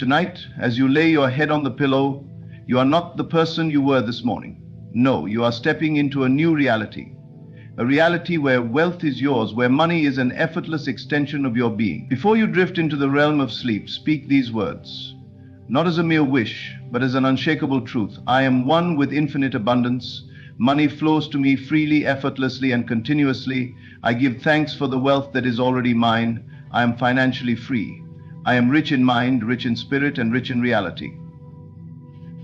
Tonight, as you lay your head on the pillow, you are not the person you were this morning. No, you are stepping into a new reality. A reality where wealth is yours, where money is an effortless extension of your being. Before you drift into the realm of sleep, speak these words, not as a mere wish, but as an unshakable truth. I am one with infinite abundance. Money flows to me freely, effortlessly, and continuously. I give thanks for the wealth that is already mine. I am financially free. I am rich in mind, rich in spirit, and rich in reality.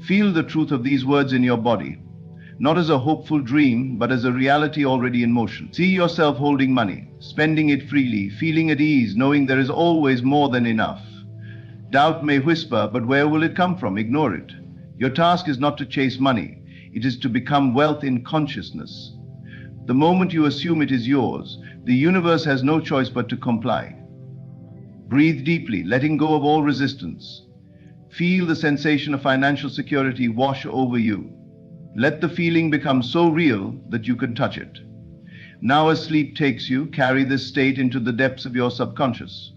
Feel the truth of these words in your body, not as a hopeful dream, but as a reality already in motion. See yourself holding money, spending it freely, feeling at ease, knowing there is always more than enough. Doubt may whisper, but where will it come from? Ignore it. Your task is not to chase money. It is to become wealth in consciousness. The moment you assume it is yours, the universe has no choice but to comply. Breathe deeply, letting go of all resistance. Feel the sensation of financial security wash over you. Let the feeling become so real that you can touch it. Now as sleep takes you, carry this state into the depths of your subconscious.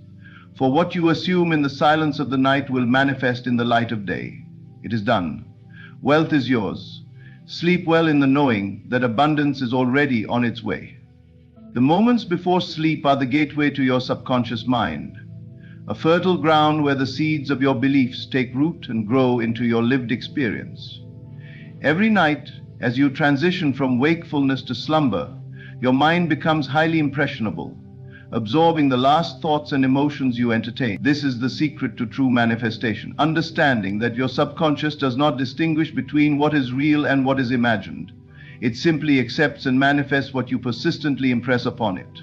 For what you assume in the silence of the night will manifest in the light of day. It is done. Wealth is yours. Sleep well in the knowing that abundance is already on its way. The moments before sleep are the gateway to your subconscious mind, a fertile ground where the seeds of your beliefs take root and grow into your lived experience. Every night, as you transition from wakefulness to slumber, your mind becomes highly impressionable, absorbing the last thoughts and emotions you entertain. This is the secret to true manifestation, understanding that your subconscious does not distinguish between what is real and what is imagined. It simply accepts and manifests what you persistently impress upon it.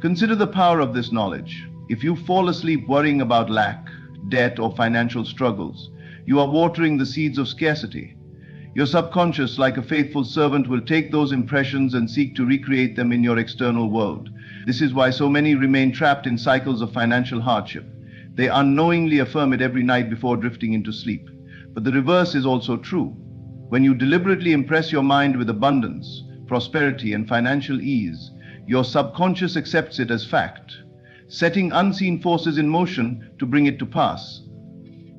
Consider the power of this knowledge. If you fall asleep worrying about lack, debt, or financial struggles, you are watering the seeds of scarcity. Your subconscious, like a faithful servant, will take those impressions and seek to recreate them in your external world. This is why so many remain trapped in cycles of financial hardship. They unknowingly affirm it every night before drifting into sleep. But the reverse is also true. When you deliberately impress your mind with abundance, prosperity, and financial ease, your subconscious accepts it as fact, setting unseen forces in motion to bring it to pass.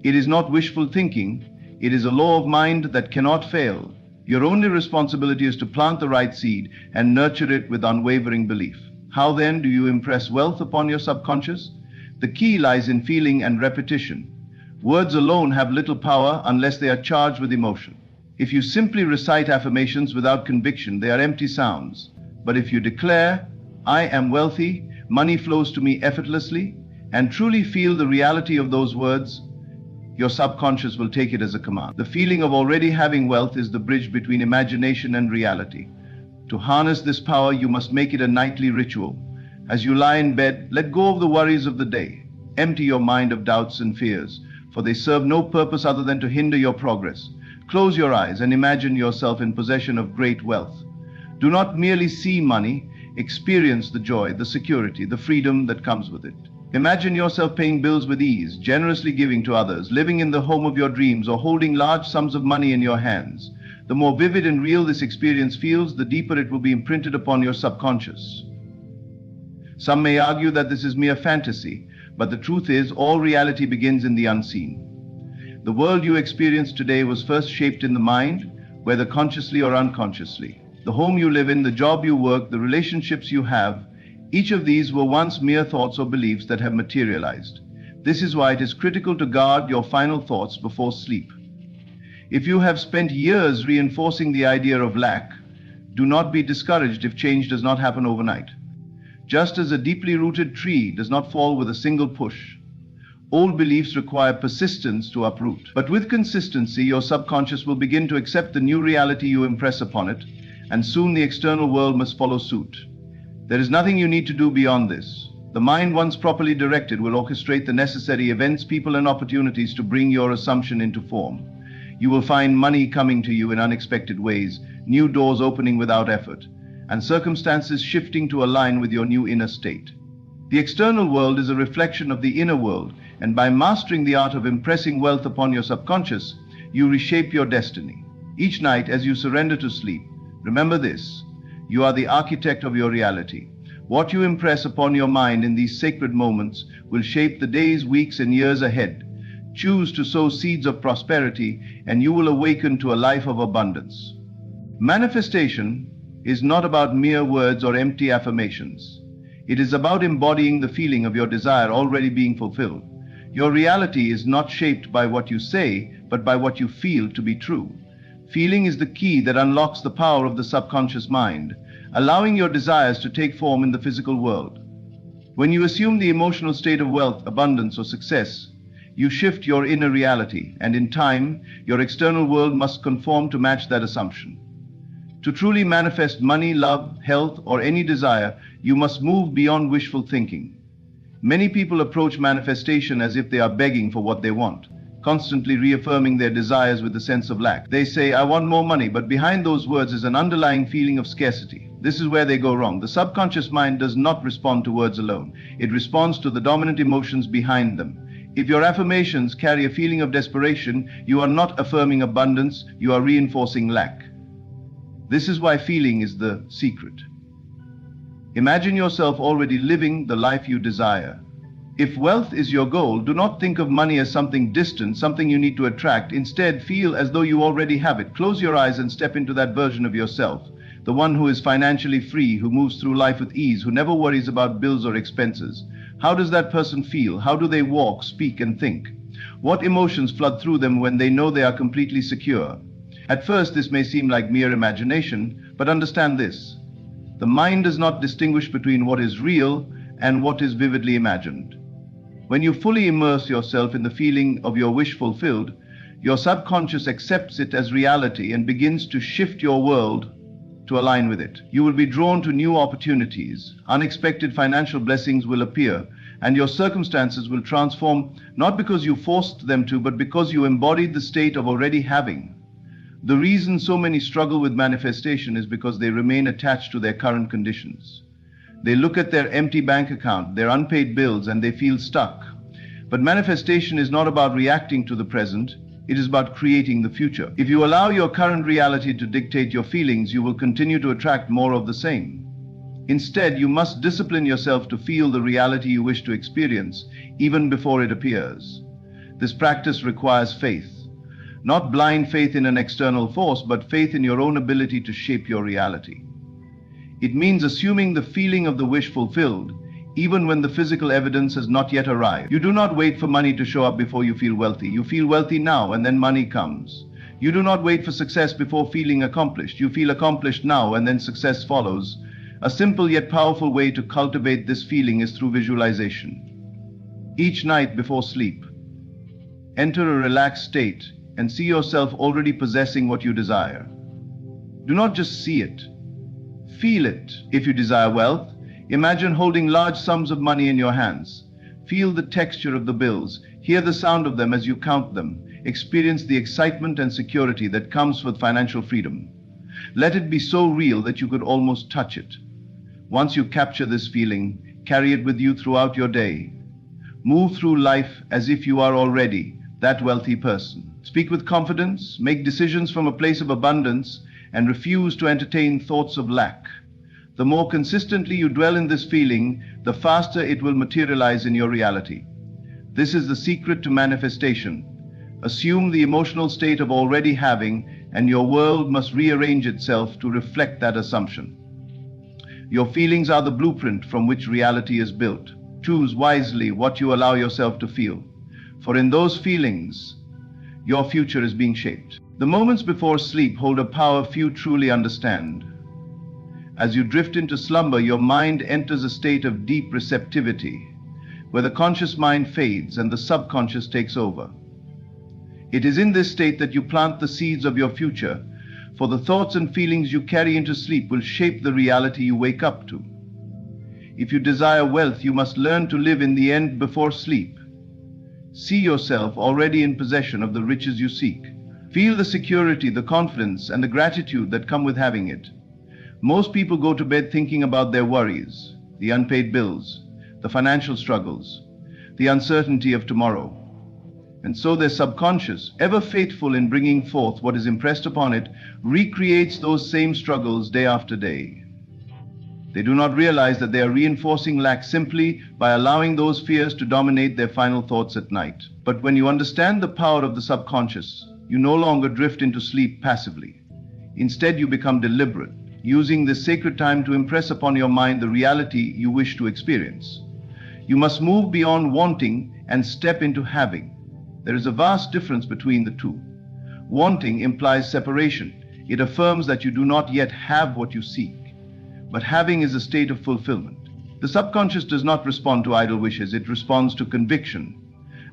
It is not wishful thinking. It is a law of mind that cannot fail. Your only responsibility is to plant the right seed and nurture it with unwavering belief. How then do you impress wealth upon your subconscious? The key lies in feeling and repetition. Words alone have little power unless they are charged with emotion. If you simply recite affirmations without conviction, they are empty sounds. But if you declare, I am wealthy, money flows to me effortlessly, and truly feel the reality of those words, your subconscious will take it as a command. The feeling of already having wealth is the bridge between imagination and reality. To harness this power, you must make it a nightly ritual. As you lie in bed, let go of the worries of the day. Empty your mind of doubts and fears, for they serve no purpose other than to hinder your progress. Close your eyes and imagine yourself in possession of great wealth. Do not merely see money, experience the joy, the security, the freedom that comes with it. Imagine yourself paying bills with ease, generously giving to others, living in the home of your dreams, or holding large sums of money in your hands. The more vivid and real this experience feels, the deeper it will be imprinted upon your subconscious. Some may argue that this is mere fantasy, but the truth is, all reality begins in the unseen. The world you experience today was first shaped in the mind, whether consciously or unconsciously. The home you live in, the job you work, the relationships you have, each of these were once mere thoughts or beliefs that have materialized. This is why it is critical to guard your final thoughts before sleep. If you have spent years reinforcing the idea of lack, do not be discouraged if change does not happen overnight. Just as a deeply rooted tree does not fall with a single push, old beliefs require persistence to uproot. But with consistency, your subconscious will begin to accept the new reality you impress upon it, and soon the external world must follow suit. There is nothing you need to do beyond this. The mind, once properly directed, will orchestrate the necessary events, people, and opportunities to bring your assumption into form. You will find money coming to you in unexpected ways, new doors opening without effort, and circumstances shifting to align with your new inner state. The external world is a reflection of the inner world, and by mastering the art of impressing wealth upon your subconscious, you reshape your destiny. Each night, as you surrender to sleep, remember this: you are the architect of your reality. What you impress upon your mind in these sacred moments will shape the days, weeks, and years ahead. Choose to sow seeds of prosperity, and you will awaken to a life of abundance. Manifestation is not about mere words or empty affirmations. It is about embodying the feeling of your desire already being fulfilled. Your reality is not shaped by what you say, but by what you feel to be true. Feeling is the key that unlocks the power of the subconscious mind, allowing your desires to take form in the physical world. When you assume the emotional state of wealth, abundance, or success, you shift your inner reality, and in time, your external world must conform to match that assumption. To truly manifest money, love, health, or any desire, you must move beyond wishful thinking. Many people approach manifestation as if they are begging for what they want, constantly reaffirming their desires with a sense of lack. They say, "I want more money," but behind those words is an underlying feeling of scarcity. This is where they go wrong. The subconscious mind does not respond to words alone. It responds to the dominant emotions behind them. If your affirmations carry a feeling of desperation, you are not affirming abundance, you are reinforcing lack. This is why feeling is the secret. Imagine yourself already living the life you desire. If wealth is your goal, do not think of money as something distant, something you need to attract. Instead, feel as though you already have it. Close your eyes and step into that version of yourself, the one who is financially free, who moves through life with ease, who never worries about bills or expenses. How does that person feel? How do they walk, speak, and think? What emotions flood through them when they know they are completely secure? At first, this may seem like mere imagination, but understand this. The mind does not distinguish between what is real and what is vividly imagined. When you fully immerse yourself in the feeling of your wish fulfilled, your subconscious accepts it as reality and begins to shift your world to align with it. You will be drawn to new opportunities, unexpected financial blessings will appear, and your circumstances will transform not because you forced them to, but because you embodied the state of already having. The reason so many struggle with manifestation is because they remain attached to their current conditions. They look at their empty bank account, their unpaid bills, and they feel stuck. But manifestation is not about reacting to the present, it is about creating the future. If you allow your current reality to dictate your feelings, you will continue to attract more of the same. Instead, you must discipline yourself to feel the reality you wish to experience, even before it appears. This practice requires faith. Not blind faith in an external force, but faith in your own ability to shape your reality. It means assuming the feeling of the wish fulfilled, even when the physical evidence has not yet arrived. You do not wait for money to show up before you feel wealthy. You feel wealthy now, and then money comes. You do not wait for success before feeling accomplished. You feel accomplished now, and then success follows. A simple yet powerful way to cultivate this feeling is through visualization. Each night before sleep, enter a relaxed state and see yourself already possessing what you desire. Do not just see it, feel it. If you desire wealth, imagine holding large sums of money in your hands. Feel the texture of the bills, hear the sound of them as you count them, experience the excitement and security that comes with financial freedom. Let it be so real that you could almost touch it. Once you capture this feeling, carry it with you throughout your day. Move through life as if you are already that wealthy person. Speak with confidence, make decisions from a place of abundance, and refuse to entertain thoughts of lack. The more consistently you dwell in this feeling, the faster it will materialize in your reality. This is the secret to manifestation. Assume the emotional state of already having, and your world must rearrange itself to reflect that assumption. Your feelings are the blueprint from which reality is built. Choose wisely what you allow yourself to feel, for in those feelings, your future is being shaped. The moments before sleep hold a power few truly understand. As you drift into slumber, your mind enters a state of deep receptivity, where the conscious mind fades and the subconscious takes over. It is in this state that you plant the seeds of your future, for the thoughts and feelings you carry into sleep will shape the reality you wake up to. If you desire wealth, you must learn to live in the end before sleep. See yourself already in possession of the riches you seek. Feel the security, the confidence, and the gratitude that come with having it. Most people go to bed thinking about their worries, the unpaid bills, the financial struggles, the uncertainty of tomorrow. And so their subconscious, ever faithful in bringing forth what is impressed upon it, recreates those same struggles day after day. They do not realize that they are reinforcing lack simply by allowing those fears to dominate their final thoughts at night. But when you understand the power of the subconscious, you no longer drift into sleep passively. Instead, you become deliberate, using this sacred time to impress upon your mind the reality you wish to experience. You must move beyond wanting and step into having. There is a vast difference between the two. Wanting implies separation. It affirms that you do not yet have what you seek. But having is a state of fulfillment. The subconscious does not respond to idle wishes, it responds to conviction.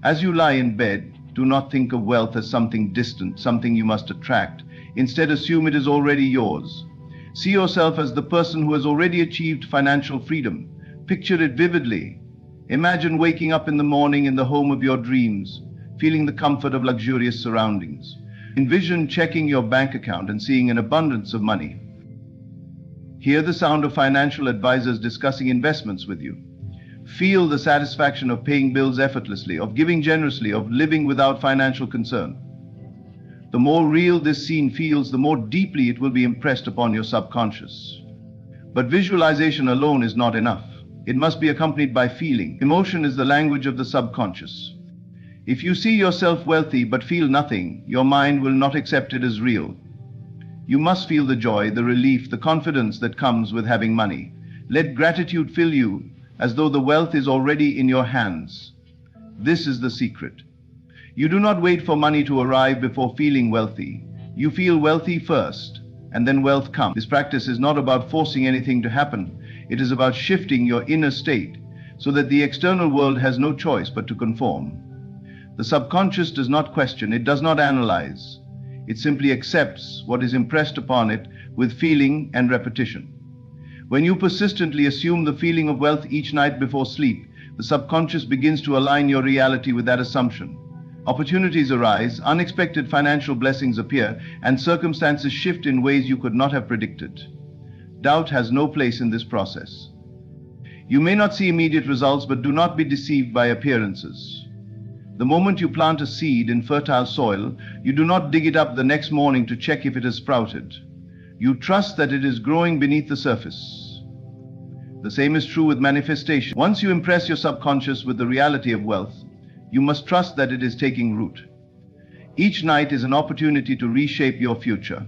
As you lie in bed, do not think of wealth as something distant, something you must attract. Instead, assume it is already yours. See yourself as the person who has already achieved financial freedom. Picture it vividly. Imagine waking up in the morning in the home of your dreams, feeling the comfort of luxurious surroundings. Envision checking your bank account and seeing an abundance of money. Hear the sound of financial advisors discussing investments with you. Feel the satisfaction of paying bills effortlessly, of giving generously, of living without financial concern. The more real this scene feels, the more deeply it will be impressed upon your subconscious. But visualization alone is not enough. It must be accompanied by feeling. Emotion is the language of the subconscious. If you see yourself wealthy but feel nothing, your mind will not accept it as real. You must feel the joy, the relief, the confidence that comes with having money. Let gratitude fill you as though the wealth is already in your hands. This is the secret. You do not wait for money to arrive before feeling wealthy. You feel wealthy first, and then wealth comes. This practice is not about forcing anything to happen. It is about shifting your inner state so that the external world has no choice but to conform. The subconscious does not question, it does not analyze. It simply accepts what is impressed upon it with feeling and repetition. When you persistently assume the feeling of wealth each night before sleep, the subconscious begins to align your reality with that assumption. Opportunities arise, unexpected financial blessings appear, and circumstances shift in ways you could not have predicted. Doubt has no place in this process. You may not see immediate results, but do not be deceived by appearances. The moment you plant a seed in fertile soil, you do not dig it up the next morning to check if it has sprouted. You trust that it is growing beneath the surface. The same is true with manifestation. Once you impress your subconscious with the reality of wealth, you must trust that it is taking root. Each night is an opportunity to reshape your future.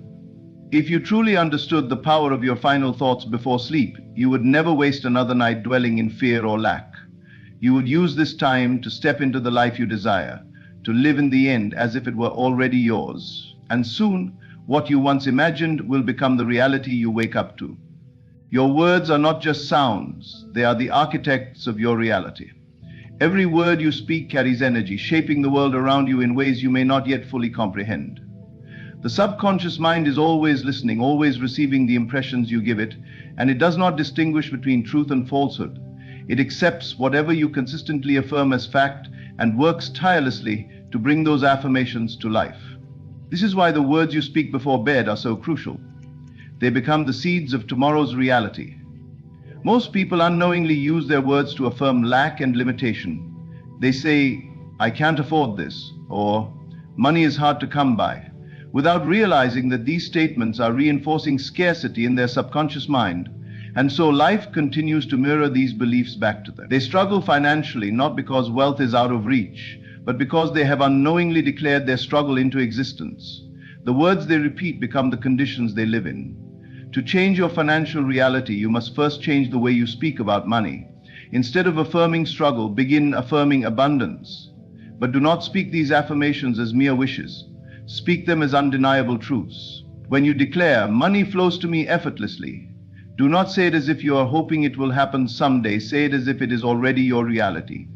If you truly understood the power of your final thoughts before sleep, you would never waste another night dwelling in fear or lack. You would use this time to step into the life you desire, to live in the end as if it were already yours. And soon, what you once imagined will become the reality you wake up to. Your words are not just sounds, they are the architects of your reality. Every word you speak carries energy, shaping the world around you in ways you may not yet fully comprehend. The subconscious mind is always listening, always receiving the impressions you give it, and it does not distinguish between truth and falsehood. It accepts whatever you consistently affirm as fact and works tirelessly to bring those affirmations to life. This is why the words you speak before bed are so crucial. They become the seeds of tomorrow's reality. Most people unknowingly use their words to affirm lack and limitation. They say, "I can't afford this," or "money is hard to come by," without realizing that these statements are reinforcing scarcity in their subconscious mind. And so life continues to mirror these beliefs back to them. They struggle financially not because wealth is out of reach, but because they have unknowingly declared their struggle into existence. The words they repeat become the conditions they live in. To change your financial reality, you must first change the way you speak about money. Instead of affirming struggle, begin affirming abundance. But do not speak these affirmations as mere wishes. Speak them as undeniable truths. When you declare, "Money flows to me effortlessly," do not say it as if you are hoping it will happen someday. Say it as if it is already your reality.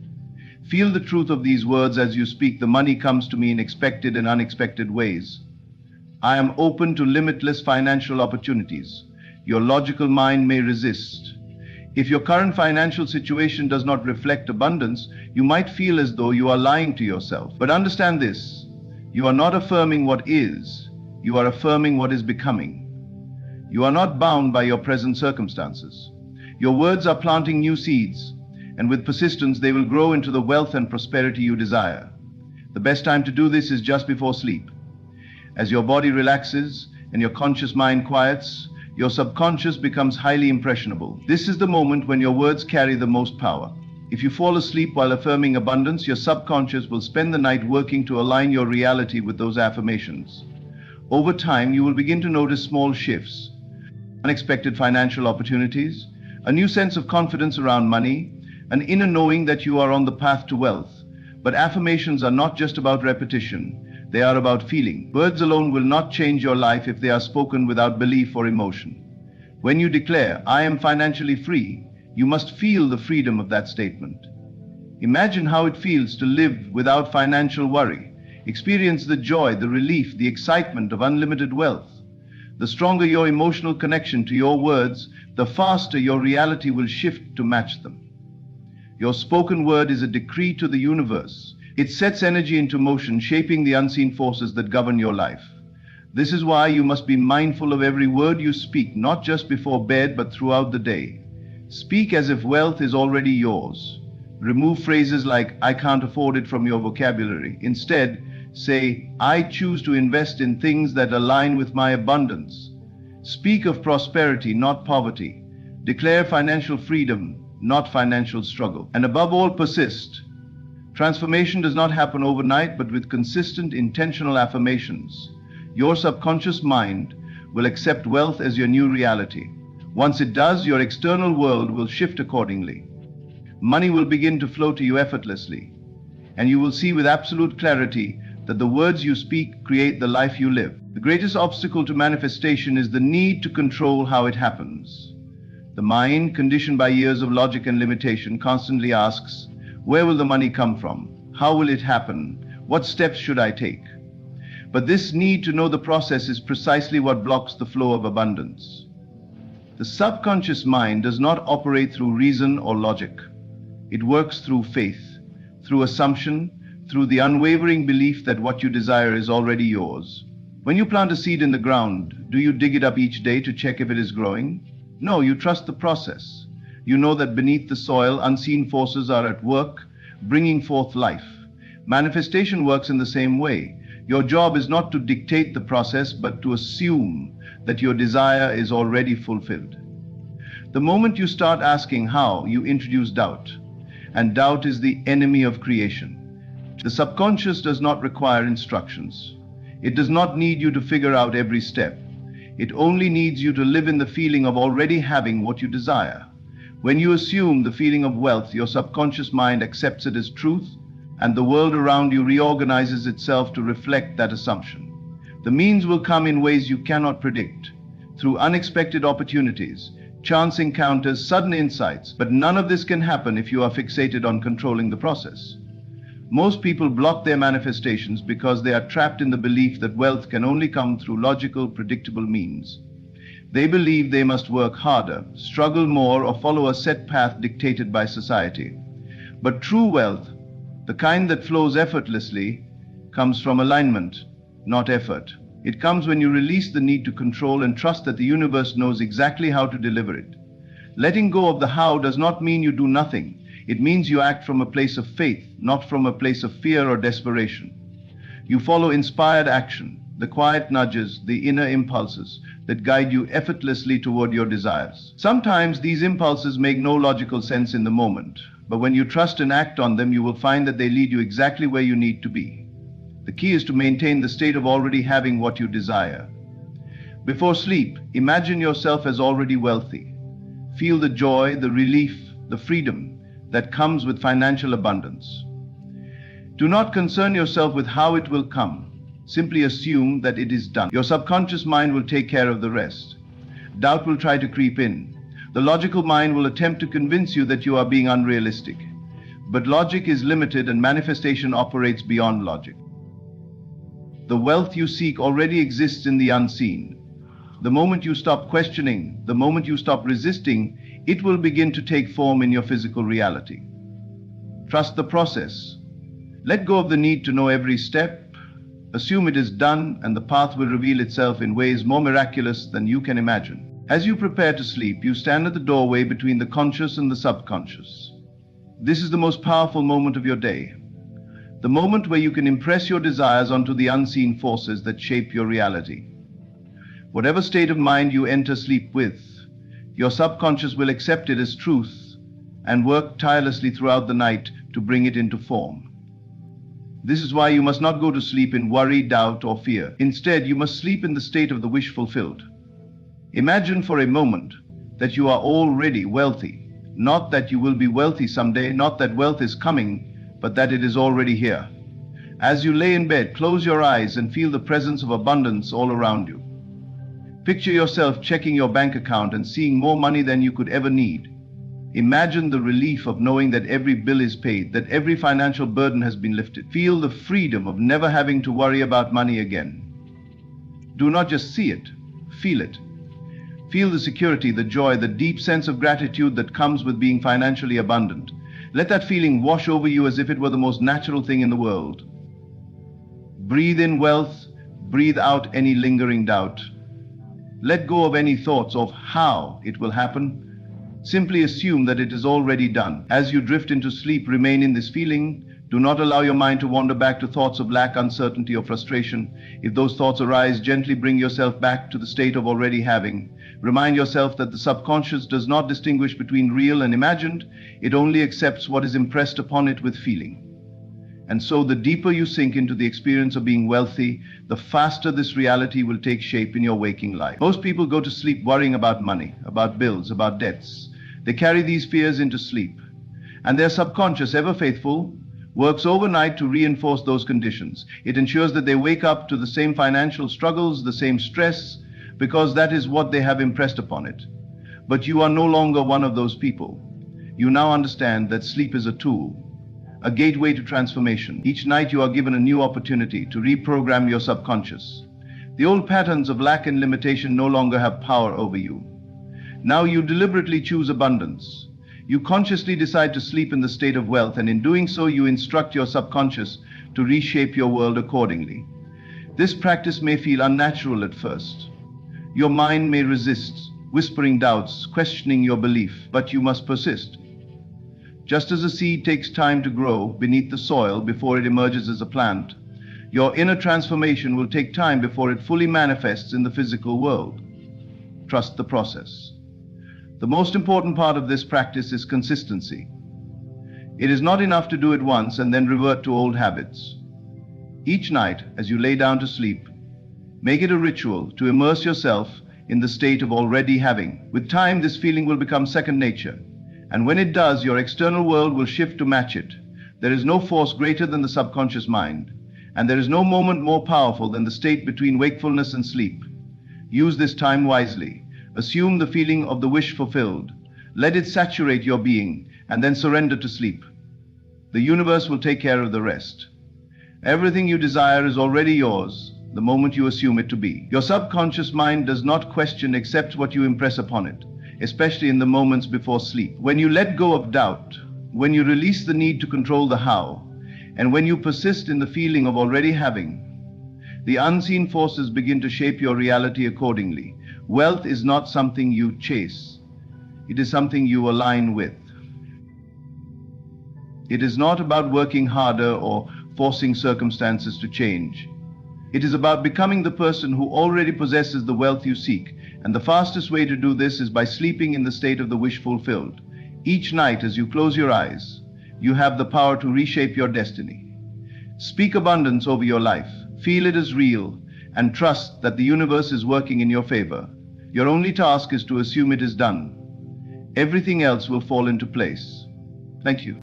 Feel the truth of these words as you speak. "The money comes to me in expected and unexpected ways. I am open to limitless financial opportunities." Your logical mind may resist. If your current financial situation does not reflect abundance, you might feel as though you are lying to yourself. But understand this: you are not affirming what is, you are affirming what is becoming. You are not bound by your present circumstances. Your words are planting new seeds, and with persistence they will grow into the wealth and prosperity you desire. The best time to do this is just before sleep. As your body relaxes and your conscious mind quiets, your subconscious becomes highly impressionable. This is the moment when your words carry the most power. If you fall asleep while affirming abundance, your subconscious will spend the night working to align your reality with those affirmations. Over time, you will begin to notice small shifts, unexpected financial opportunities, a new sense of confidence around money, an inner knowing that you are on the path to wealth. But affirmations are not just about repetition, they are about feeling. Words alone will not change your life if they are spoken without belief or emotion. When you declare, "I am financially free," you must feel the freedom of that statement. Imagine how it feels to live without financial worry. Experience the joy, the relief, the excitement of unlimited wealth. The stronger your emotional connection to your words, the faster your reality will shift to match them. Your spoken word is a decree to the universe. It sets energy into motion, shaping the unseen forces that govern your life. This is why you must be mindful of every word you speak, not just before bed, but throughout the day. Speak as if wealth is already yours. Remove phrases like "I can't afford it" from your vocabulary. Instead, say, "I choose to invest in things that align with my abundance." Speak of prosperity, not poverty. Declare financial freedom, not financial struggle. And above all, persist. Transformation does not happen overnight, but with consistent, intentional affirmations. Your subconscious mind will accept wealth as your new reality. Once it does, your external world will shift accordingly. Money will begin to flow to you effortlessly, and you will see with absolute clarity that the words you speak create the life you live. The greatest obstacle to manifestation is the need to control how it happens. The mind, conditioned by years of logic and limitation, constantly asks, "Where will the money come from? How will it happen? What steps should I take?" But this need to know the process is precisely what blocks the flow of abundance. The subconscious mind does not operate through reason or logic. It works through faith, through assumption, through the unwavering belief that what you desire is already yours. When you plant a seed in the ground, do you dig it up each day to check if it is growing? No, you trust the process. You know that beneath the soil, unseen forces are at work, bringing forth life. Manifestation works in the same way. Your job is not to dictate the process, but to assume that your desire is already fulfilled. The moment you start asking how, you introduce doubt. And doubt is the enemy of creation. The subconscious does not require instructions. It does not need you to figure out every step. It only needs you to live in the feeling of already having what you desire. When you assume the feeling of wealth, your subconscious mind accepts it as truth, and the world around you reorganizes itself to reflect that assumption. The means will come in ways you cannot predict, through unexpected opportunities, chance encounters, sudden insights, but none of this can happen if you are fixated on controlling the process. Most people block their manifestations because they are trapped in the belief that wealth can only come through logical, predictable means. They believe they must work harder, struggle more, or follow a set path dictated by society. But true wealth, the kind that flows effortlessly, comes from alignment, not effort. It comes when you release the need to control and trust that the universe knows exactly how to deliver it. Letting go of the how does not mean you do nothing. It means you act from a place of faith, not from a place of fear or desperation. You follow inspired action, the quiet nudges, the inner impulses that guide you effortlessly toward your desires. Sometimes these impulses make no logical sense in the moment, but when you trust and act on them, you will find that they lead you exactly where you need to be. The key is to maintain the state of already having what you desire. Before sleep, imagine yourself as already wealthy. Feel the joy, the relief, the freedom that comes with financial abundance. Do not concern yourself with how it will come. Simply assume that it is done. Your subconscious mind will take care of the rest. Doubt will try to creep in. The logical mind will attempt to convince you that you are being unrealistic. But logic is limited and manifestation operates beyond logic. The wealth you seek already exists in the unseen. The moment you stop questioning, the moment you stop resisting, it will begin to take form in your physical reality. Trust the process. Let go of the need to know every step. Assume it is done, and the path will reveal itself in ways more miraculous than you can imagine. As you prepare to sleep, you stand at the doorway between the conscious and the subconscious. This is the most powerful moment of your day. The moment where you can impress your desires onto the unseen forces that shape your reality. Whatever state of mind you enter sleep with, your subconscious will accept it as truth and work tirelessly throughout the night to bring it into form. This is why you must not go to sleep in worry, doubt, or fear. Instead, you must sleep in the state of the wish fulfilled. Imagine for a moment that you are already wealthy. Not that you will be wealthy someday, not that wealth is coming, but that it is already here. As you lay in bed, close your eyes and feel the presence of abundance all around you. Picture yourself checking your bank account and seeing more money than you could ever need. Imagine the relief of knowing that every bill is paid, that every financial burden has been lifted. Feel the freedom of never having to worry about money again. Do not just see it, feel it. Feel the security, the joy, the deep sense of gratitude that comes with being financially abundant. Let that feeling wash over you as if it were the most natural thing in the world. Breathe in wealth, breathe out any lingering doubt. Let go of any thoughts of how it will happen. Simply assume that it is already done. As you drift into sleep, remain in this feeling. Do not allow your mind to wander back to thoughts of lack, uncertainty, or frustration. If those thoughts arise, gently bring yourself back to the state of already having. Remind yourself that the subconscious does not distinguish between real and imagined. It only accepts what is impressed upon it with feeling. And so the deeper you sink into the experience of being wealthy, the faster this reality will take shape in your waking life. Most people go to sleep worrying about money, about bills, about debts. They carry these fears into sleep. And their subconscious, ever faithful, works overnight to reinforce those conditions. It ensures that they wake up to the same financial struggles, the same stress, because that is what they have impressed upon it. But you are no longer one of those people. You now understand that sleep is a tool, a gateway to transformation. Each night you are given a new opportunity to reprogram your subconscious. The old patterns of lack and limitation no longer have power over you. Now you deliberately choose abundance. You consciously decide to sleep in the state of wealth, and in doing so you instruct your subconscious to reshape your world accordingly. This practice may feel unnatural at first. Your mind may resist, whispering doubts, questioning your belief, but you must persist. Just as a seed takes time to grow beneath the soil before it emerges as a plant, your inner transformation will take time before it fully manifests in the physical world. Trust the process. The most important part of this practice is consistency. It is not enough to do it once and then revert to old habits. Each night, as you lay down to sleep, make it a ritual to immerse yourself in the state of already having. With time, this feeling will become second nature. And when it does, your external world will shift to match it. There is no force greater than the subconscious mind, and there is no moment more powerful than the state between wakefulness and sleep. Use this time wisely. Assume the feeling of the wish fulfilled. Let it saturate your being, and then surrender to sleep. The universe will take care of the rest. Everything you desire is already yours the moment you assume it to be. Your subconscious mind does not question except what you impress upon it, especially in the moments before sleep. When you let go of doubt, when you release the need to control the how, and when you persist in the feeling of already having, the unseen forces begin to shape your reality accordingly. Wealth is not something you chase. It is something you align with. It is not about working harder or forcing circumstances to change. It is about becoming the person who already possesses the wealth you seek, and the fastest way to do this is by sleeping in the state of the wish fulfilled. Each night as you close your eyes, you have the power to reshape your destiny. Speak abundance over your life, feel it as real, and trust that the universe is working in your favor. Your only task is to assume it is done. Everything else will fall into place. Thank you.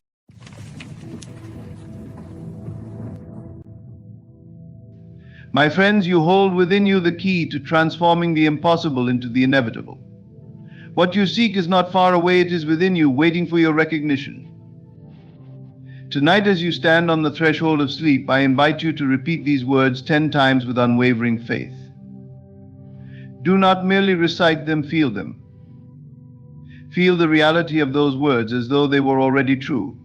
My friends, you hold within you the key to transforming the impossible into the inevitable. What you seek is not far away, it is within you, waiting for your recognition. Tonight, as you stand on the threshold of sleep, I invite you to repeat these words 10 times with unwavering faith. Do not merely recite them, feel them. Feel the reality of those words as though they were already true.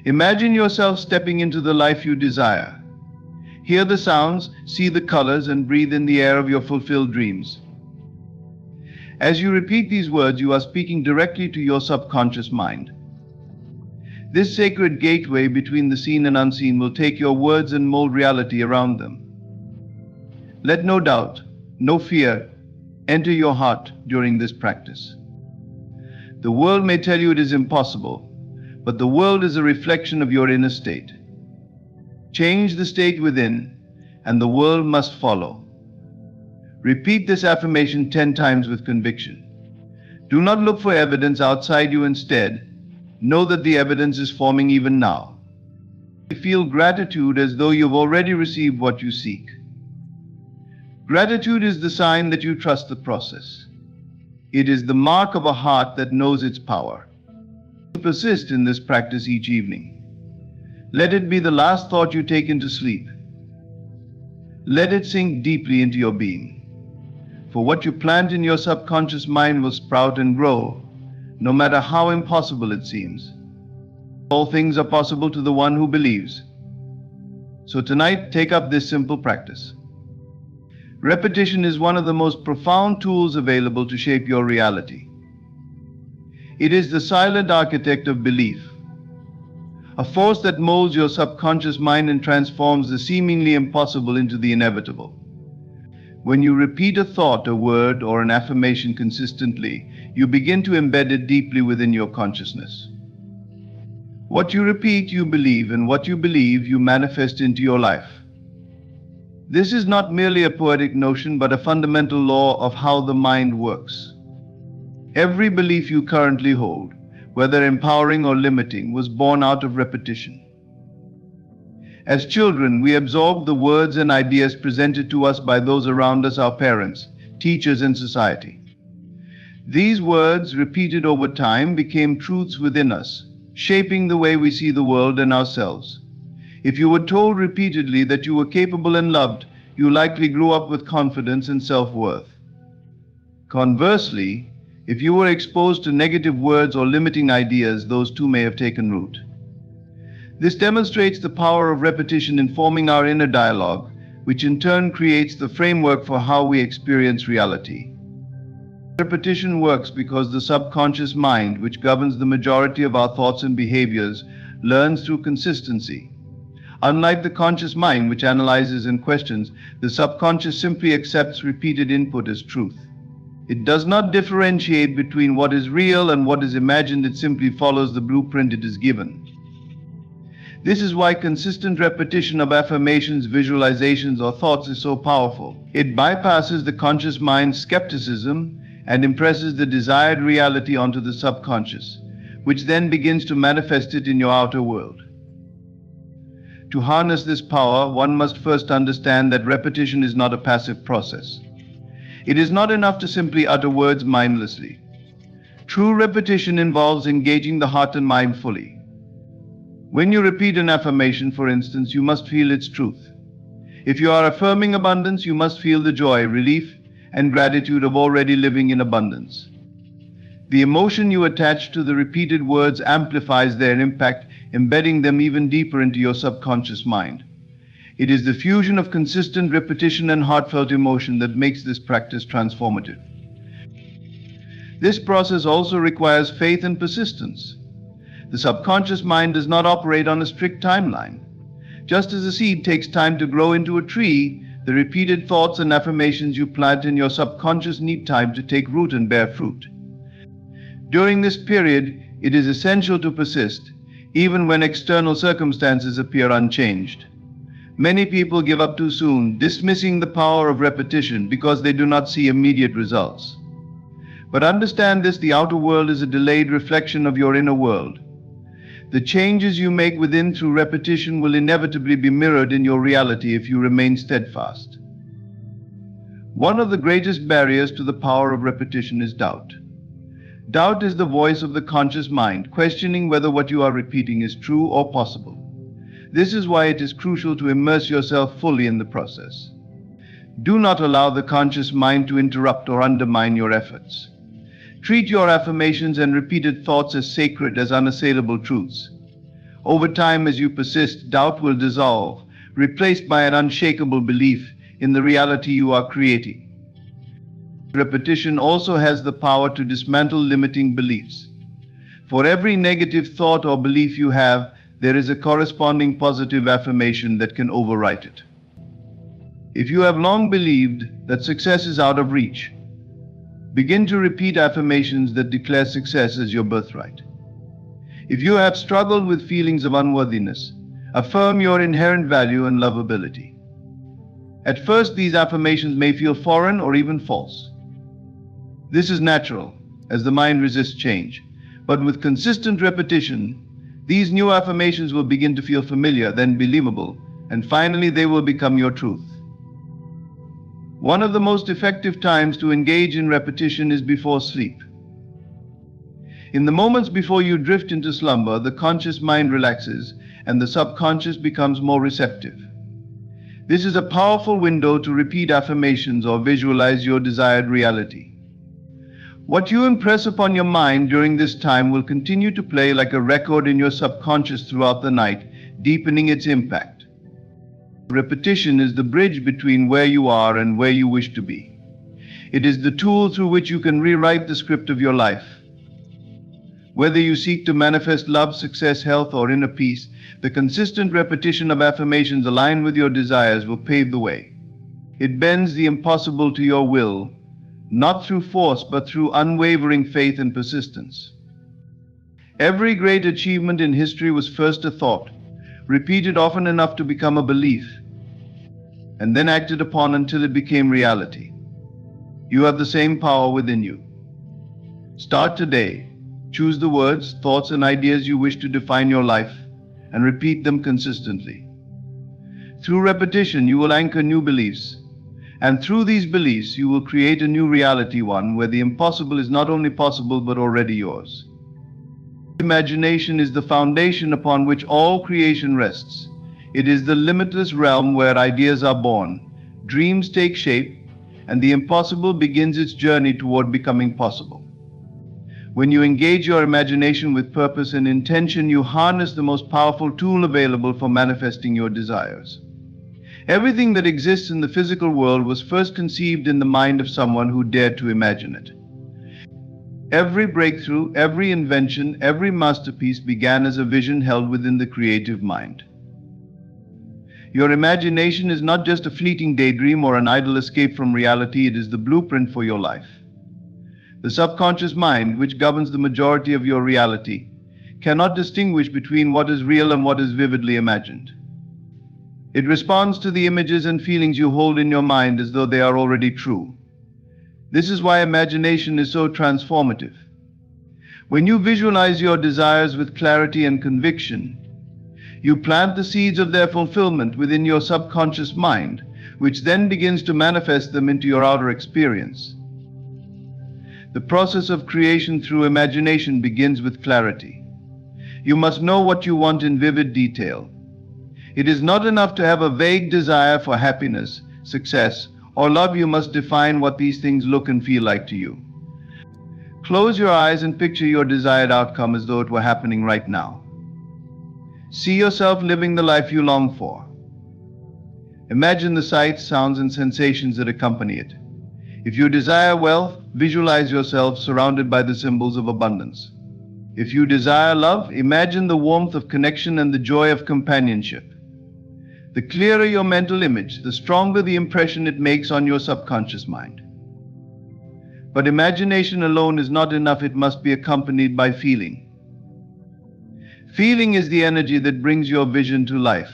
Imagine yourself stepping into the life you desire. Hear the sounds, see the colors, and breathe in the air of your fulfilled dreams. As you repeat these words, you are speaking directly to your subconscious mind. This sacred gateway between the seen and unseen will take your words and mold reality around them. Let no doubt, no fear, enter your heart during this practice. The world may tell you it is impossible, but the world is a reflection of your inner state. Change the state within, and the world must follow. Repeat this affirmation 10 times with conviction. Do not look for evidence outside you. Instead, know that the evidence is forming even now. Feel gratitude as though you've already received what you seek. Gratitude is the sign that you trust the process. It is the mark of a heart that knows its power. Persist in this practice each evening. Let it be the last thought you take into sleep. Let it sink deeply into your being. For what you plant in your subconscious mind will sprout and grow, no matter how impossible it seems. All things are possible to the one who believes. So tonight, take up this simple practice. Repetition is one of the most profound tools available to shape your reality. It is the silent architect of belief, a force that molds your subconscious mind and transforms the seemingly impossible into the inevitable. When you repeat a thought, a word, or an affirmation consistently, you begin to embed it deeply within your consciousness. What you repeat, you believe, and what you believe, you manifest into your life. This is not merely a poetic notion, but a fundamental law of how the mind works. Every belief you currently hold, whether empowering or limiting, was born out of repetition. As children, we absorb the words and ideas presented to us by those around us, our parents, teachers, and society. These words, repeated over time, became truths within us, shaping the way we see the world and ourselves. If you were told repeatedly that you were capable and loved, you likely grew up with confidence and self-worth. Conversely, if you were exposed to negative words or limiting ideas, those too may have taken root. This demonstrates the power of repetition in forming our inner dialogue, which in turn creates the framework for how we experience reality. Repetition works because the subconscious mind, which governs the majority of our thoughts and behaviors, learns through consistency. Unlike the conscious mind, which analyzes and questions, the subconscious simply accepts repeated input as truth. It does not differentiate between what is real and what is imagined. It simply follows the blueprint it is given. This is why consistent repetition of affirmations, visualizations, or thoughts is so powerful. It bypasses the conscious mind's skepticism and impresses the desired reality onto the subconscious, which then begins to manifest it in your outer world. To harness this power, one must first understand that repetition is not a passive process. It is not enough to simply utter words mindlessly. True repetition involves engaging the heart and mind fully. When you repeat an affirmation, for instance, you must feel its truth. If you are affirming abundance, you must feel the joy, relief, and gratitude of already living in abundance. The emotion you attach to the repeated words amplifies their impact, embedding them even deeper into your subconscious mind. It is the fusion of consistent repetition and heartfelt emotion that makes this practice transformative. This process also requires faith and persistence. The subconscious mind does not operate on a strict timeline. Just as a seed takes time to grow into a tree, the repeated thoughts and affirmations you plant in your subconscious need time to take root and bear fruit. During this period, it is essential to persist, even when external circumstances appear unchanged. Many people give up too soon, dismissing the power of repetition because they do not see immediate results. But understand this: the outer world is a delayed reflection of your inner world. The changes you make within through repetition will inevitably be mirrored in your reality if you remain steadfast. One of the greatest barriers to the power of repetition is doubt. Doubt is the voice of the conscious mind, questioning whether what you are repeating is true or possible. This is why it is crucial to immerse yourself fully in the process. Do not allow the conscious mind to interrupt or undermine your efforts. Treat your affirmations and repeated thoughts as sacred, as unassailable truths. Over time, as you persist, doubt will dissolve, replaced by an unshakable belief in the reality you are creating. Repetition also has the power to dismantle limiting beliefs. For every negative thought or belief you have, there is a corresponding positive affirmation that can overwrite it. If you have long believed that success is out of reach, begin to repeat affirmations that declare success as your birthright. If you have struggled with feelings of unworthiness, affirm your inherent value and lovability. At first, these affirmations may feel foreign or even false. This is natural, as the mind resists change. But with consistent repetition, these new affirmations will begin to feel familiar, then believable, and finally they will become your truth. One of the most effective times to engage in repetition is before sleep. In the moments before you drift into slumber, the conscious mind relaxes and the subconscious becomes more receptive. This is a powerful window to repeat affirmations or visualize your desired reality. What you impress upon your mind during this time will continue to play like a record in your subconscious throughout the night, deepening its impact. Repetition is the bridge between where you are and where you wish to be. It is the tool through which you can rewrite the script of your life. Whether you seek to manifest love, success, health, or inner peace, the consistent repetition of affirmations aligned with your desires will pave the way. It bends the impossible to your will, not through force, but through unwavering faith and persistence. Every great achievement in history was first a thought, repeated often enough to become a belief, and then acted upon until it became reality. You have the same power within you. Start today. Choose the words, thoughts, and ideas you wish to define your life, and repeat them consistently. Through repetition, you will anchor new beliefs, and through these beliefs, you will create a new reality, one where the impossible is not only possible but already yours. Imagination is the foundation upon which all creation rests. It is the limitless realm where ideas are born, dreams take shape, and the impossible begins its journey toward becoming possible. When you engage your imagination with purpose and intention, you harness the most powerful tool available for manifesting your desires. Everything that exists in the physical world was first conceived in the mind of someone who dared to imagine it. Every breakthrough, every invention, every masterpiece began as a vision held within the creative mind. Your imagination is not just a fleeting daydream or an idle escape from reality, it is the blueprint for your life. The subconscious mind, which governs the majority of your reality, cannot distinguish between what is real and what is vividly imagined. It responds to the images and feelings you hold in your mind as though they are already true. This is why imagination is so transformative. When you visualize your desires with clarity and conviction, you plant the seeds of their fulfillment within your subconscious mind, which then begins to manifest them into your outer experience. The process of creation through imagination begins with clarity. You must know what you want in vivid detail. It is not enough to have a vague desire for happiness, success, or love. You must define what these things look and feel like to you. Close your eyes and picture your desired outcome as though it were happening right now. See yourself living the life you long for. Imagine the sights, sounds, and sensations that accompany it. If you desire wealth, visualize yourself surrounded by the symbols of abundance. If you desire love, imagine the warmth of connection and the joy of companionship. The clearer your mental image, the stronger the impression it makes on your subconscious mind. But imagination alone is not enough, it must be accompanied by feeling. Feeling is the energy that brings your vision to life.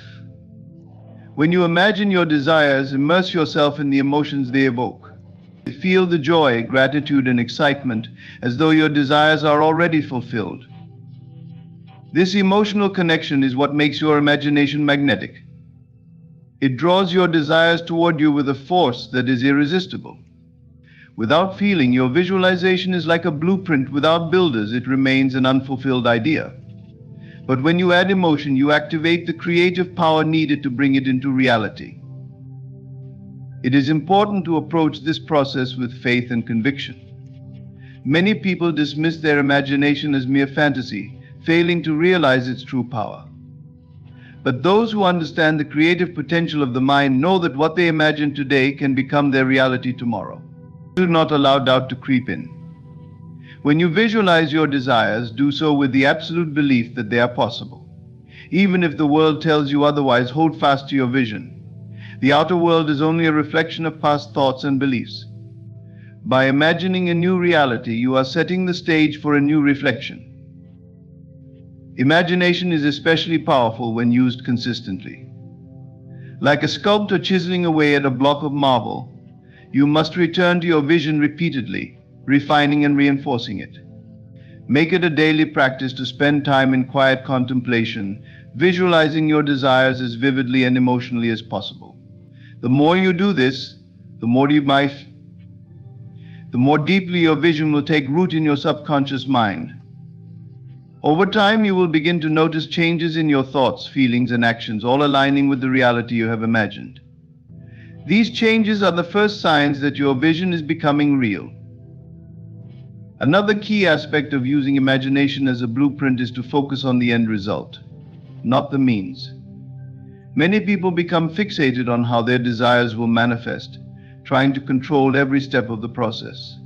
When you imagine your desires, immerse yourself in the emotions they evoke. Feel the joy, gratitude, and excitement as though your desires are already fulfilled. This emotional connection is what makes your imagination magnetic. It draws your desires toward you with a force that is irresistible. Without feeling, your visualization is like a blueprint without builders. It remains an unfulfilled idea. But when you add emotion, you activate the creative power needed to bring it into reality. It is important to approach this process with faith and conviction. Many people dismiss their imagination as mere fantasy, failing to realize its true power. But those who understand the creative potential of the mind know that what they imagine today can become their reality tomorrow. Do not allow doubt to creep in. When you visualize your desires, do so with the absolute belief that they are possible. Even if the world tells you otherwise, hold fast to your vision. The outer world is only a reflection of past thoughts and beliefs. By imagining a new reality, you are setting the stage for a new reflection. Imagination is especially powerful when used consistently. Like a sculptor chiseling away at a block of marble, you must return to your vision repeatedly, refining and reinforcing it. Make it a daily practice to spend time in quiet contemplation, visualizing your desires as vividly and emotionally as possible. The more you do this, the more deeply your vision will take root in your subconscious mind. Over time, you will begin to notice changes in your thoughts, feelings, and actions, all aligning with the reality you have imagined. These changes are the first signs that your vision is becoming real. Another key aspect of using imagination as a blueprint is to focus on the end result, not the means. Many people become fixated on how their desires will manifest, trying to control every step of the process.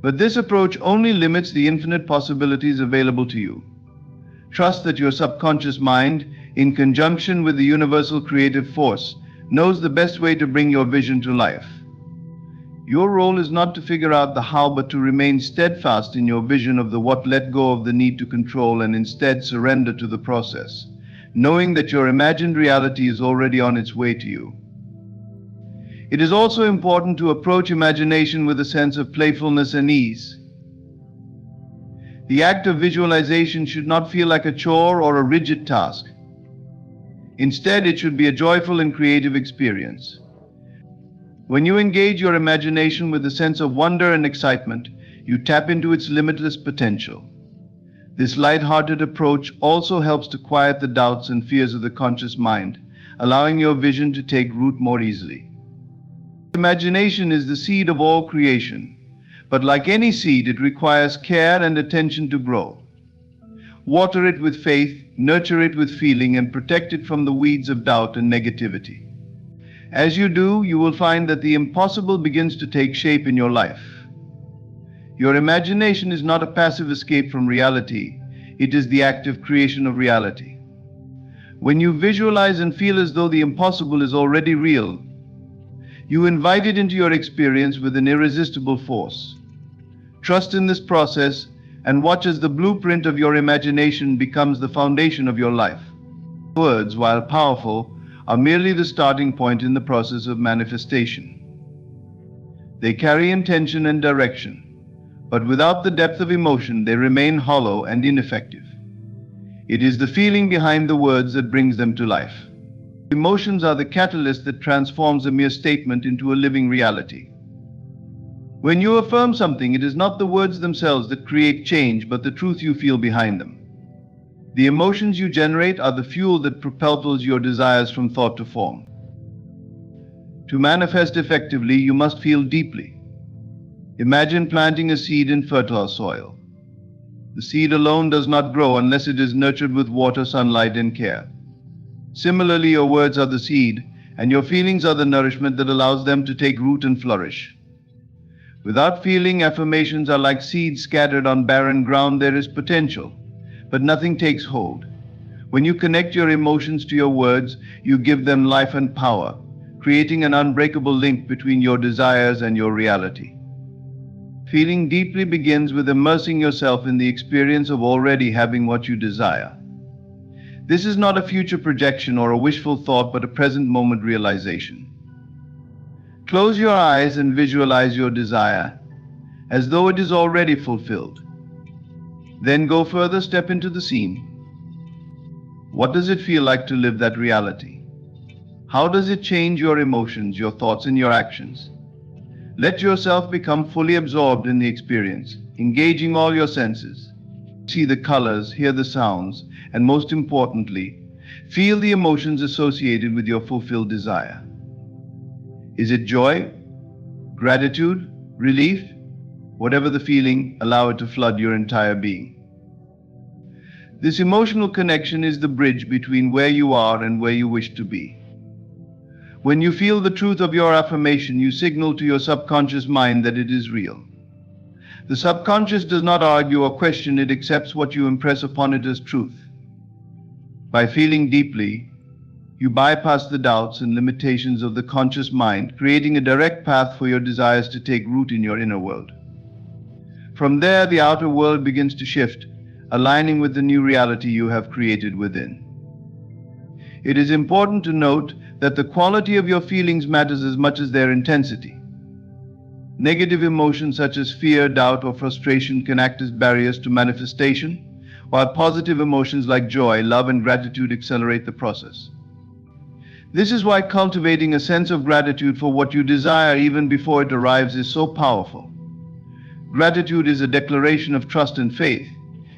But this approach only limits the infinite possibilities available to you. Trust that your subconscious mind, in conjunction with the universal creative force, knows the best way to bring your vision to life. Your role is not to figure out the how, but to remain steadfast in your vision of the what, let go of the need to control, and instead surrender to the process, knowing that your imagined reality is already on its way to you. It is also important to approach imagination with a sense of playfulness and ease. The act of visualization should not feel like a chore or a rigid task. Instead, it should be a joyful and creative experience. When you engage your imagination with a sense of wonder and excitement, you tap into its limitless potential. This light-hearted approach also helps to quiet the doubts and fears of the conscious mind, allowing your vision to take root more easily. Imagination is the seed of all creation, but like any seed, it requires care and attention to grow. Water it with faith, nurture it with feeling, and protect it from the weeds of doubt and negativity. As you do, you will find that the impossible begins to take shape in your life. Your imagination is not a passive escape from reality, it is the active creation of reality. When you visualize and feel as though the impossible is already real, you invite it into your experience with an irresistible force. Trust in this process and watch as the blueprint of your imagination becomes the foundation of your life. Words, while powerful, are merely the starting point in the process of manifestation. They carry intention and direction, but without the depth of emotion, they remain hollow and ineffective. It is the feeling behind the words that brings them to life. Emotions are the catalyst that transforms a mere statement into a living reality. When you affirm something, it is not the words themselves that create change, but the truth you feel behind them. The emotions you generate are the fuel that propels your desires from thought to form. To manifest effectively, you must feel deeply. Imagine planting a seed in fertile soil. The seed alone does not grow unless it is nurtured with water, sunlight, and care. Similarly, your words are the seed, and your feelings are the nourishment that allows them to take root and flourish. Without feeling, affirmations are like seeds scattered on barren ground. There is potential, but nothing takes hold. When you connect your emotions to your words, you give them life and power, creating an unbreakable link between your desires and your reality. Feeling deeply begins with immersing yourself in the experience of already having what you desire. This is not a future projection or a wishful thought, but a present moment realization. Close your eyes and visualize your desire as though it is already fulfilled. Then go further, step into the scene. What does it feel like to live that reality? How does it change your emotions, your thoughts, and your actions? Let yourself become fully absorbed in the experience, engaging all your senses. See the colors, hear the sounds, and most importantly, feel the emotions associated with your fulfilled desire. Is it joy, gratitude, relief? Whatever the feeling, allow it to flood your entire being. This emotional connection is the bridge between where you are and where you wish to be. When you feel the truth of your affirmation, you signal to your subconscious mind that it is real. The subconscious does not argue or question, it accepts what you impress upon it as truth. By feeling deeply, You bypass the doubts and limitations of the conscious mind, creating a direct path for your desires to take root in your inner world. From there, the outer world begins to shift, aligning with the new reality you have created within. It is important to note that the quality of your feelings matters as much as their intensity. Negative emotions such as fear, doubt, or frustration can act as barriers to manifestation, while positive emotions like joy, love, and gratitude accelerate the process. This is why cultivating a sense of gratitude for what you desire even before it arrives is so powerful. Gratitude is a declaration of trust and faith.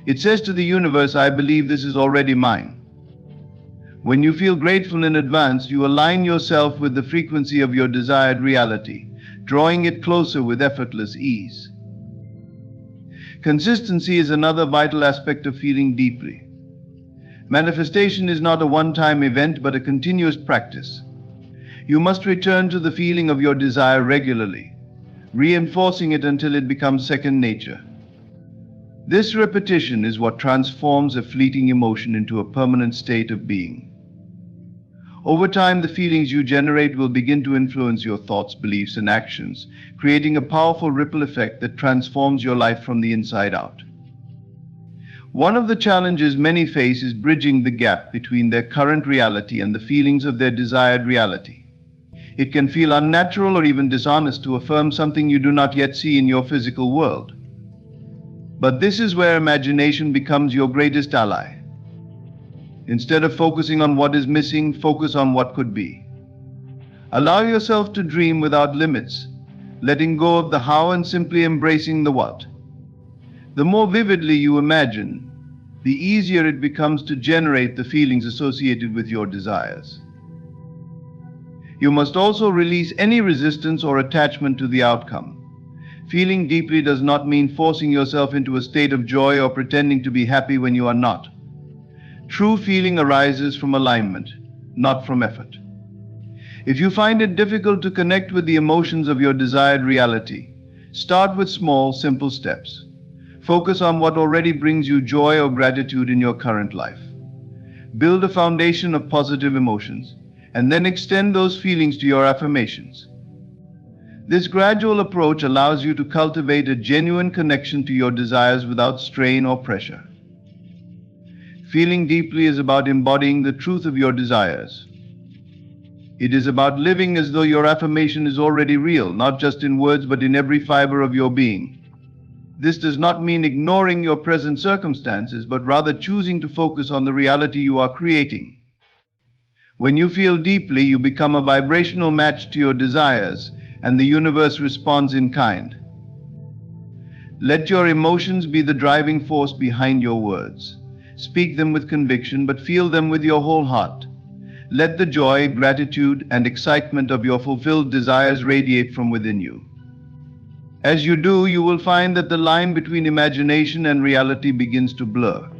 It says to the universe, I believe this is already mine. When you feel grateful in advance, you align yourself with the frequency of your desired reality, drawing it closer with effortless ease. Consistency is another vital aspect of feeling deeply. Manifestation is not a one-time event, but a continuous practice. You must return to the feeling of your desire regularly, reinforcing it until it becomes second nature. This repetition is what transforms a fleeting emotion into a permanent state of being. Over time, the feelings you generate will begin to influence your thoughts, beliefs, and actions, creating a powerful ripple effect that transforms your life from the inside out. One of the challenges many face is bridging the gap between their current reality and the feelings of their desired reality. It can feel unnatural or even dishonest to affirm something you do not yet see in your physical world. But this is where imagination becomes your greatest ally. Instead of focusing on what is missing, focus on what could be. Allow yourself to dream without limits, letting go of the how and simply embracing the what. The more vividly you imagine, the easier it becomes to generate the feelings associated with your desires. You must also release any resistance or attachment to the outcome. Feeling deeply does not mean forcing yourself into a state of joy or pretending to be happy when you are not. True feeling arises from alignment, not from effort. If you find it difficult to connect with the emotions of your desired reality, start with small, simple steps. Focus on what already brings you joy or gratitude in your current life. Build a foundation of positive emotions, and then extend those feelings to your affirmations. This gradual approach allows you to cultivate a genuine connection to your desires without strain or pressure. Feeling deeply is about embodying the truth of your desires. It is about living as though your affirmation is already real, not just in words but in every fiber of your being. This does not mean ignoring your present circumstances, but rather choosing to focus on the reality you are creating. When you feel deeply, you become a vibrational match to your desires, and the universe responds in kind. Let your emotions be the driving force behind your words. Speak them with conviction, but feel them with your whole heart. Let the joy, gratitude, and excitement of your fulfilled desires radiate from within you. As you do, you will find that the line between imagination and reality begins to blur.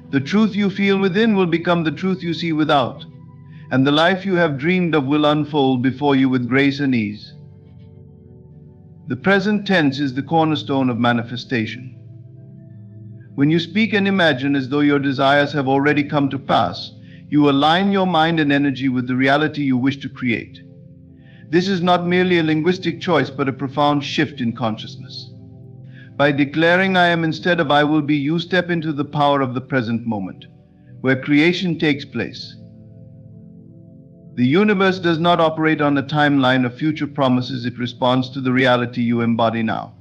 The truth you feel within will become the truth you see without, and the life you have dreamed of will unfold before you with grace and ease. The present tense is the cornerstone of manifestation. When you speak and imagine as though your desires have already come to pass, you align your mind and energy with the reality you wish to create. This is not merely a linguistic choice, but a profound shift in consciousness. By declaring I am instead of I will be, you step into the power of the present moment, where creation takes place. The universe does not operate on a timeline of future promises, it responds to the reality you embody now.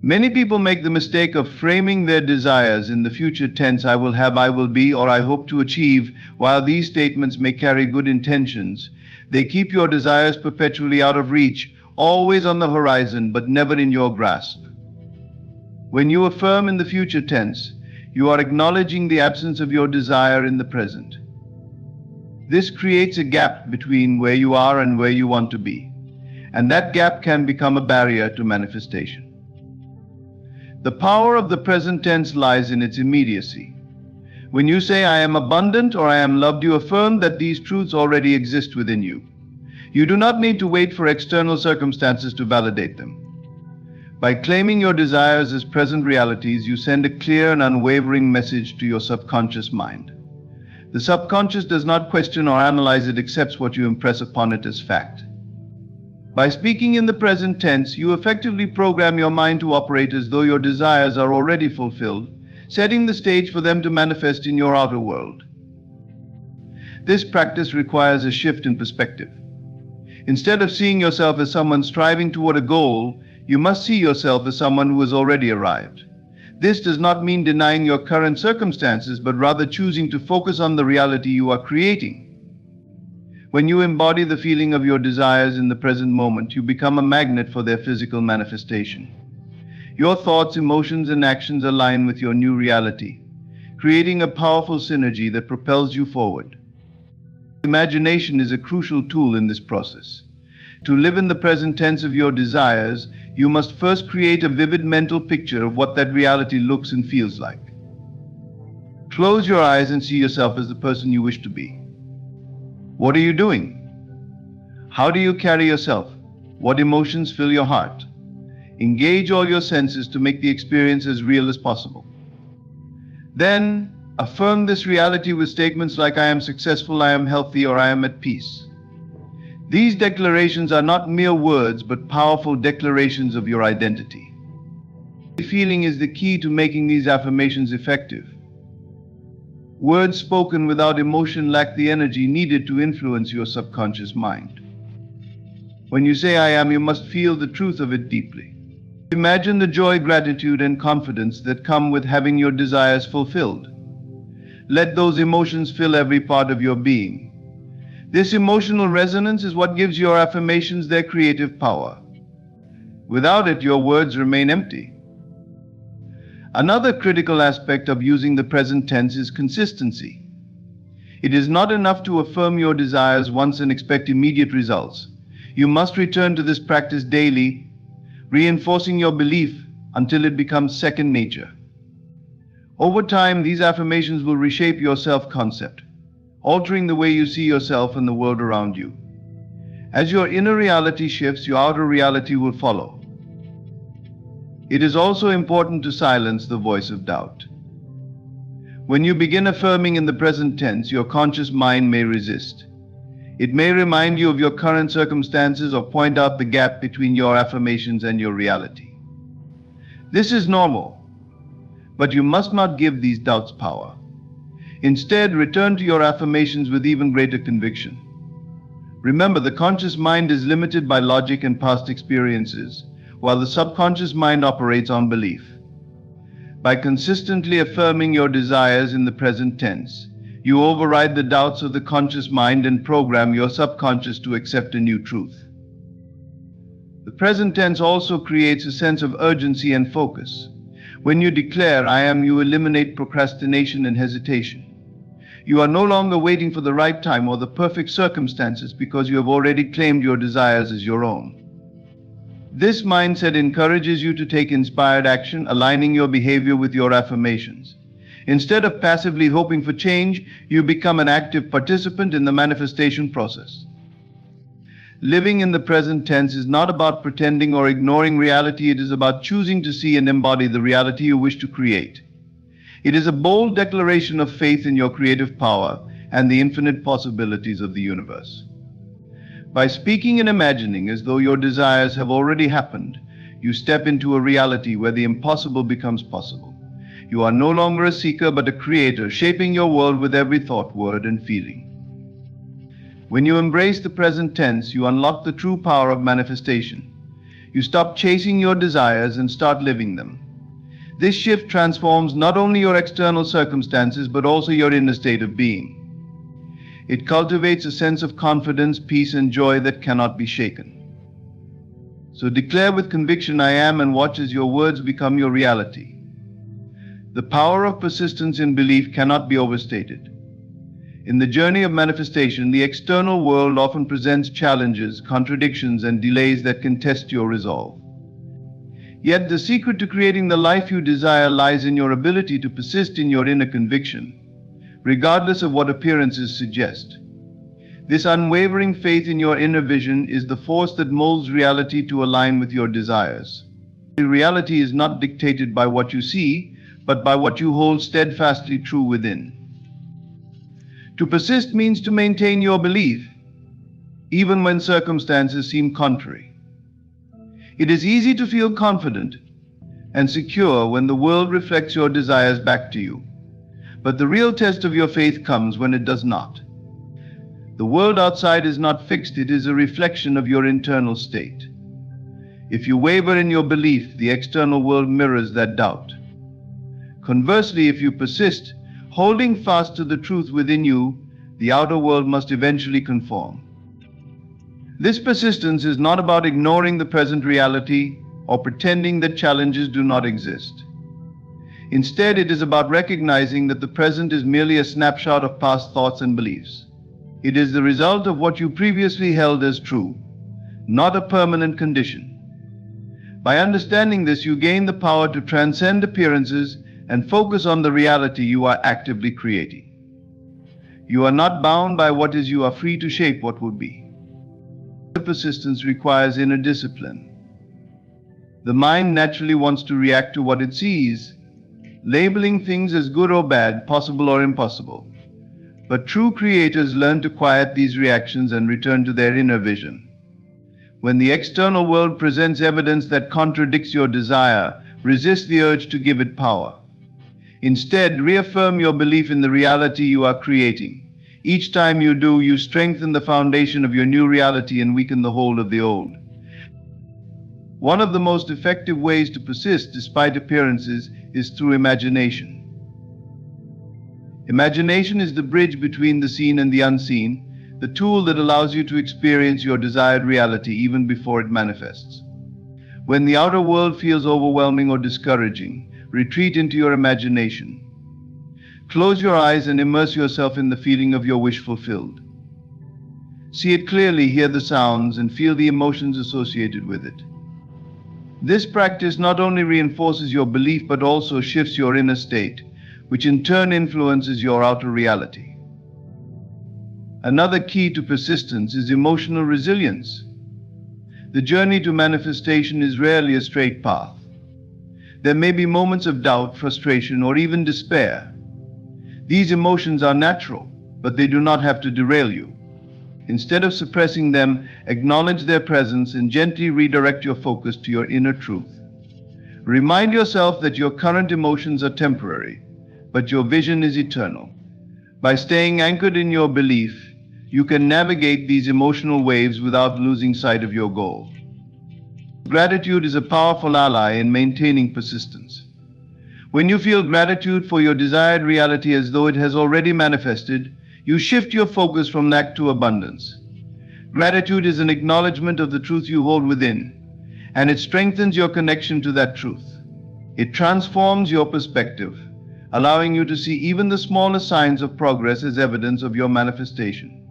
Many people make the mistake of framing their desires in the future tense, I will have, I will be, or I hope to achieve. While these statements may carry good intentions, they keep your desires perpetually out of reach, always on the horizon, but never in your grasp. When you affirm in the future tense, you are acknowledging the absence of your desire in the present. This creates a gap between where you are and where you want to be, and that gap can become a barrier to manifestation. The power of the present tense lies in its immediacy. When you say I am abundant or I am loved, you affirm that these truths already exist within you. You do not need to wait for external circumstances to validate them. By claiming your desires as present realities, you send a clear and unwavering message to your subconscious mind. The subconscious does not question or analyze, it accepts what you impress upon it as fact. By speaking in the present tense, you effectively program your mind to operate as though your desires are already fulfilled, setting the stage for them to manifest in your outer world. This practice requires a shift in perspective. Instead of seeing yourself as someone striving toward a goal, you must see yourself as someone who has already arrived. This does not mean denying your current circumstances, but rather choosing to focus on the reality you are creating. When you embody the feeling of your desires in the present moment, you become a magnet for their physical manifestation. Your thoughts, emotions, and actions align with your new reality, creating a powerful synergy that propels you forward. Imagination is a crucial tool in this process. To live in the present tense of your desires, you must first create a vivid mental picture of what that reality looks and feels like. Close your eyes and see yourself as the person you wish to be. What are you doing? How do you carry yourself? What emotions fill your heart? Engage all your senses to make the experience as real as possible. Then, affirm this reality with statements like, I am successful, I am healthy, or I am at peace. These declarations are not mere words, but powerful declarations of your identity. The feeling is the key to making these affirmations effective. Words spoken without emotion lack the energy needed to influence your subconscious mind. When you say I am, you must feel the truth of it deeply. Imagine the joy, gratitude, and confidence that come with having your desires fulfilled. Let those emotions fill every part of your being. This emotional resonance is what gives your affirmations their creative power. Without it, your words remain empty. Another critical aspect of using the present tense is consistency. It is not enough to affirm your desires once and expect immediate results. You must return to this practice daily, reinforcing your belief until it becomes second nature. Over time, these affirmations will reshape your self-concept, altering the way you see yourself and the world around you. As your inner reality shifts, your outer reality will follow. It is also important to silence the voice of doubt. When you begin affirming in the present tense, your conscious mind may resist. It may remind you of your current circumstances or point out the gap between your affirmations and your reality. This is normal, but you must not give these doubts power. Instead, return to your affirmations with even greater conviction. Remember, the conscious mind is limited by logic and past experiences, while the subconscious mind operates on belief. By consistently affirming your desires in the present tense, you override the doubts of the conscious mind and program your subconscious to accept a new truth. The present tense also creates a sense of urgency and focus. When you declare, I am, you eliminate procrastination and hesitation. You are no longer waiting for the right time or the perfect circumstances because you have already claimed your desires as your own. This mindset encourages you to take inspired action, aligning your behavior with your affirmations. Instead of passively hoping for change, you become an active participant in the manifestation process. Living in the present tense is not about pretending or ignoring reality. It is about choosing to see and embody the reality you wish to create. It is a bold declaration of faith in your creative power and the infinite possibilities of the universe. By speaking and imagining as though your desires have already happened, you step into a reality where the impossible becomes possible. You are no longer a seeker but a creator, shaping your world with every thought, word, and feeling. When you embrace the present tense, you unlock the true power of manifestation. You stop chasing your desires and start living them. This shift transforms not only your external circumstances but also your inner state of being. It cultivates a sense of confidence, peace, and joy that cannot be shaken. So declare with conviction, I am, and watch as your words become your reality. The power of persistence in belief cannot be overstated. In the journey of manifestation, the external world often presents challenges, contradictions, and delays that can test your resolve. Yet the secret to creating the life you desire lies in your ability to persist in your inner conviction, regardless of what appearances suggest. This unwavering faith in your inner vision is the force that molds reality to align with your desires. Reality is not dictated by what you see, but by what you hold steadfastly true within. To persist means to maintain your belief, even when circumstances seem contrary. It is easy to feel confident and secure when the world reflects your desires back to you. But the real test of your faith comes when it does not. The world outside is not fixed, it is a reflection of your internal state. If you waver in your belief, the external world mirrors that doubt. Conversely, if you persist, holding fast to the truth within you, the outer world must eventually conform. This persistence is not about ignoring the present reality or pretending that challenges do not exist. Instead, it is about recognizing that the present is merely a snapshot of past thoughts and beliefs. It is the result of what you previously held as true, not a permanent condition. By understanding this, you gain the power to transcend appearances and focus on the reality you are actively creating. You are not bound by what is, you are free to shape what would be. Persistence requires inner discipline. The mind naturally wants to react to what it sees, labeling things as good or bad, possible or impossible. But true creators learn to quiet these reactions and return to their inner vision. When the external world presents evidence that contradicts your desire, resist the urge to give it power. Instead, reaffirm your belief in the reality you are creating. Each time you do, you strengthen the foundation of your new reality and weaken the hold of the old. One of the most effective ways to persist despite appearances is through imagination. Imagination is the bridge between the seen and the unseen, the tool that allows you to experience your desired reality even before it manifests. When the outer world feels overwhelming or discouraging, retreat into your imagination. Close your eyes and immerse yourself in the feeling of your wish fulfilled. See it clearly, hear the sounds, and feel the emotions associated with it. This practice not only reinforces your belief but also shifts your inner state, which in turn influences your outer reality. Another key to persistence is emotional resilience. The journey to manifestation is rarely a straight path. There may be moments of doubt, frustration, or even despair. These emotions are natural, but they do not have to derail you. Instead of suppressing them, acknowledge their presence and gently redirect your focus to your inner truth. Remind yourself that your current emotions are temporary, but your vision is eternal. By staying anchored in your belief, you can navigate these emotional waves without losing sight of your goal. Gratitude is a powerful ally in maintaining persistence. When you feel gratitude for your desired reality as though it has already manifested, you shift your focus from lack to abundance. Gratitude is an acknowledgement of the truth you hold within, and it strengthens your connection to that truth. It transforms your perspective, allowing you to see even the smallest signs of progress as evidence of your manifestation.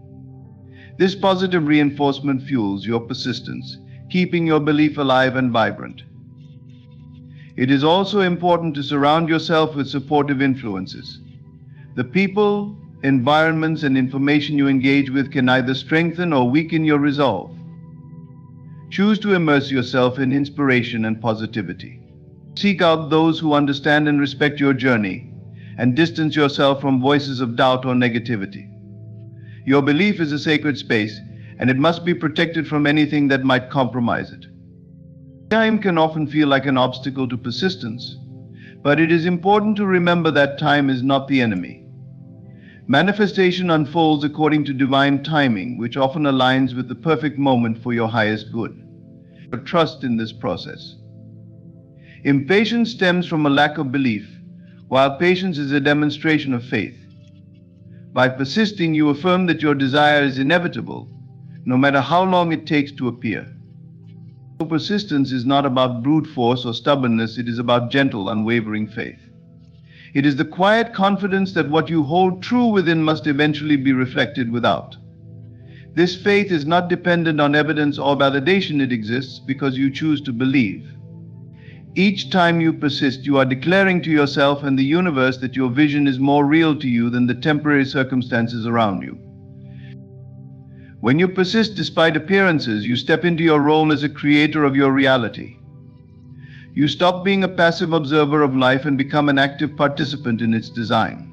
This positive reinforcement fuels your persistence, keeping your belief alive and vibrant. It is also important to surround yourself with supportive influences. The people, environments, and information you engage with can either strengthen or weaken your resolve. Choose to immerse yourself in inspiration and positivity. Seek out those who understand and respect your journey, and distance yourself from voices of doubt or negativity. Your belief is a sacred space, and it must be protected from anything that might compromise it. Time can often feel like an obstacle to persistence, but it is important to remember that time is not the enemy. Manifestation unfolds according to divine timing, which often aligns with the perfect moment for your highest good. Trust in this process. Impatience stems from a lack of belief, while patience is a demonstration of faith. By persisting, you affirm that your desire is inevitable, no matter how long it takes to appear. Persistence is not about brute force or stubbornness, it is about gentle, unwavering faith. It is the quiet confidence that what you hold true within must eventually be reflected without. This faith is not dependent on evidence or validation, it exists because you choose to believe. Each time you persist, you are declaring to yourself and the universe that your vision is more real to you than the temporary circumstances around you. When you persist despite appearances, you step into your role as a creator of your reality. You stop being a passive observer of life and become an active participant in its design.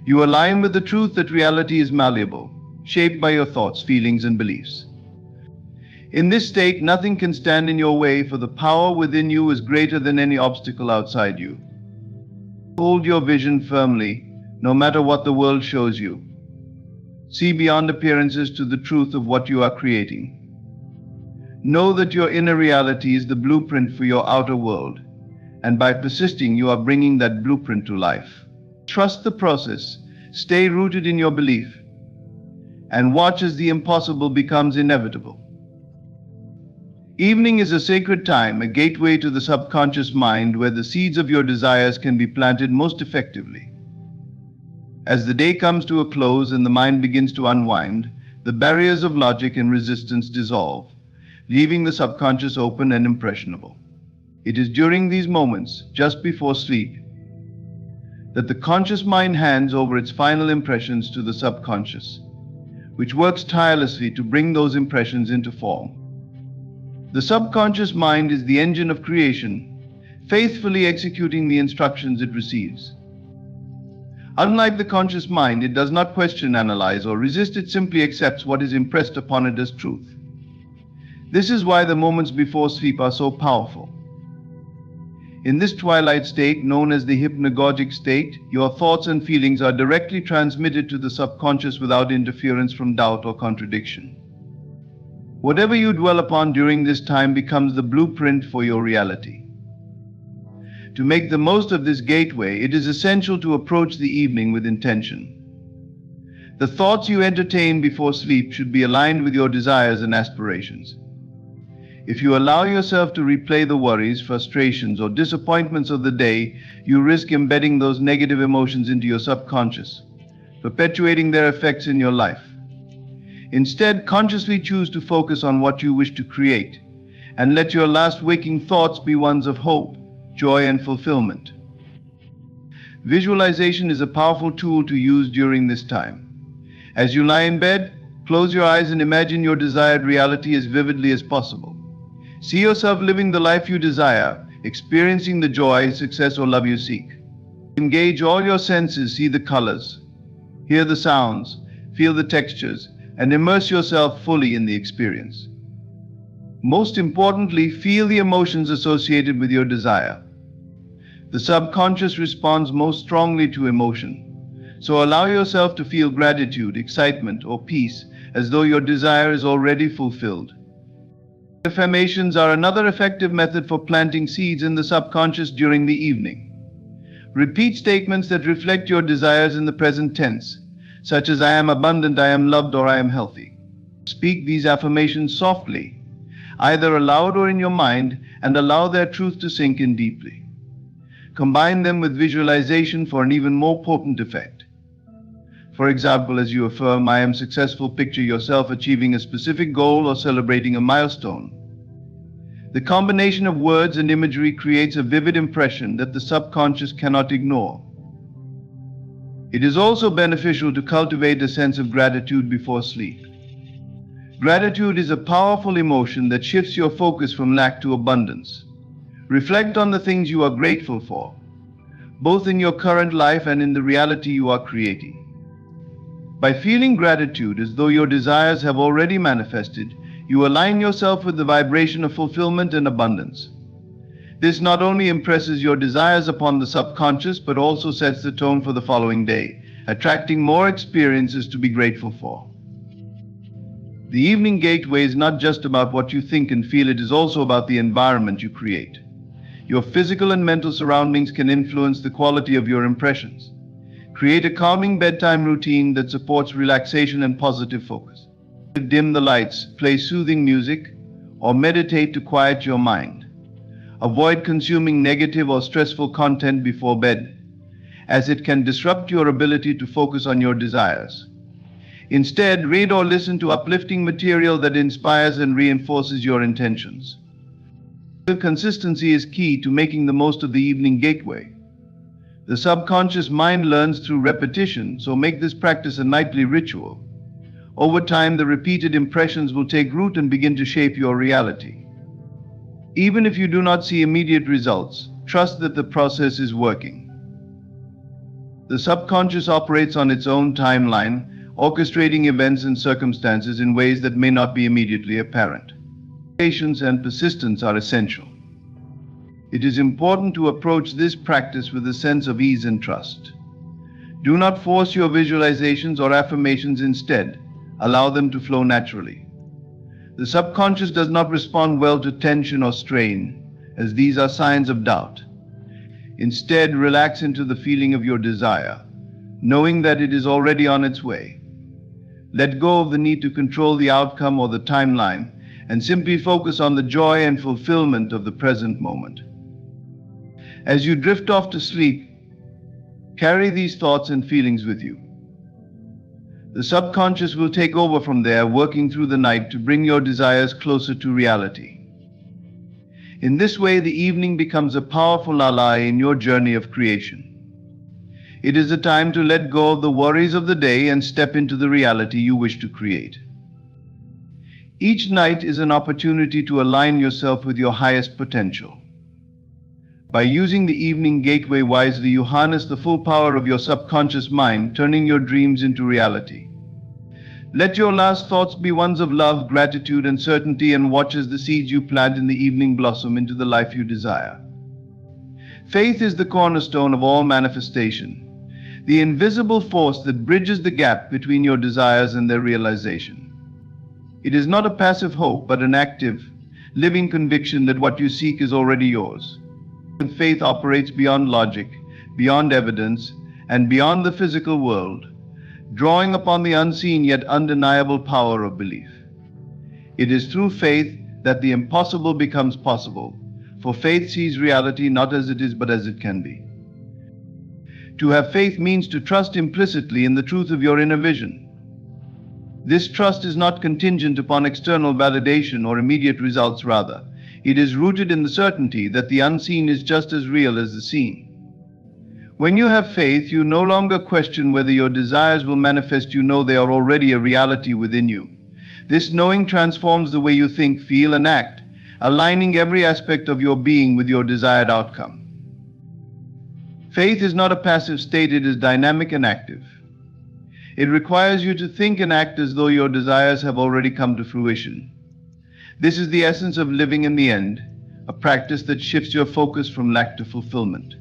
You align with the truth that reality is malleable, shaped by your thoughts, feelings, and beliefs. In this state, nothing can stand in your way, for the power within you is greater than any obstacle outside you. Hold your vision firmly, no matter what the world shows you. See beyond appearances to the truth of what you are creating. Know that your inner reality is the blueprint for your outer world, and by persisting, you are bringing that blueprint to life. Trust the process, stay rooted in your belief, and watch as the impossible becomes inevitable. Evening is a sacred time, a gateway to the subconscious mind where the seeds of your desires can be planted most effectively. As the day comes to a close and the mind begins to unwind, the barriers of logic and resistance dissolve, leaving the subconscious open and impressionable. It is during these moments, just before sleep, that the conscious mind hands over its final impressions to the subconscious, which works tirelessly to bring those impressions into form. The subconscious mind is the engine of creation, faithfully executing the instructions it receives. Unlike the conscious mind, it does not question, analyze, or resist, it simply accepts what is impressed upon it as truth. This is why the moments before sleep are so powerful. In this twilight state, known as the hypnagogic state, your thoughts and feelings are directly transmitted to the subconscious without interference from doubt or contradiction. Whatever you dwell upon during this time becomes the blueprint for your reality. To make the most of this gateway, it is essential to approach the evening with intention. The thoughts you entertain before sleep should be aligned with your desires and aspirations. If you allow yourself to replay the worries, frustrations, or disappointments of the day, you risk embedding those negative emotions into your subconscious, perpetuating their effects in your life. Instead, consciously choose to focus on what you wish to create, and let your last waking thoughts be ones of hope, joy, and fulfillment. Visualization is a powerful tool to use during this time. As you lie in bed, close your eyes and imagine your desired reality as vividly as possible. See yourself living the life you desire, experiencing the joy, success, or love you seek. Engage all your senses, see the colors, hear the sounds, feel the textures, and immerse yourself fully in the experience. Most importantly, feel the emotions associated with your desire. The subconscious responds most strongly to emotion, so allow yourself to feel gratitude, excitement, or peace as though your desire is already fulfilled. Affirmations are another effective method for planting seeds in the subconscious during the evening. Repeat statements that reflect your desires in the present tense, such as I am abundant, I am loved, or I am healthy. Speak these affirmations softly, either aloud or in your mind, and allow their truth to sink in deeply. Combine them with visualization for an even more potent effect. For example, as you affirm, I am successful, picture yourself achieving a specific goal or celebrating a milestone. The combination of words and imagery creates a vivid impression that the subconscious cannot ignore. It is also beneficial to cultivate a sense of gratitude before sleep. Gratitude is a powerful emotion that shifts your focus from lack to abundance. Reflect on the things you are grateful for, both in your current life and in the reality you are creating. By feeling gratitude as though your desires have already manifested, you align yourself with the vibration of fulfillment and abundance. This not only impresses your desires upon the subconscious, but also sets the tone for the following day, attracting more experiences to be grateful for. The evening gateway is not just about what you think and feel, it is also about the environment you create. Your physical and mental surroundings can influence the quality of your impressions. Create a calming bedtime routine that supports relaxation and positive focus. Dim the lights, play soothing music, or meditate to quiet your mind. Avoid consuming negative or stressful content before bed, as it can disrupt your ability to focus on your desires. Instead, read or listen to uplifting material that inspires and reinforces your intentions. Consistency is key to making the most of the evening gateway. The subconscious mind learns through repetition, so make this practice a nightly ritual. Over time, the repeated impressions will take root and begin to shape your reality. Even if you do not see immediate results, trust that the process is working. The subconscious operates on its own timeline, orchestrating events and circumstances in ways that may not be immediately apparent. Patience and persistence are essential. It is important to approach this practice with a sense of ease and trust. Do not force your visualizations or affirmations. Instead, allow them to flow naturally. The subconscious does not respond well to tension or strain, as these are signs of doubt. Instead, relax into the feeling of your desire, knowing that it is already on its way. Let go of the need to control the outcome or the timeline, and simply focus on the joy and fulfillment of the present moment. As you drift off to sleep, carry these thoughts and feelings with you. The subconscious will take over from there, working through the night to bring your desires closer to reality. In this way, the evening becomes a powerful ally in your journey of creation. It is a time to let go of the worries of the day and step into the reality you wish to create. Each night is an opportunity to align yourself with your highest potential. By using the evening gateway wisely, you harness the full power of your subconscious mind, turning your dreams into reality. Let your last thoughts be ones of love, gratitude, and certainty, and watch as the seeds you plant in the evening blossom into the life you desire. Faith is the cornerstone of all manifestation, the invisible force that bridges the gap between your desires and their realization. It is not a passive hope, but an active, living conviction that what you seek is already yours. Faith operates beyond logic, beyond evidence, and beyond the physical world, drawing upon the unseen yet undeniable power of belief. It is through faith that the impossible becomes possible, for faith sees reality not as it is but as it can be. To have faith means to trust implicitly in the truth of your inner vision. This trust is not contingent upon external validation or immediate results. Rather, it is rooted in the certainty that the unseen is just as real as the seen. When you have faith, you no longer question whether your desires will manifest. You know they are already a reality within you. This knowing transforms the way you think, feel, and act, aligning every aspect of your being with your desired outcome. Faith is not a passive state, it is dynamic and active. It requires you to think and act as though your desires have already come to fruition. This is the essence of living in the end, a practice that shifts your focus from lack to fulfillment.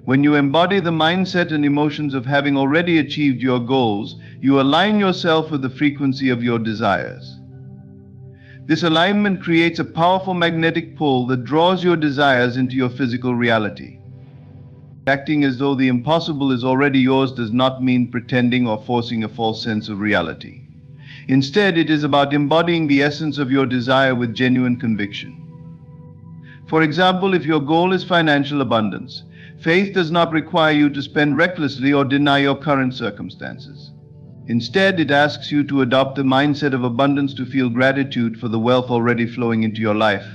When you embody the mindset and emotions of having already achieved your goals, you align yourself with the frequency of your desires. This alignment creates a powerful magnetic pull that draws your desires into your physical reality. Acting as though the impossible is already yours does not mean pretending or forcing a false sense of reality. Instead, it is about embodying the essence of your desire with genuine conviction. For example, if your goal is financial abundance, faith does not require you to spend recklessly or deny your current circumstances. Instead, it asks you to adopt the mindset of abundance, to feel gratitude for the wealth already flowing into your life,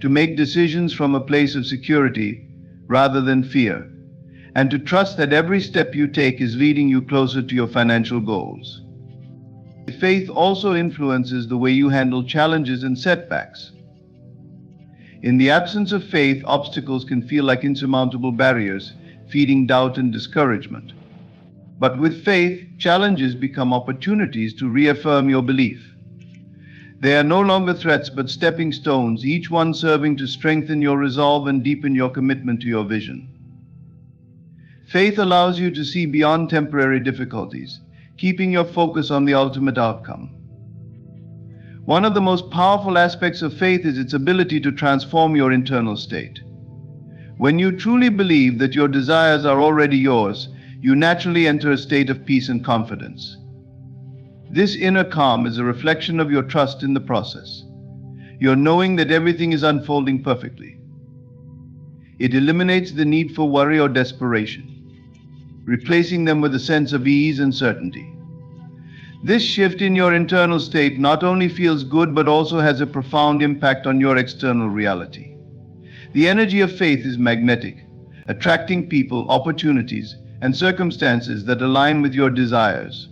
to make decisions from a place of security rather than fear, and to trust that every step you take is leading you closer to your financial goals. Faith also influences the way you handle challenges and setbacks. In the absence of faith, obstacles can feel like insurmountable barriers, feeding doubt and discouragement. But with faith, challenges become opportunities to reaffirm your belief. They are no longer threats but stepping stones, each one serving to strengthen your resolve and deepen your commitment to your vision. Faith allows you to see beyond temporary difficulties, keeping your focus on the ultimate outcome. One of the most powerful aspects of faith is its ability to transform your internal state. When you truly believe that your desires are already yours, you naturally enter a state of peace and confidence. This inner calm is a reflection of your trust in the process, your knowing that everything is unfolding perfectly. It eliminates the need for worry or desperation, replacing them with a sense of ease and certainty. This shift in your internal state not only feels good but also has a profound impact on your external reality. The energy of faith is magnetic, attracting people, opportunities, and circumstances that align with your desires.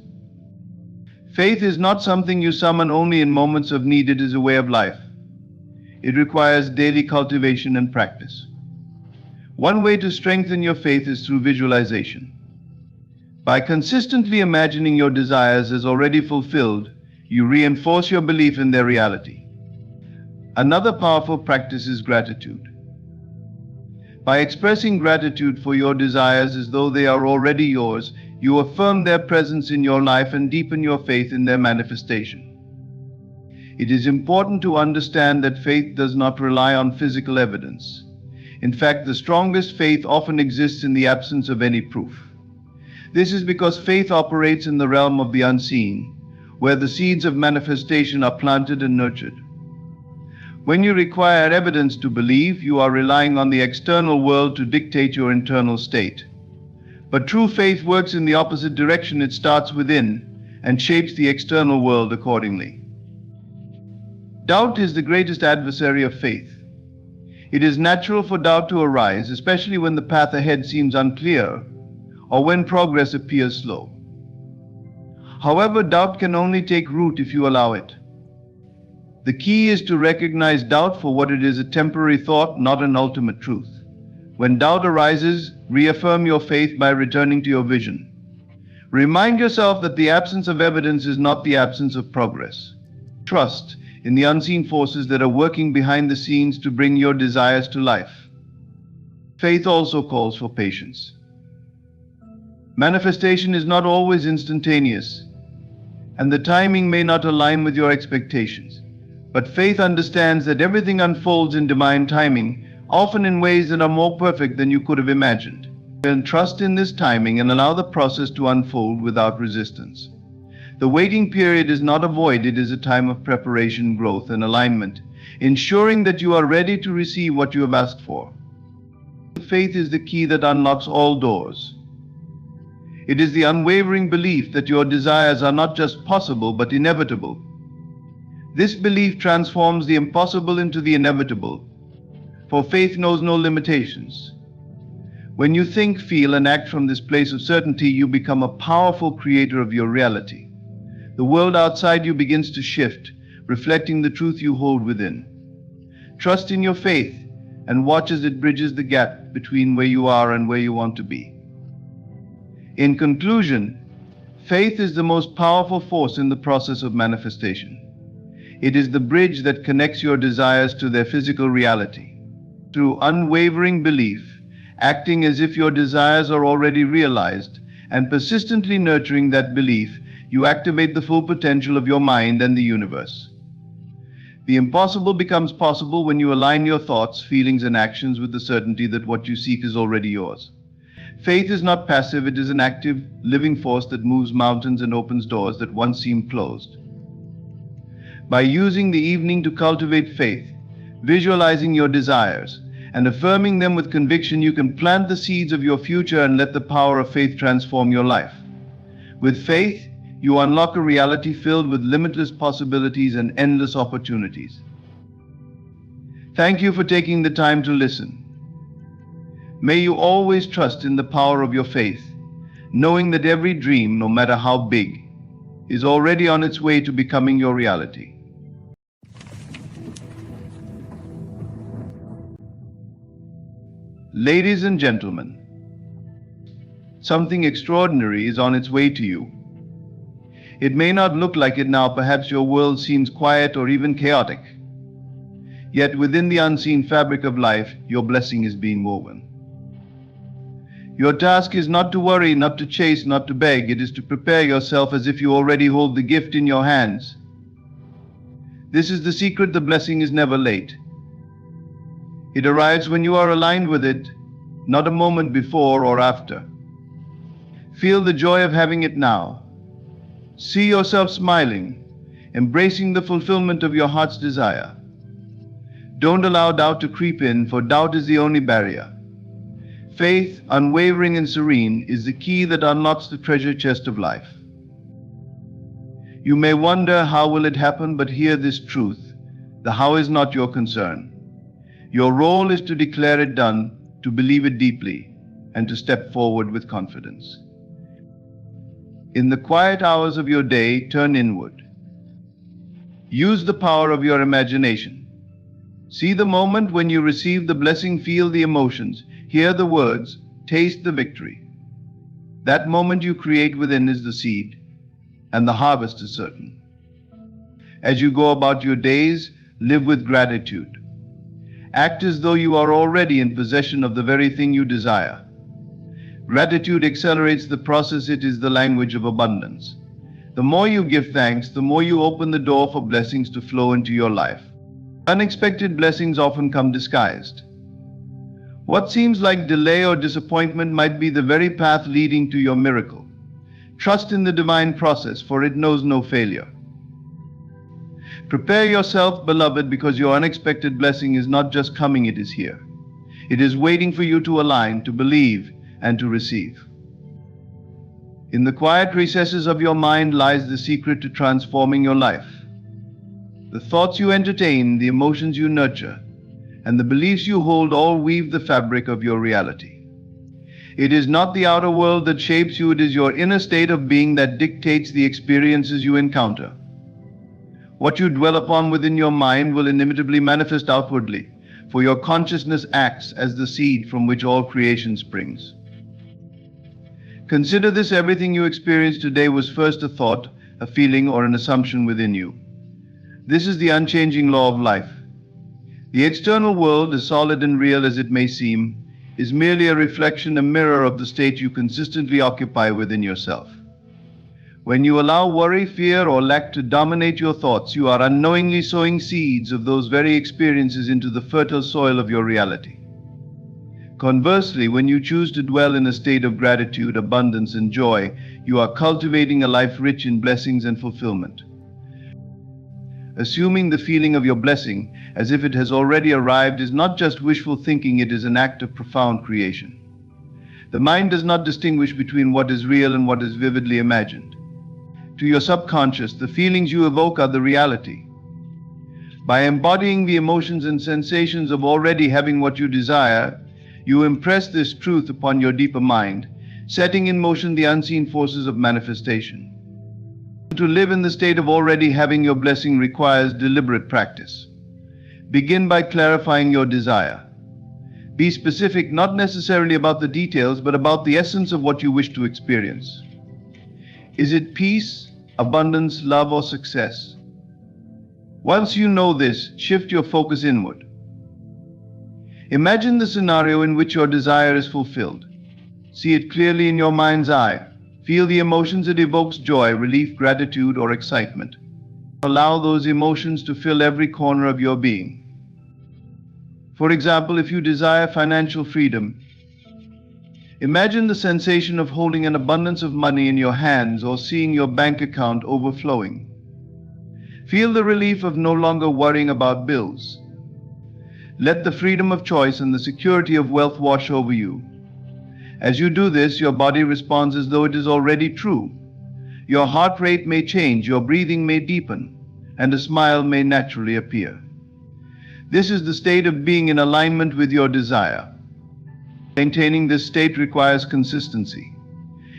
Faith is not something you summon only in moments of need, it is a way of life. It requires daily cultivation and practice. One way to strengthen your faith is through visualization. By consistently imagining your desires as already fulfilled, you reinforce your belief in their reality. Another powerful practice is gratitude. By expressing gratitude for your desires as though they are already yours, you affirm their presence in your life and deepen your faith in their manifestation. It is important to understand that faith does not rely on physical evidence. In fact, the strongest faith often exists in the absence of any proof. This is because faith operates in the realm of the unseen, where the seeds of manifestation are planted and nurtured. When you require evidence to believe, you are relying on the external world to dictate your internal state. But true faith works in the opposite direction. It starts within and shapes the external world accordingly. Doubt is the greatest adversary of faith. It is natural for doubt to arise, especially when the path ahead seems unclear or when progress appears slow. However, doubt can only take root if you allow it. The key is to recognize doubt for what it is, a temporary thought, not an ultimate truth. When doubt arises, reaffirm your faith by returning to your vision. Remind yourself that the absence of evidence is not the absence of progress. Trust in the unseen forces that are working behind the scenes to bring your desires to life. Faith also calls for patience. Manifestation is not always instantaneous, and the timing may not align with your expectations. But faith understands that everything unfolds in divine timing, often in ways that are more perfect than you could have imagined. And trust in this timing and allow the process to unfold without resistance. The waiting period is not a void, it is a time of preparation, growth, and alignment, ensuring that you are ready to receive what you have asked for. Faith is the key that unlocks all doors. It is the unwavering belief that your desires are not just possible but inevitable. This belief transforms the impossible into the inevitable, for faith knows no limitations. When you think, feel, and act from this place of certainty, you become a powerful creator of your reality. The world outside you begins to shift, reflecting the truth you hold within. Trust in your faith and watch as it bridges the gap between where you are and where you want to be. In conclusion, faith is the most powerful force in the process of manifestation. It is the bridge that connects your desires to their physical reality. Through unwavering belief, acting as if your desires are already realized, and persistently nurturing that belief, you activate the full potential of your mind and the universe. The impossible becomes possible when you align your thoughts, feelings, and actions with the certainty that what you seek is already yours. Faith is not passive, it is an active, living force that moves mountains and opens doors that once seemed closed. By using the evening to cultivate faith, visualizing your desires, and affirming them with conviction, you can plant the seeds of your future and let the power of faith transform your life. With faith, you unlock a reality filled with limitless possibilities and endless opportunities. Thank you for taking the time to listen. May you always trust in the power of your faith, knowing that every dream, no matter how big, is already on its way to becoming your reality. Ladies and gentlemen, something extraordinary is on its way to you. It may not look like it now, perhaps your world seems quiet or even chaotic. Yet within the unseen fabric of life, your blessing is being woven. Your task is not to worry, not to chase, not to beg. It is to prepare yourself as if you already hold the gift in your hands. This is the secret: the blessing is never late. It arrives when you are aligned with it, not a moment before or after. Feel the joy of having it now. See yourself smiling, embracing the fulfillment of your heart's desire. Don't allow doubt to creep in, for doubt is the only barrier. Faith, unwavering and serene, is the key that unlocks the treasure chest of life. You may wonder, how will it happen? But hear this truth: the how is not your concern. Your role is to declare it done, to believe it deeply, and to step forward with confidence. In the quiet hours of your day, turn inward. Use the power of your imagination. See the moment when you receive the blessing, feel the emotions, Hear the words, taste the victory. That moment you create within is the seed, and the harvest is certain. As you go about your days, live with gratitude. Act as though you are already in possession of the very thing you desire. Gratitude accelerates the process. It is the language of abundance. The more you give thanks, the more you open the door for blessings to flow into your life. Unexpected blessings often come disguised. What seems like delay or disappointment might be the very path leading to your miracle. Trust in the divine process, for it knows no failure. Prepare yourself, beloved, because your unexpected blessing is not just coming, it is here. It is waiting for you to align, to believe, and to receive. In the quiet recesses of your mind lies the secret to transforming your life. The thoughts you entertain, the emotions you nurture, and the beliefs you hold all weave the fabric of your reality. It is not the outer world that shapes you, it is your inner state of being that dictates the experiences you encounter. What you dwell upon within your mind will inevitably manifest outwardly, for your consciousness acts as the seed from which all creation springs. Consider this: everything you experience today was first a thought, a feeling, or an assumption within you. This is the unchanging law of life. The external world, as solid and real as it may seem, is merely a reflection, a mirror of the state you consistently occupy within yourself. When you allow worry, fear, or lack to dominate your thoughts, you are unknowingly sowing seeds of those very experiences into the fertile soil of your reality. Conversely, when you choose to dwell in a state of gratitude, abundance, and joy, you are cultivating a life rich in blessings and fulfillment. Assuming the feeling of your blessing as if it has already arrived is not just wishful thinking, it is an act of profound creation. The mind does not distinguish between what is real and what is vividly imagined. To your subconscious, the feelings you evoke are the reality. By embodying the emotions and sensations of already having what you desire, you impress this truth upon your deeper mind, setting in motion the unseen forces of manifestation. To live in the state of already having your blessing requires deliberate practice. Begin by clarifying your desire. Be specific, not necessarily about the details, but about the essence of what you wish to experience. Is it peace, abundance, love, or success? Once you know this, shift your focus inward. Imagine the scenario in which your desire is fulfilled. See it clearly in your mind's eye. Feel the emotions it evokes: joy, relief, gratitude, or excitement. Allow those emotions to fill every corner of your being. For example, if you desire financial freedom, imagine the sensation of holding an abundance of money in your hands or seeing your bank account overflowing. Feel the relief of no longer worrying about bills. Let the freedom of choice and the security of wealth wash over you. As you do this, your body responds as though it is already true. Your heart rate may change, your breathing may deepen, and a smile may naturally appear. This is the state of being in alignment with your desire. Maintaining this state requires consistency.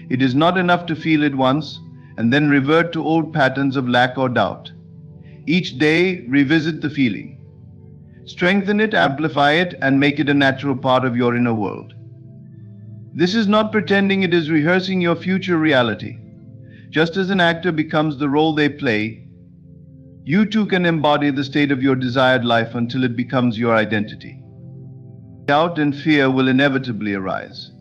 It is not enough to feel it once and then revert to old patterns of lack or doubt. Each day, revisit the feeling. Strengthen it, amplify it, and make it a natural part of your inner world. This is not pretending, it is rehearsing your future reality. Just as an actor becomes the role they play, you too can embody the state of your desired life until it becomes your identity. Doubt and fear will inevitably arise.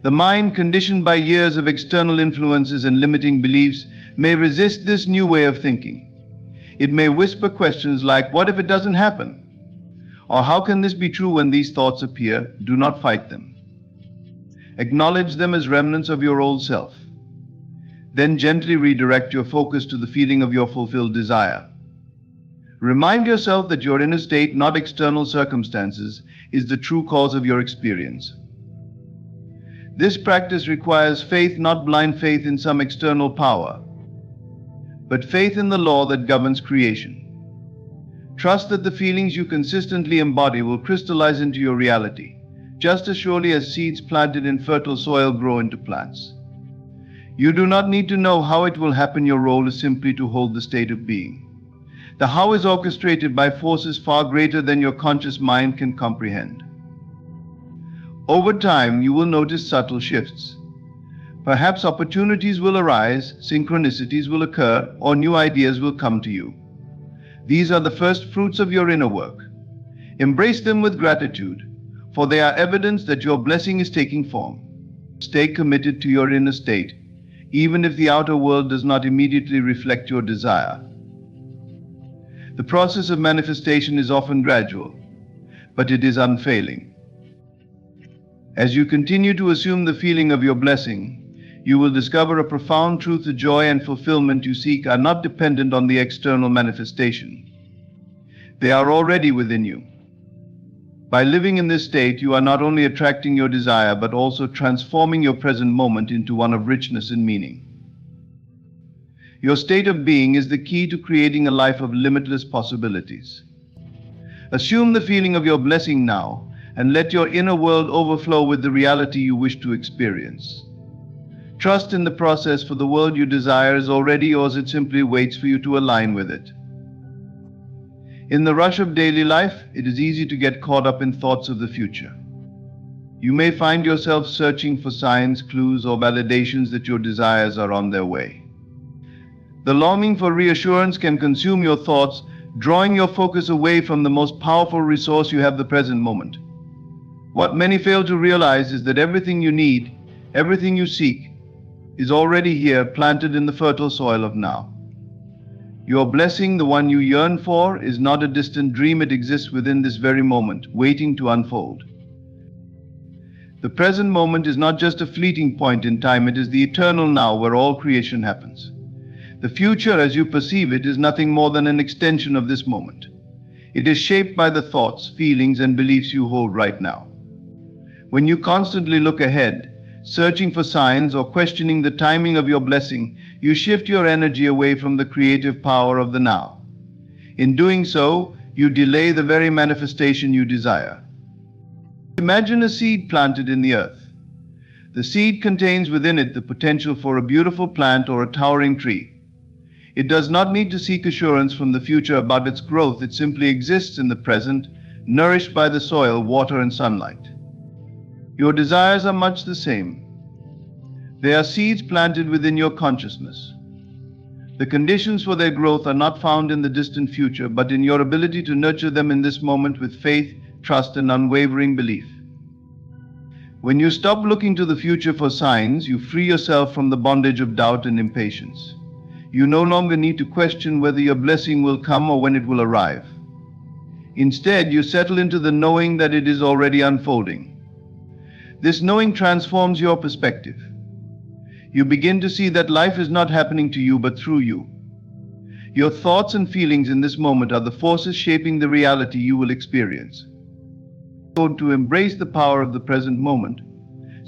The mind, conditioned by years of external influences and limiting beliefs, may resist this new way of thinking. It may whisper questions like, "What if it doesn't happen?" Or, "How can this be true?" When these thoughts appear, do not fight them. Acknowledge them as remnants of your old self. Then gently redirect your focus to the feeling of your fulfilled desire. Remind yourself that your inner state, not external circumstances, is the true cause of your experience. This practice requires faith, not blind faith in some external power, but faith in the law that governs creation. Trust that the feelings you consistently embody will crystallize into your reality, just as surely as seeds planted in fertile soil grow into plants. You do not need to know how it will happen. Your role is simply to hold the state of being. The how is orchestrated by forces far greater than your conscious mind can comprehend. Over time, you will notice subtle shifts. Perhaps opportunities will arise, synchronicities will occur, or new ideas will come to you. These are the first fruits of your inner work. Embrace them with gratitude, for they are evidence that your blessing is taking form. Stay committed to your inner state, even if the outer world does not immediately reflect your desire. The process of manifestation is often gradual, but it is unfailing. As you continue to assume the feeling of your blessing, you will discover a profound truth. The joy and fulfillment you seek are not dependent on the external manifestation. They are already within you. By living in this state, you are not only attracting your desire, but also transforming your present moment into one of richness and meaning. Your state of being is the key to creating a life of limitless possibilities. Assume the feeling of your blessing now, and let your inner world overflow with the reality you wish to experience. Trust in the process, for the world you desire is already yours. It simply waits for you to align with it. In the rush of daily life, it is easy to get caught up in thoughts of the future. You may find yourself searching for signs, clues, or validations that your desires are on their way. The longing for reassurance can consume your thoughts, drawing your focus away from the most powerful resource you have, the present moment. What many fail to realize is that everything you need, everything you seek, is already here, planted in the fertile soil of now. Your blessing, the one you yearn for, is not a distant dream. It exists within this very moment, waiting to unfold. The present moment is not just a fleeting point in time, it is the eternal now where all creation happens. The future, as you perceive it, is nothing more than an extension of this moment. It is shaped by the thoughts, feelings, and beliefs you hold right now. When you constantly look ahead, searching for signs or questioning the timing of your blessing, you shift your energy away from the creative power of the now. In doing so, you delay the very manifestation you desire. Imagine a seed planted in the earth. The seed contains within it the potential for a beautiful plant or a towering tree. It does not need to seek assurance from the future about its growth. It simply exists in the present, nourished by the soil, water, and sunlight. Your desires are much the same. They are seeds planted within your consciousness. The conditions for their growth are not found in the distant future, but in your ability to nurture them in this moment with faith, trust, and unwavering belief. When you stop looking to the future for signs, you free yourself from the bondage of doubt and impatience. You no longer need to question whether your blessing will come or when it will arrive. Instead, you settle into the knowing that it is already unfolding. This knowing transforms your perspective. You begin to see that life is not happening to you, but through you. Your thoughts and feelings in this moment are the forces shaping the reality you will experience. So, to embrace the power of the present moment,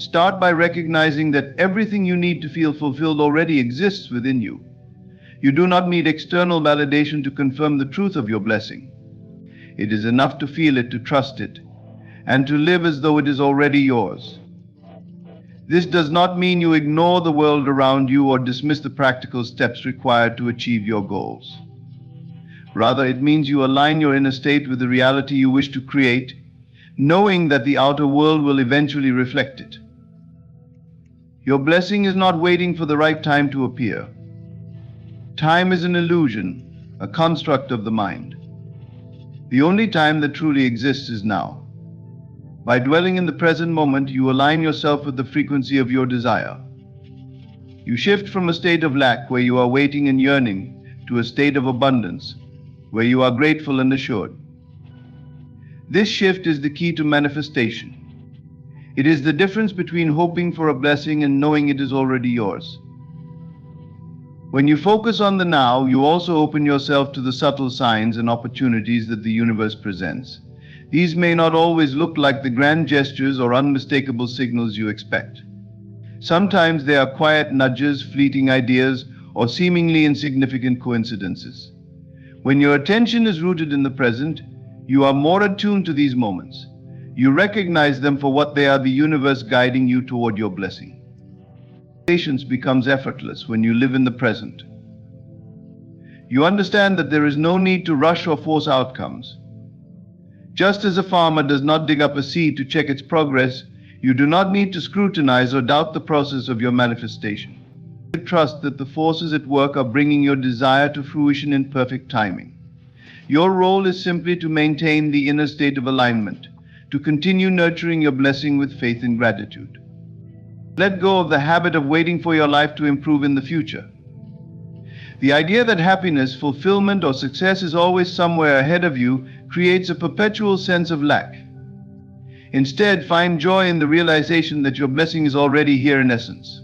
start by recognizing that everything you need to feel fulfilled already exists within you. You do not need external validation to confirm the truth of your blessing. It is enough to feel it, to trust it, and to live as though it is already yours. This does not mean you ignore the world around you or dismiss the practical steps required to achieve your goals. Rather, it means you align your inner state with the reality you wish to create, knowing that the outer world will eventually reflect it. Your blessing is not waiting for the right time to appear. Time is an illusion, a construct of the mind. The only time that truly exists is now. By dwelling in the present moment, you align yourself with the frequency of your desire. You shift from a state of lack, where you are waiting and yearning, to a state of abundance, where you are grateful and assured. This shift is the key to manifestation. It is the difference between hoping for a blessing and knowing it is already yours. When you focus on the now, you also open yourself to the subtle signs and opportunities that the universe presents. These may not always look like the grand gestures or unmistakable signals you expect. Sometimes they are quiet nudges, fleeting ideas, or seemingly insignificant coincidences. When your attention is rooted in the present, you are more attuned to these moments. You recognize them for what they are, the universe guiding you toward your blessing. Patience becomes effortless when you live in the present. You understand that there is no need to rush or force outcomes. Just as a farmer does not dig up a seed to check its progress, You do not need to scrutinize or doubt the process of your manifestation. Trust that the forces at work are bringing your desire to fruition in perfect timing. Your role is simply to maintain the inner state of alignment, to continue nurturing your blessing with faith and gratitude. Let go of the habit of waiting for your life to improve in the future. The idea that happiness, fulfillment, or success is always somewhere ahead of you creates a perpetual sense of lack. Instead, find joy in the realization that your blessing is already here in essence.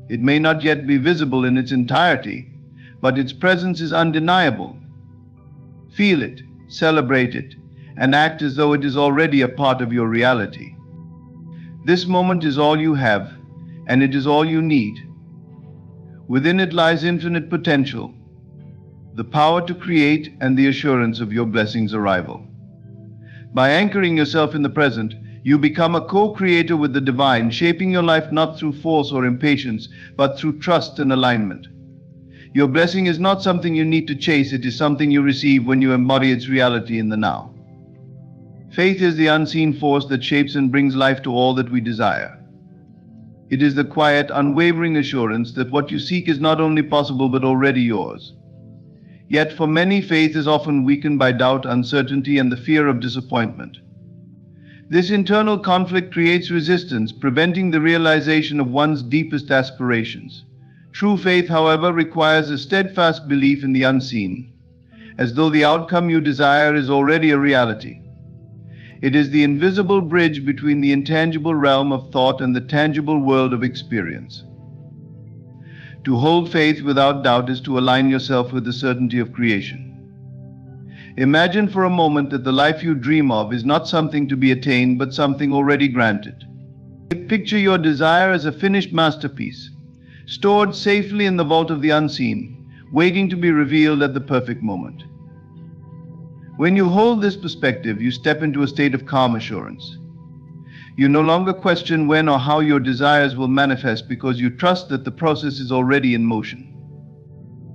It may not yet be visible in its entirety, but its presence is undeniable. Feel it, celebrate it, and act as though it is already a part of your reality. This moment is all you have, and it is all you need. Within it lies infinite potential, the power to create, and the assurance of your blessing's arrival. By anchoring yourself in the present, you become a co-creator with the divine, shaping your life not through force or impatience, but through trust and alignment. Your blessing is not something you need to chase, it is something you receive when you embody its reality in the now. Faith is the unseen force that shapes and brings life to all that we desire. It is the quiet, unwavering assurance that what you seek is not only possible but already yours. Yet for many, faith is often weakened by doubt, uncertainty, and the fear of disappointment. This internal conflict creates resistance, preventing the realization of one's deepest aspirations. True faith, however, requires a steadfast belief in the unseen, as though the outcome you desire is already a reality. It is the invisible bridge between the intangible realm of thought and the tangible world of experience. To hold faith without doubt is to align yourself with the certainty of creation. Imagine for a moment that the life you dream of is not something to be attained, but something already granted. Picture your desire as a finished masterpiece, stored safely in the vault of the unseen, waiting to be revealed at the perfect moment. When you hold this perspective, you step into a state of calm assurance. You no longer question when or how your desires will manifest because you trust that the process is already in motion.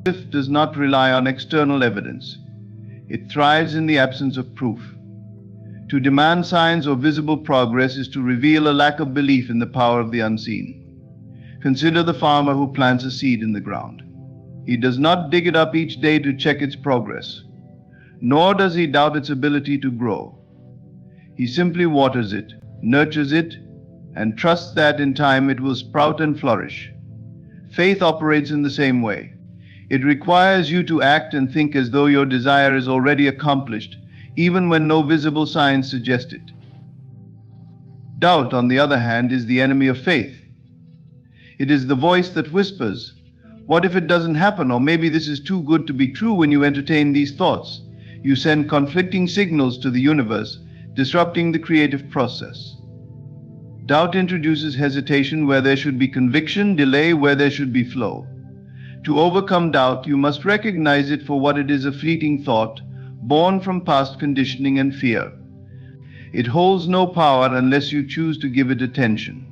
Faith does not rely on external evidence. It thrives in the absence of proof. To demand signs or visible progress is to reveal a lack of belief in the power of the unseen. Consider the farmer who plants a seed in the ground. He does not dig it up each day to check its progress, nor does he doubt its ability to grow. He simply waters it, nurtures it, and trusts that in time it will sprout and flourish. Faith operates in the same way. It requires you to act and think as though your desire is already accomplished, even when no visible signs suggest it. Doubt, on the other hand, is the enemy of faith. It is the voice that whispers, "What if it doesn't happen?" Or "Maybe this is too good to be true." When you entertain these thoughts, you send conflicting signals to the universe, disrupting the creative process. Doubt introduces hesitation where there should be conviction, delay where there should be flow. To overcome doubt, you must recognize it for what it is: a fleeting thought, born from past conditioning and fear. It holds no power unless you choose to give it attention.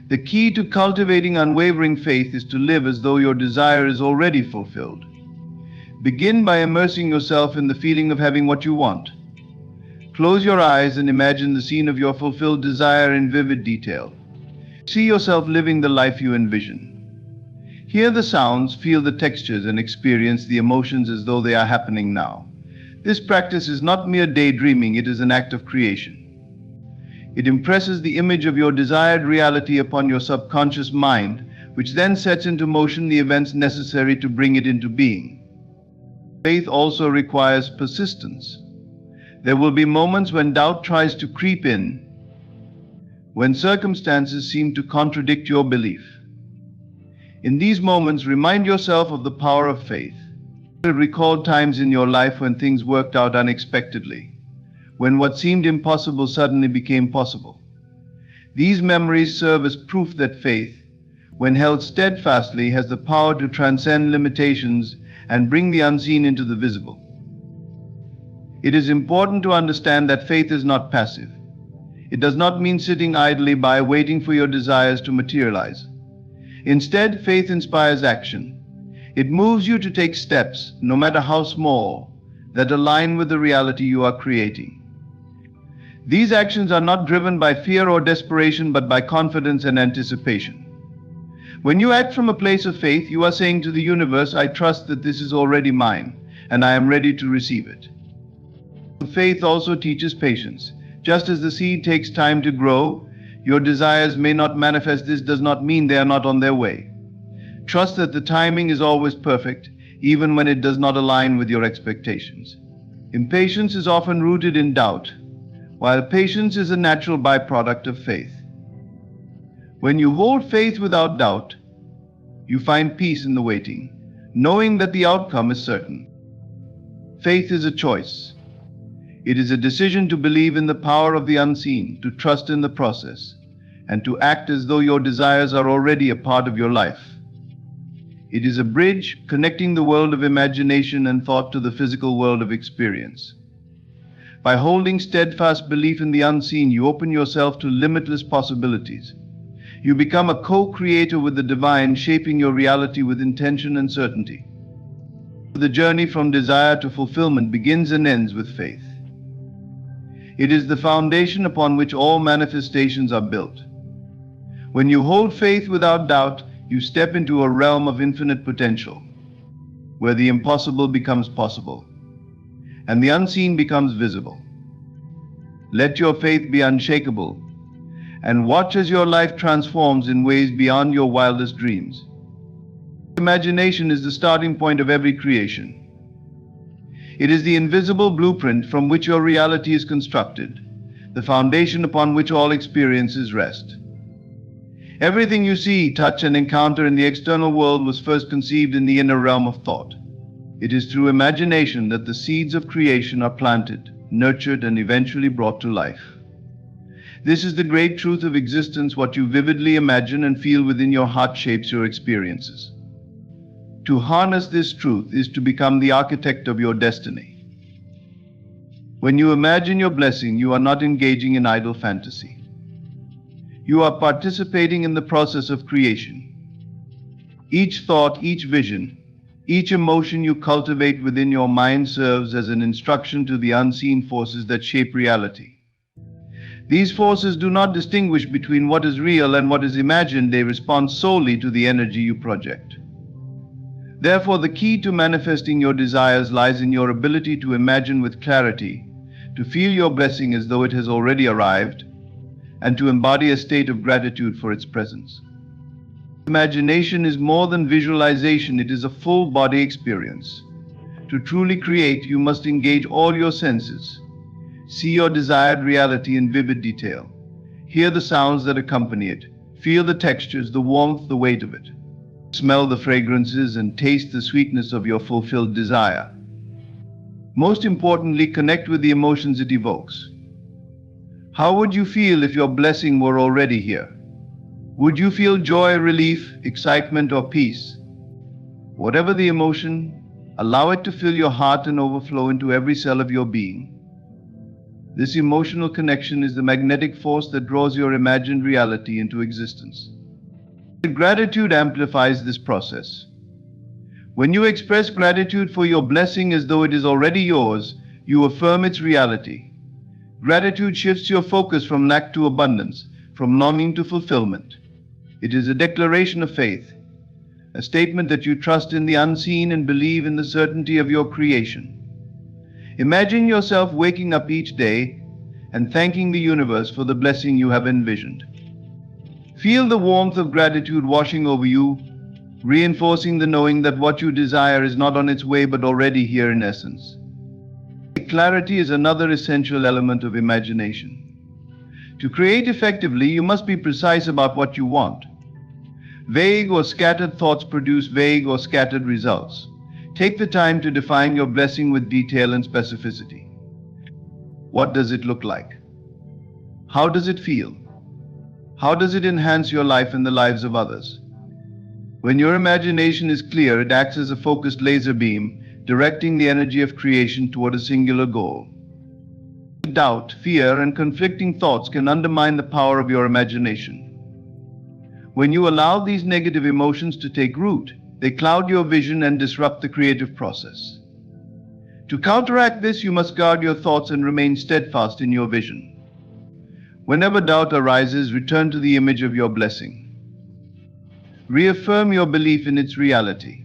The key to cultivating unwavering faith is to live as though your desire is already fulfilled. Begin by immersing yourself in the feeling of having what you want. Close your eyes and imagine the scene of your fulfilled desire in vivid detail. See yourself living the life you envision. Hear the sounds, feel the textures, and experience the emotions as though they are happening now. This practice is not mere daydreaming, it is an act of creation. It impresses the image of your desired reality upon your subconscious mind, which then sets into motion the events necessary to bring it into being. Faith also requires persistence. There will be moments when doubt tries to creep in, when circumstances seem to contradict your belief. In these moments, remind yourself of the power of faith. Recall times in your life when things worked out unexpectedly, when what seemed impossible suddenly became possible. These memories serve as proof that faith, when held steadfastly, has the power to transcend limitations and bring the unseen into the visible. It is important to understand that faith is not passive. It does not mean sitting idly by waiting for your desires to materialize. Instead, faith inspires action. It moves you to take steps, no matter how small, that align with the reality you are creating. These actions are not driven by fear or desperation, but by confidence and anticipation. When you act from a place of faith, you are saying to the universe, I trust that this is already mine, and I am ready to receive it. Faith also teaches patience. Just as the seed takes time to grow, your desires may not manifest. This does not mean they are not on their way. Trust that the timing is always perfect, even when it does not align with your expectations. Impatience is often rooted in doubt, while patience is a natural byproduct of faith. When you hold faith without doubt, you find peace in the waiting, knowing that the outcome is certain. Faith is a choice. It is a decision to believe in the power of the unseen, to trust in the process, and to act as though your desires are already a part of your life. It is a bridge connecting the world of imagination and thought to the physical world of experience. By holding steadfast belief in the unseen, you open yourself to limitless possibilities. You become a co-creator with the divine, shaping your reality with intention and certainty. The journey from desire to fulfillment begins and ends with faith. It is the foundation upon which all manifestations are built. When you hold faith without doubt, you step into a realm of infinite potential, where the impossible becomes possible, and the unseen becomes visible. Let your faith be unshakable, and watch as your life transforms in ways beyond your wildest dreams. Imagination is the starting point of every creation. It is the invisible blueprint from which your reality is constructed, the foundation upon which all experiences rest. Everything you see, touch, and encounter in the external world was first conceived in the inner realm of thought. It is through imagination that the seeds of creation are planted, nurtured, and eventually brought to life. This is the great truth of existence. What you vividly imagine and feel within your heart shapes your experiences. To harness this truth is to become the architect of your destiny. When you imagine your blessing, you are not engaging in idle fantasy. You are participating in the process of creation. Each thought, each vision, each emotion you cultivate within your mind serves as an instruction to the unseen forces that shape reality. These forces do not distinguish between what is real and what is imagined. They respond solely to the energy you project. Therefore, the key to manifesting your desires lies in your ability to imagine with clarity, to feel your blessing as though it has already arrived, and to embody a state of gratitude for its presence. Imagination is more than visualization, it is a full body experience. To truly create, you must engage all your senses. See your desired reality in vivid detail. Hear the sounds that accompany it. Feel the textures, the warmth, the weight of it. Smell the fragrances and taste the sweetness of your fulfilled desire. Most importantly, connect with the emotions it evokes. How would you feel if your blessing were already here? Would you feel joy, relief, excitement, or peace? Whatever the emotion, allow it to fill your heart and overflow into every cell of your being. This emotional connection is the magnetic force that draws your imagined reality into existence. Gratitude amplifies this process. When you express gratitude for your blessing as though it is already yours, you affirm its reality. Gratitude shifts your focus from lack to abundance, from longing to fulfillment. It is a declaration of faith, a statement that you trust in the unseen and believe in the certainty of your creation. Imagine yourself waking up each day and thanking the universe for the blessing you have envisioned. Feel the warmth of gratitude washing over you, reinforcing the knowing that what you desire is not on its way but already here in essence. Clarity is another essential element of imagination. To create effectively, you must be precise about what you want. Vague or scattered thoughts produce vague or scattered results. Take the time to define your blessing with detail and specificity. What does it look like? How does it feel? How does it enhance your life and the lives of others? When your imagination is clear, it acts as a focused laser beam, directing the energy of creation toward a singular goal. Doubt, fear, and conflicting thoughts can undermine the power of your imagination. When you allow these negative emotions to take root, they cloud your vision and disrupt the creative process. To counteract this, you must guard your thoughts and remain steadfast in your vision. Whenever doubt arises, return to the image of your blessing. Reaffirm your belief in its reality.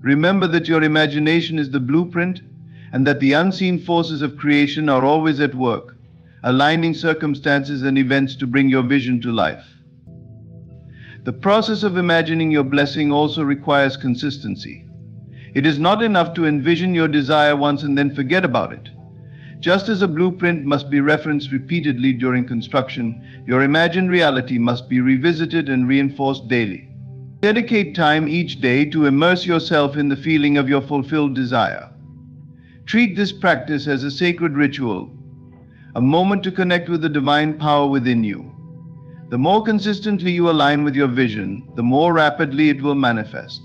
Remember that your imagination is the blueprint and that the unseen forces of creation are always at work, aligning circumstances and events to bring your vision to life. The process of imagining your blessing also requires consistency. It is not enough to envision your desire once and then forget about it. Just as a blueprint must be referenced repeatedly during construction, your imagined reality must be revisited and reinforced daily. Dedicate time each day to immerse yourself in the feeling of your fulfilled desire. Treat this practice as a sacred ritual, a moment to connect with the divine power within you. The more consistently you align with your vision, the more rapidly it will manifest.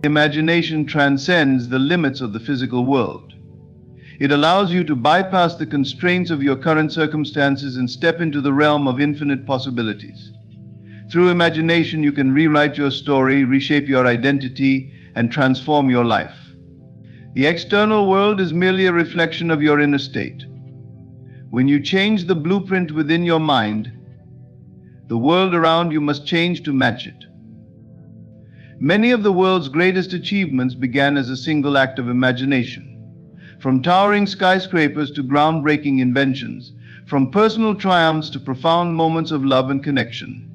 Imagination transcends the limits of the physical world. It allows you to bypass the constraints of your current circumstances and step into the realm of infinite possibilities. Through imagination, you can rewrite your story, reshape your identity, and transform your life. The external world is merely a reflection of your inner state. When you change the blueprint within your mind, the world around you must change to match it. Many of the world's greatest achievements began as a single act of imagination. From towering skyscrapers to groundbreaking inventions, from personal triumphs to profound moments of love and connection,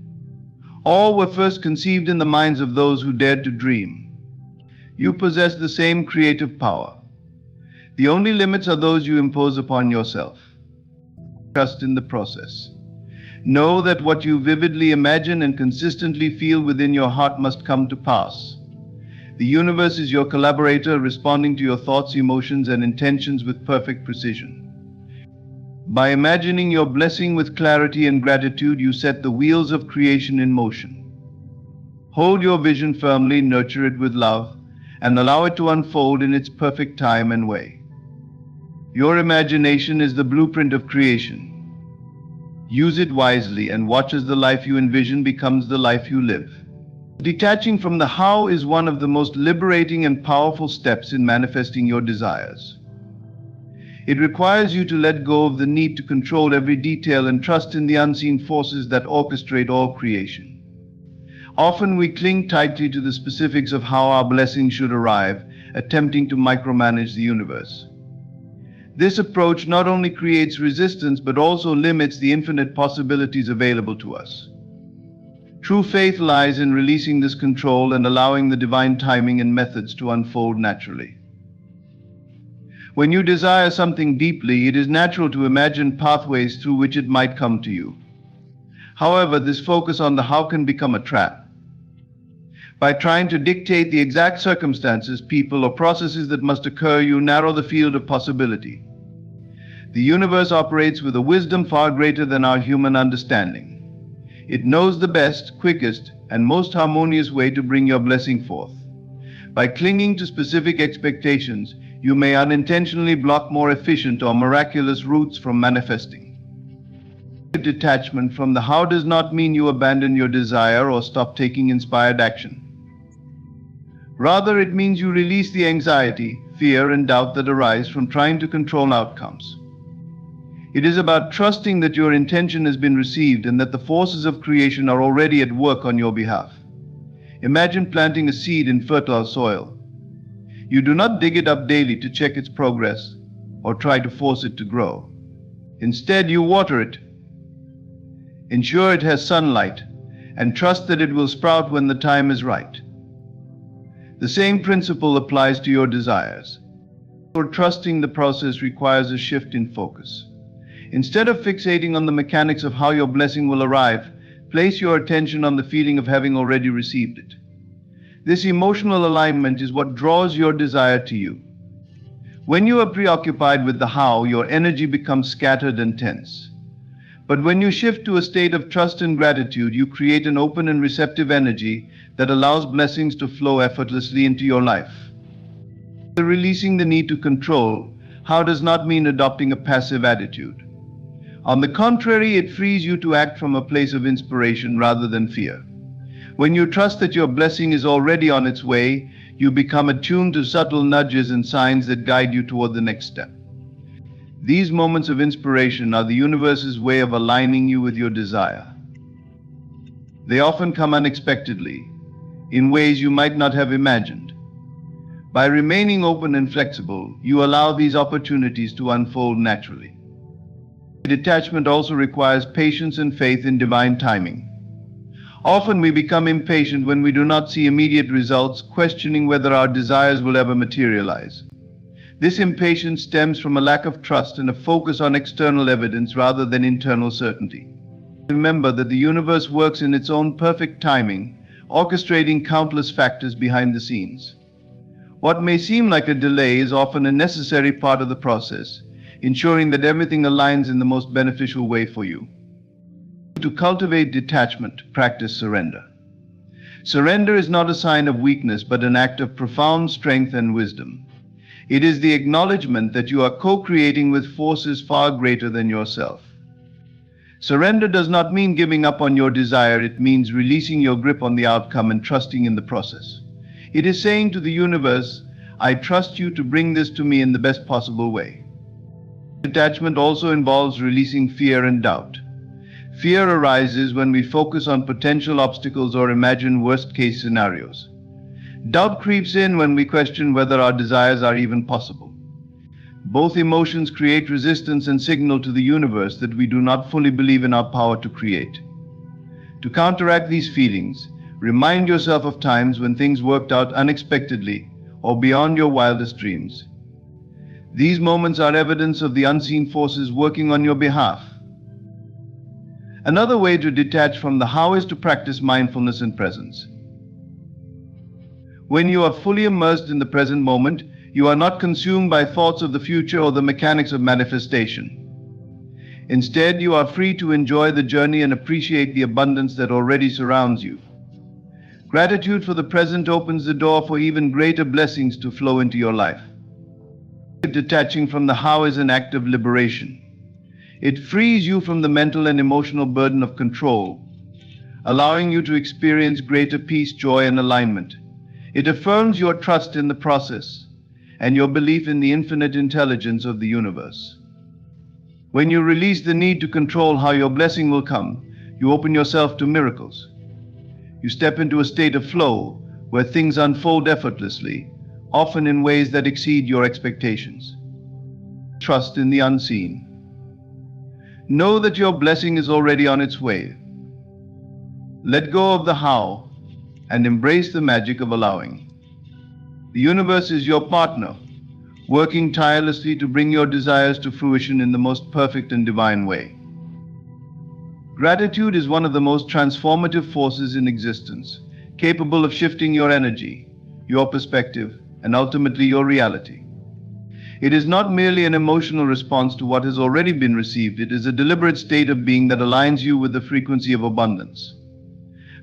all were first conceived in the minds of those who dared to dream. You possess the same creative power. The only limits are those you impose upon yourself. Trust in the process. Know that what you vividly imagine and consistently feel within your heart must come to pass. The universe is your collaborator, responding to your thoughts, emotions, and intentions with perfect precision. By imagining your blessing with clarity and gratitude, you set the wheels of creation in motion. Hold your vision firmly, nurture it with love, and allow it to unfold in its perfect time and way. Your imagination is the blueprint of creation. Use it wisely and watch as the life you envision becomes the life you live. Detaching from the how is one of the most liberating and powerful steps in manifesting your desires. It requires you to let go of the need to control every detail and trust in the unseen forces that orchestrate all creation. Often we cling tightly to the specifics of how our blessing should arrive, attempting to micromanage the universe. This approach not only creates resistance but also limits the infinite possibilities available to us. True faith lies in releasing this control and allowing the divine timing and methods to unfold naturally. When you desire something deeply, it is natural to imagine pathways through which it might come to you. However, this focus on the how can become a trap. By trying to dictate the exact circumstances, people, or processes that must occur, you narrow the field of possibility. The universe operates with a wisdom far greater than our human understanding. It knows the best, quickest, and most harmonious way to bring your blessing forth. By clinging to specific expectations, you may unintentionally block more efficient or miraculous routes from manifesting. Detachment from the how does not mean you abandon your desire or stop taking inspired action. Rather, it means you release the anxiety, fear, and doubt that arise from trying to control outcomes. It is about trusting that your intention has been received and that the forces of creation are already at work on your behalf. Imagine planting a seed in fertile soil. You do not dig it up daily to check its progress or try to force it to grow. Instead, you water it, ensure it has sunlight, and trust that it will sprout when the time is right. The same principle applies to your desires. For trusting the process requires a shift in focus. Instead of fixating on the mechanics of how your blessing will arrive, place your attention on the feeling of having already received it. This emotional alignment is what draws your desire to you. When you are preoccupied with the how, your energy becomes scattered and tense. But when you shift to a state of trust and gratitude, you create an open and receptive energy that allows blessings to flow effortlessly into your life. Releasing the need to control, how does not mean adopting a passive attitude. On the contrary, it frees you to act from a place of inspiration rather than fear. When you trust that your blessing is already on its way, you become attuned to subtle nudges and signs that guide you toward the next step. These moments of inspiration are the universe's way of aligning you with your desire. They often come unexpectedly, in ways you might not have imagined. By remaining open and flexible, you allow these opportunities to unfold naturally. Detachment also requires patience and faith in divine timing. Often we become impatient when we do not see immediate results, questioning whether our desires will ever materialize. This impatience stems from a lack of trust and a focus on external evidence rather than internal certainty. Remember that the universe works in its own perfect timing, orchestrating countless factors behind the scenes. What may seem like a delay is often a necessary part of the process, ensuring that everything aligns in the most beneficial way for you. To cultivate detachment, practice surrender. Surrender is not a sign of weakness, but an act of profound strength and wisdom. It is the acknowledgement that you are co-creating with forces far greater than yourself. Surrender does not mean giving up on your desire, it means releasing your grip on the outcome and trusting in the process. It is saying to the universe, I trust you to bring this to me in the best possible way. Detachment also involves releasing fear and doubt. Fear arises when we focus on potential obstacles or imagine worst-case scenarios. Doubt creeps in when we question whether our desires are even possible. Both emotions create resistance and signal to the universe that we do not fully believe in our power to create. To counteract these feelings, remind yourself of times when things worked out unexpectedly or beyond your wildest dreams. These moments are evidence of the unseen forces working on your behalf. Another way to detach from the how is to practice mindfulness and presence. When you are fully immersed in the present moment, you are not consumed by thoughts of the future or the mechanics of manifestation. Instead, you are free to enjoy the journey and appreciate the abundance that already surrounds you. Gratitude for the present opens the door for even greater blessings to flow into your life. Detaching from the how is an act of liberation. It frees you from the mental and emotional burden of control, allowing you to experience greater peace, joy, and alignment. It affirms your trust in the process and your belief in the infinite intelligence of the universe. When you release the need to control how your blessing will come, you open yourself to miracles. You step into a state of flow where things unfold effortlessly, often in ways that exceed your expectations. Trust in the unseen. Know that your blessing is already on its way. Let go of the how and embrace the magic of allowing. The universe is your partner, working tirelessly to bring your desires to fruition in the most perfect and divine way. Gratitude is one of the most transformative forces in existence, capable of shifting your energy, your perspective, and ultimately your reality. It is not merely an emotional response to what has already been received, it is a deliberate state of being that aligns you with the frequency of abundance.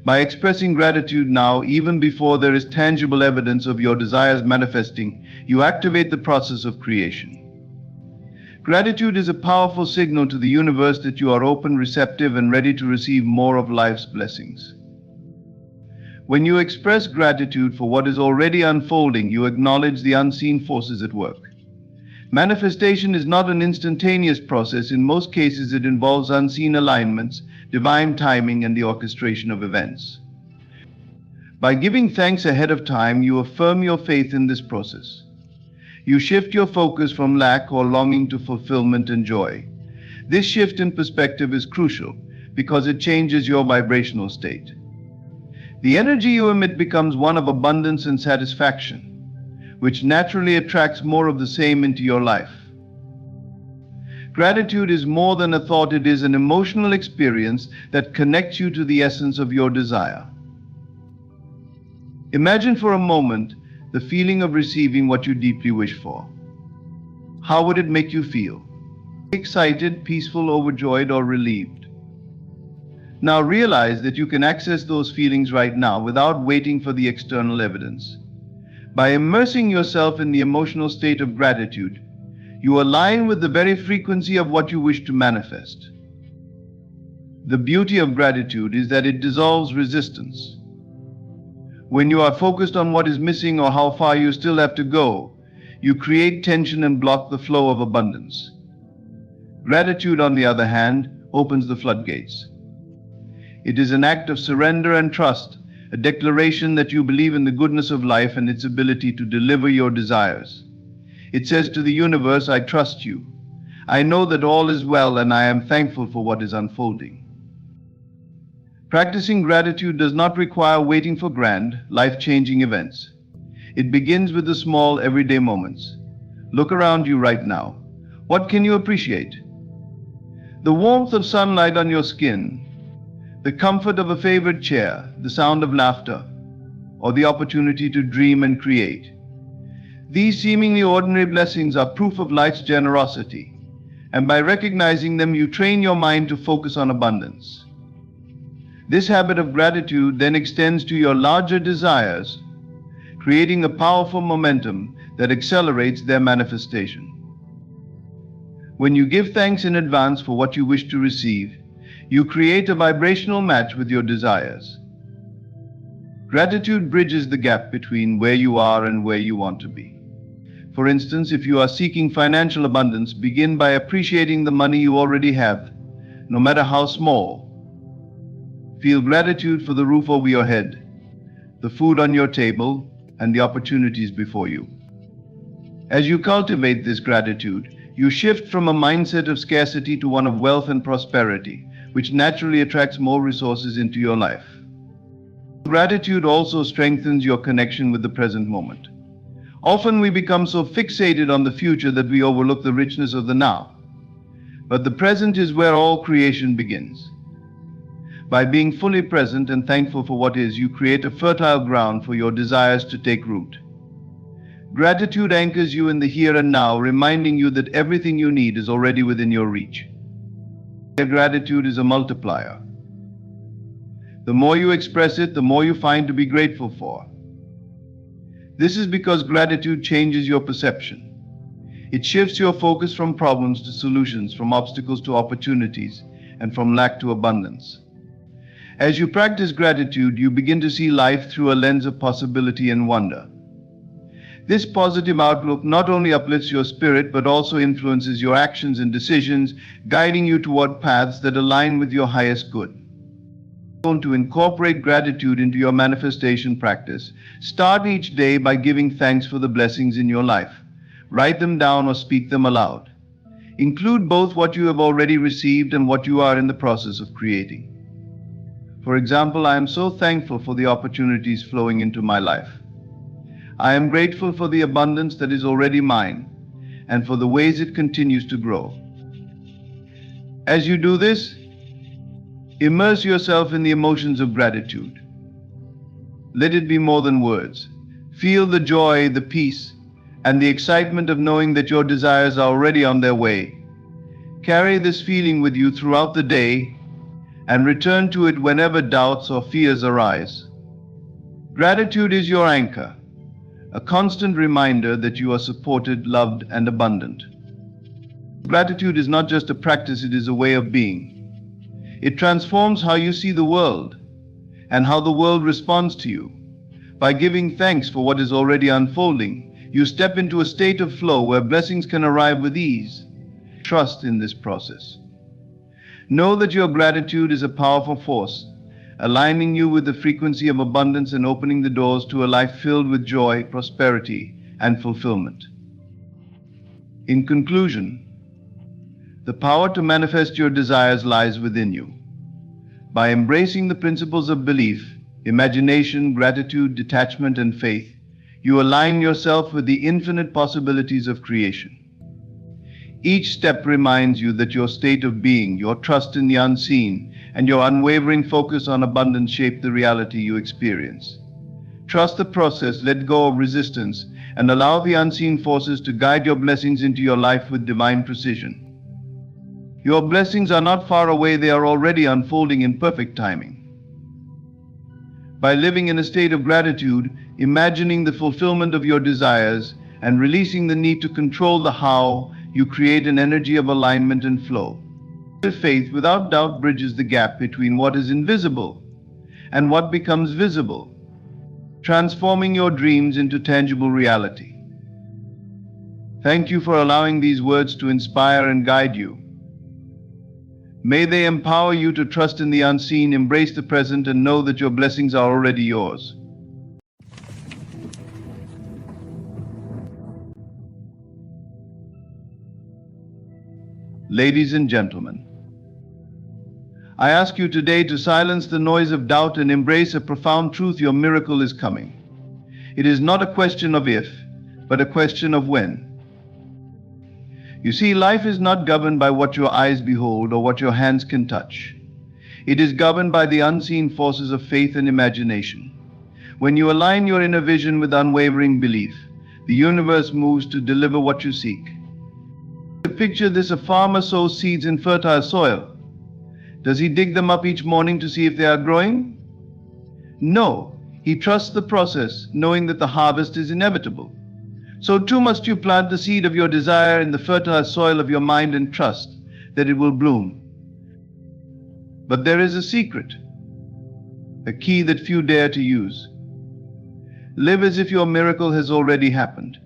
By expressing gratitude now, even before there is tangible evidence of your desires manifesting, you activate the process of creation. Gratitude is a powerful signal to the universe that you are open, receptive, and ready to receive more of life's blessings. When you express gratitude for what is already unfolding, you acknowledge the unseen forces at work. Manifestation is not an instantaneous process. In most cases, it involves unseen alignments, divine timing, and the orchestration of events. By giving thanks ahead of time, you affirm your faith in this process. You shift your focus from lack or longing to fulfillment and joy. This shift in perspective is crucial because it changes your vibrational state. The energy you emit becomes one of abundance and satisfaction, which naturally attracts more of the same into your life. Gratitude is more than a thought, it is an emotional experience that connects you to the essence of your desire. Imagine for a moment the feeling of receiving what you deeply wish for. How would it make you feel? Excited, peaceful, overjoyed, or relieved? Now realize that you can access those feelings right now without waiting for the external evidence. By immersing yourself in the emotional state of gratitude, you align with the very frequency of what you wish to manifest. The beauty of gratitude is that it dissolves resistance. When you are focused on what is missing or how far you still have to go, you create tension and block the flow of abundance. Gratitude, on the other hand, opens the floodgates. It is an act of surrender and trust, a declaration that you believe in the goodness of life and its ability to deliver your desires. It says to the universe, I trust you. I know that all is well and I am thankful for what is unfolding. Practicing gratitude does not require waiting for grand, life-changing events. It begins with the small, everyday moments. Look around you right now. What can you appreciate? The warmth of sunlight on your skin, the comfort of a favorite chair, the sound of laughter, or the opportunity to dream and create. These seemingly ordinary blessings are proof of life's generosity, and by recognizing them, you train your mind to focus on abundance. This habit of gratitude then extends to your larger desires, creating a powerful momentum that accelerates their manifestation. When you give thanks in advance for what you wish to receive, you create a vibrational match with your desires. Gratitude bridges the gap between where you are and where you want to be. For instance, if you are seeking financial abundance, begin by appreciating the money you already have, no matter how small. Feel gratitude for the roof over your head, the food on your table, and the opportunities before you. As you cultivate this gratitude, you shift from a mindset of scarcity to one of wealth and prosperity, which naturally attracts more resources into your life. Gratitude also strengthens your connection with the present moment. Often we become so fixated on the future that we overlook the richness of the now. But the present is where all creation begins. By being fully present and thankful for what is, you create a fertile ground for your desires to take root. Gratitude anchors you in the here and now, reminding you that everything you need is already within your reach. Gratitude is a multiplier. The more you express it, the more you find to be grateful for. This is because gratitude changes your perception. It shifts your focus from problems to solutions, from obstacles to opportunities, and from lack to abundance. As you practice gratitude, you begin to see life through a lens of possibility and wonder. This positive outlook not only uplifts your spirit, but also influences your actions and decisions, guiding you toward paths that align with your highest good. To incorporate gratitude into your manifestation practice, start each day by giving thanks for the blessings in your life. Write them down or speak them aloud. Include both what you have already received and what you are in the process of creating. For example, I am so thankful for the opportunities flowing into my life. I am grateful for the abundance that is already mine and for the ways it continues to grow. As you do this, immerse yourself in the emotions of gratitude. Let it be more than words. Feel the joy, the peace, and the excitement of knowing that your desires are already on their way. Carry this feeling with you throughout the day and return to it whenever doubts or fears arise. Gratitude is your anchor, a constant reminder that you are supported, loved, and abundant. Gratitude is not just a practice, it is a way of being. It transforms how you see the world and how the world responds to you. By giving thanks for what is already unfolding, you step into a state of flow where blessings can arrive with ease. Trust in this process. Know that your gratitude is a powerful force, aligning you with the frequency of abundance and opening the doors to a life filled with joy, prosperity, and fulfillment. In conclusion, the power to manifest your desires lies within you. By embracing the principles of belief, imagination, gratitude, detachment, and faith, you align yourself with the infinite possibilities of creation. Each step reminds you that your state of being, your trust in the unseen, and your unwavering focus on abundance shape the reality you experience. Trust the process, let go of resistance, and allow the unseen forces to guide your blessings into your life with divine precision. Your blessings are not far away, they are already unfolding in perfect timing. By living in a state of gratitude, imagining the fulfillment of your desires, and releasing the need to control the how, you create an energy of alignment and flow. Faith, without doubt, bridges the gap between what is invisible and what becomes visible, transforming your dreams into tangible reality. Thank you for allowing these words to inspire and guide you. May they empower you to trust in the unseen, embrace the present, and know that your blessings are already yours. Ladies and gentlemen, I ask you today to silence the noise of doubt and embrace a profound truth: your miracle is coming. It is not a question of if, but a question of when. You see, life is not governed by what your eyes behold or what your hands can touch. It is governed by the unseen forces of faith and imagination. When you align your inner vision with unwavering belief, the universe moves to deliver what you seek. Picture this: a farmer sows seeds in fertile soil. Does he dig them up each morning to see if they are growing? No, he trusts the process, knowing that the harvest is inevitable. So too must you plant the seed of your desire in the fertile soil of your mind and trust that it will bloom. But there is a secret, a key that few dare to use. Live as if your miracle has already happened.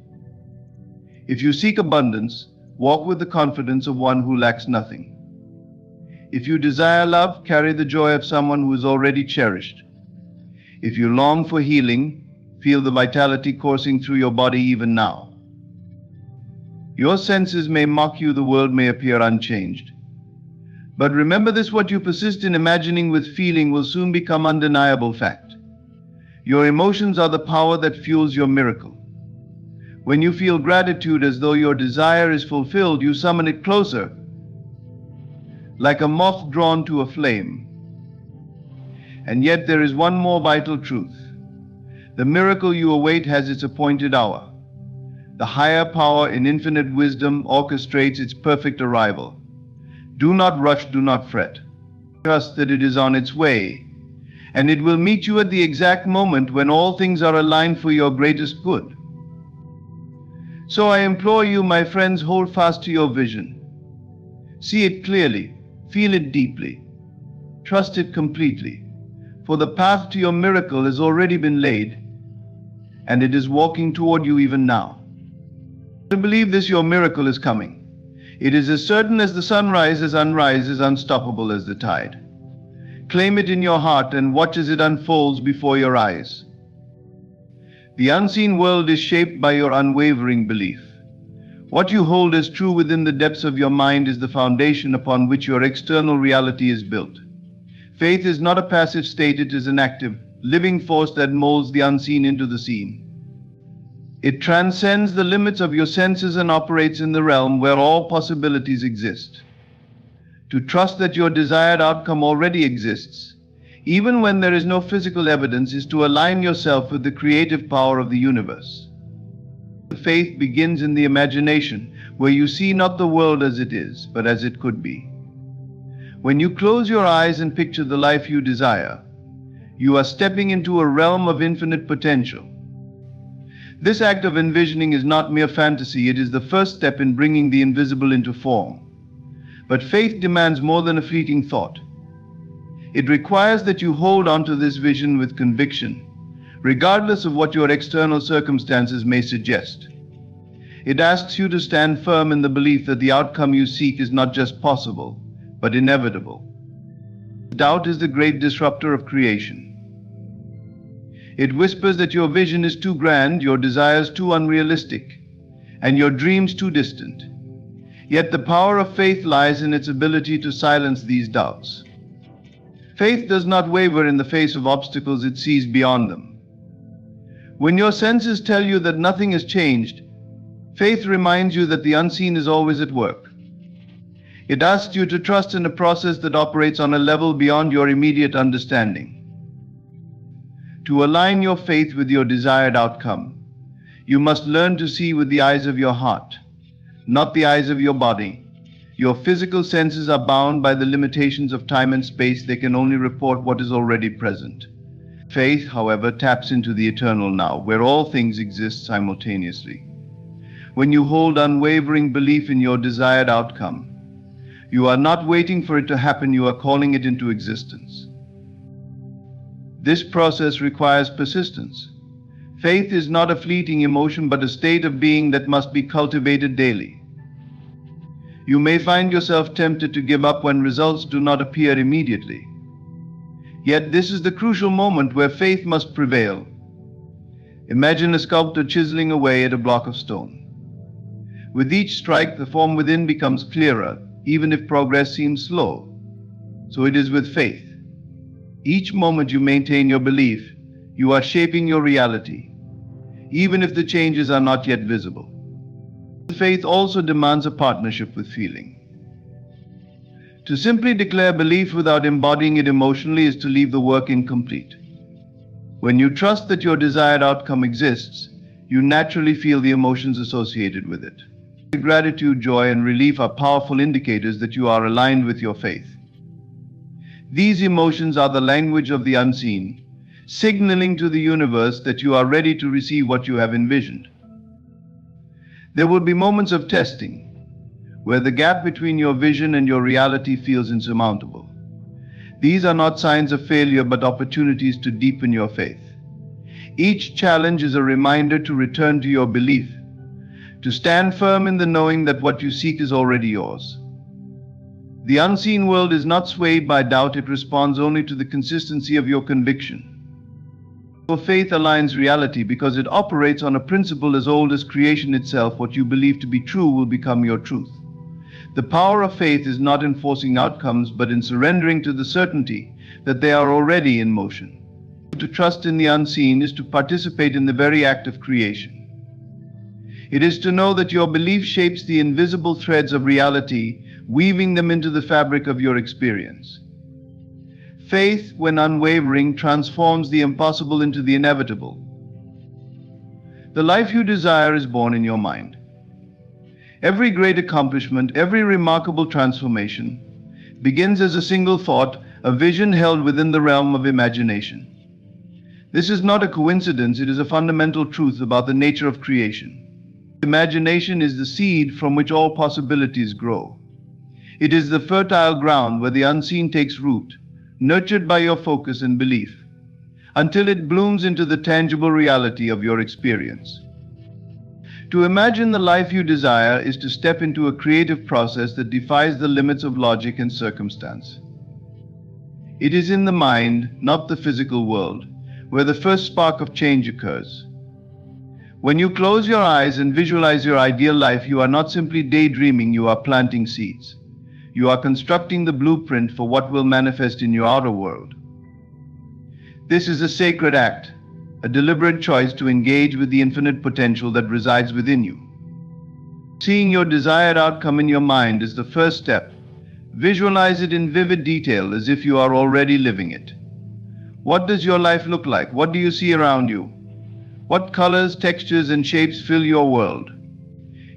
If you seek abundance, walk with the confidence of one who lacks nothing. If you desire love, carry the joy of someone who is already cherished. If you long for healing, feel the vitality coursing through your body even now. Your senses may mock you, the world may appear unchanged. But remember this: what you persist in imagining with feeling will soon become undeniable fact. Your emotions are the power that fuels your miracle. When you feel gratitude as though your desire is fulfilled, you summon it closer, like a moth drawn to a flame. And yet there is one more vital truth. The miracle you await has its appointed hour. The higher power in infinite wisdom orchestrates its perfect arrival. Do not rush, do not fret. Trust that it is on its way, and it will meet you at the exact moment when all things are aligned for your greatest good. So I implore you, my friends, hold fast to your vision. See it clearly, feel it deeply, trust it completely, for the path to your miracle has already been laid, and it is walking toward you even now. To believe this, your miracle is coming. It is as certain as the sunrise, as unrise, as unstoppable as the tide. Claim it in your heart and watch as it unfolds before your eyes. The unseen world is shaped by your unwavering belief. What you hold as true within the depths of your mind is the foundation upon which your external reality is built. Faith is not a passive state, it is an active, living force that molds the unseen into the seen. It transcends the limits of your senses and operates in the realm where all possibilities exist. To trust that your desired outcome already exists, even when there is no physical evidence, is to align yourself with the creative power of the universe. Faith begins in the imagination, where you see not the world as it is, but as it could be. When you close your eyes and picture the life you desire, you are stepping into a realm of infinite potential. This act of envisioning is not mere fantasy, it is the first step in bringing the invisible into form. But faith demands more than a fleeting thought. It requires that you hold on to this vision with conviction, regardless of what your external circumstances may suggest. It asks you to stand firm in the belief that the outcome you seek is not just possible, but inevitable. Doubt is the great disruptor of creation. It whispers that your vision is too grand, your desires too unrealistic, and your dreams too distant. Yet the power of faith lies in its ability to silence these doubts. Faith does not waver in the face of obstacles, it sees beyond them. When your senses tell you that nothing has changed, faith reminds you that the unseen is always at work. It asks you to trust in a process that operates on a level beyond your immediate understanding. To align your faith with your desired outcome, you must learn to see with the eyes of your heart, not the eyes of your body. Your physical senses are bound by the limitations of time and space. They can only report what is already present. Faith, however, taps into the eternal now, where all things exist simultaneously. When you hold unwavering belief in your desired outcome, you are not waiting for it to happen, you are calling it into existence. This process requires persistence. Faith is not a fleeting emotion, but a state of being that must be cultivated daily. You may find yourself tempted to give up when results do not appear immediately. Yet this is the crucial moment where faith must prevail. Imagine a sculptor chiseling away at a block of stone. With each strike, the form within becomes clearer, even if progress seems slow. So it is with faith. Each moment you maintain your belief, you are shaping your reality, even if the changes are not yet visible. Faith also demands a partnership with feeling. To simply declare belief without embodying it emotionally is to leave the work incomplete. When you trust that your desired outcome exists, you naturally feel the emotions associated with it. Gratitude, joy, and relief are powerful indicators that you are aligned with your faith. These emotions are the language of the unseen, signaling to the universe that you are ready to receive what you have envisioned. There will be moments of testing, where the gap between your vision and your reality feels insurmountable. These are not signs of failure, but opportunities to deepen your faith. Each challenge is a reminder to return to your belief, to stand firm in the knowing that what you seek is already yours. The unseen world is not swayed by doubt, it responds only to the consistency of your conviction. Your faith aligns reality because it operates on a principle as old as creation itself. What you believe to be true will become your truth. The power of faith is not in forcing outcomes, but in surrendering to the certainty that they are already in motion. To trust in the unseen is to participate in the very act of creation. It is to know that your belief shapes the invisible threads of reality, weaving them into the fabric of your experience. Faith, when unwavering, transforms the impossible into the inevitable. The life you desire is born in your mind. Every great accomplishment, every remarkable transformation begins as a single thought, a vision held within the realm of imagination. This is not a coincidence, it is a fundamental truth about the nature of creation. Imagination is the seed from which all possibilities grow. It is the fertile ground where the unseen takes root, nurtured by your focus and belief, until it blooms into the tangible reality of your experience. To imagine the life you desire is to step into a creative process that defies the limits of logic and circumstance. It is in the mind, not the physical world, where the first spark of change occurs. When you close your eyes and visualize your ideal life, you are not simply daydreaming, you are planting seeds. You are constructing the blueprint for what will manifest in your outer world. This is a sacred act, a deliberate choice to engage with the infinite potential that resides within you. Seeing your desired outcome in your mind is the first step. Visualize it in vivid detail as if you are already living it. What does your life look like? What do you see around you? What colors, textures, and shapes fill your world?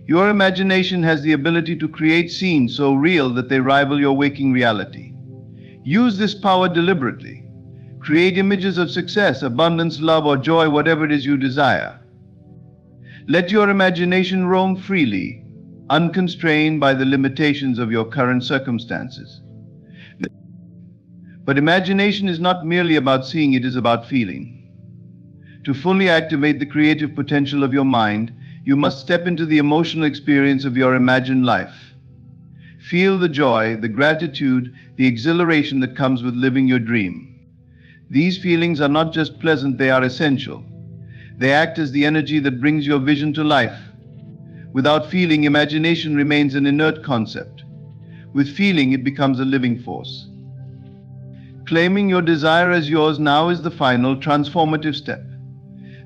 Your imagination has the ability to create scenes so real that they rival your waking reality. Use this power deliberately. Create images of success, abundance, love, or joy, whatever it is you desire. Let your imagination roam freely, unconstrained by the limitations of your current circumstances. But imagination is not merely about seeing, it is about feeling. To fully activate the creative potential of your mind, you must step into the emotional experience of your imagined life. Feel the joy, the gratitude, the exhilaration that comes with living your dream. These feelings are not just pleasant, they are essential. They act as the energy that brings your vision to life. Without feeling, imagination remains an inert concept. With feeling, it becomes a living force. Claiming your desire as yours now is the final transformative step.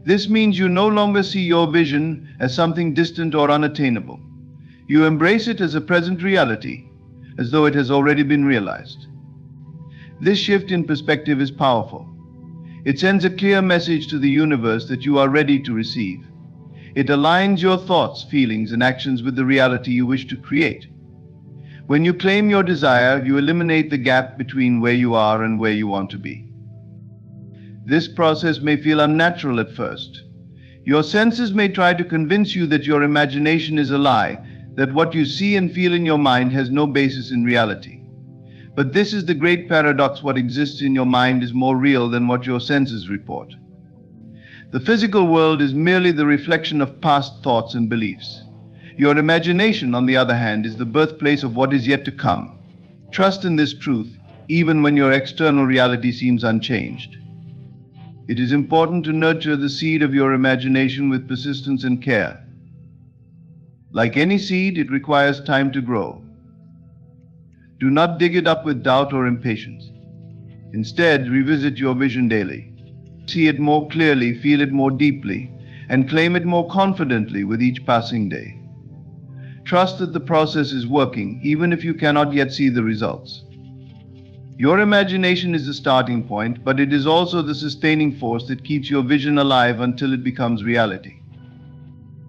This means you no longer see your vision as something distant or unattainable. You embrace it as a present reality, as though it has already been realized. This shift in perspective is powerful. It sends a clear message to the universe that you are ready to receive. It aligns your thoughts, feelings, and actions with the reality you wish to create. When you claim your desire, you eliminate the gap between where you are and where you want to be. This process may feel unnatural at first. Your senses may try to convince you that your imagination is a lie, that what you see and feel in your mind has no basis in reality. But this is the great paradox: what exists in your mind is more real than what your senses report. The physical world is merely the reflection of past thoughts and beliefs. Your imagination, on the other hand, is the birthplace of what is yet to come. Trust in this truth, even when your external reality seems unchanged. It is important to nurture the seed of your imagination with persistence and care. Like any seed, it requires time to grow. Do not dig it up with doubt or impatience. Instead, revisit your vision daily. See it more clearly, feel it more deeply, and claim it more confidently with each passing day. Trust that the process is working, even if you cannot yet see the results. Your imagination is the starting point, but it is also the sustaining force that keeps your vision alive until it becomes reality.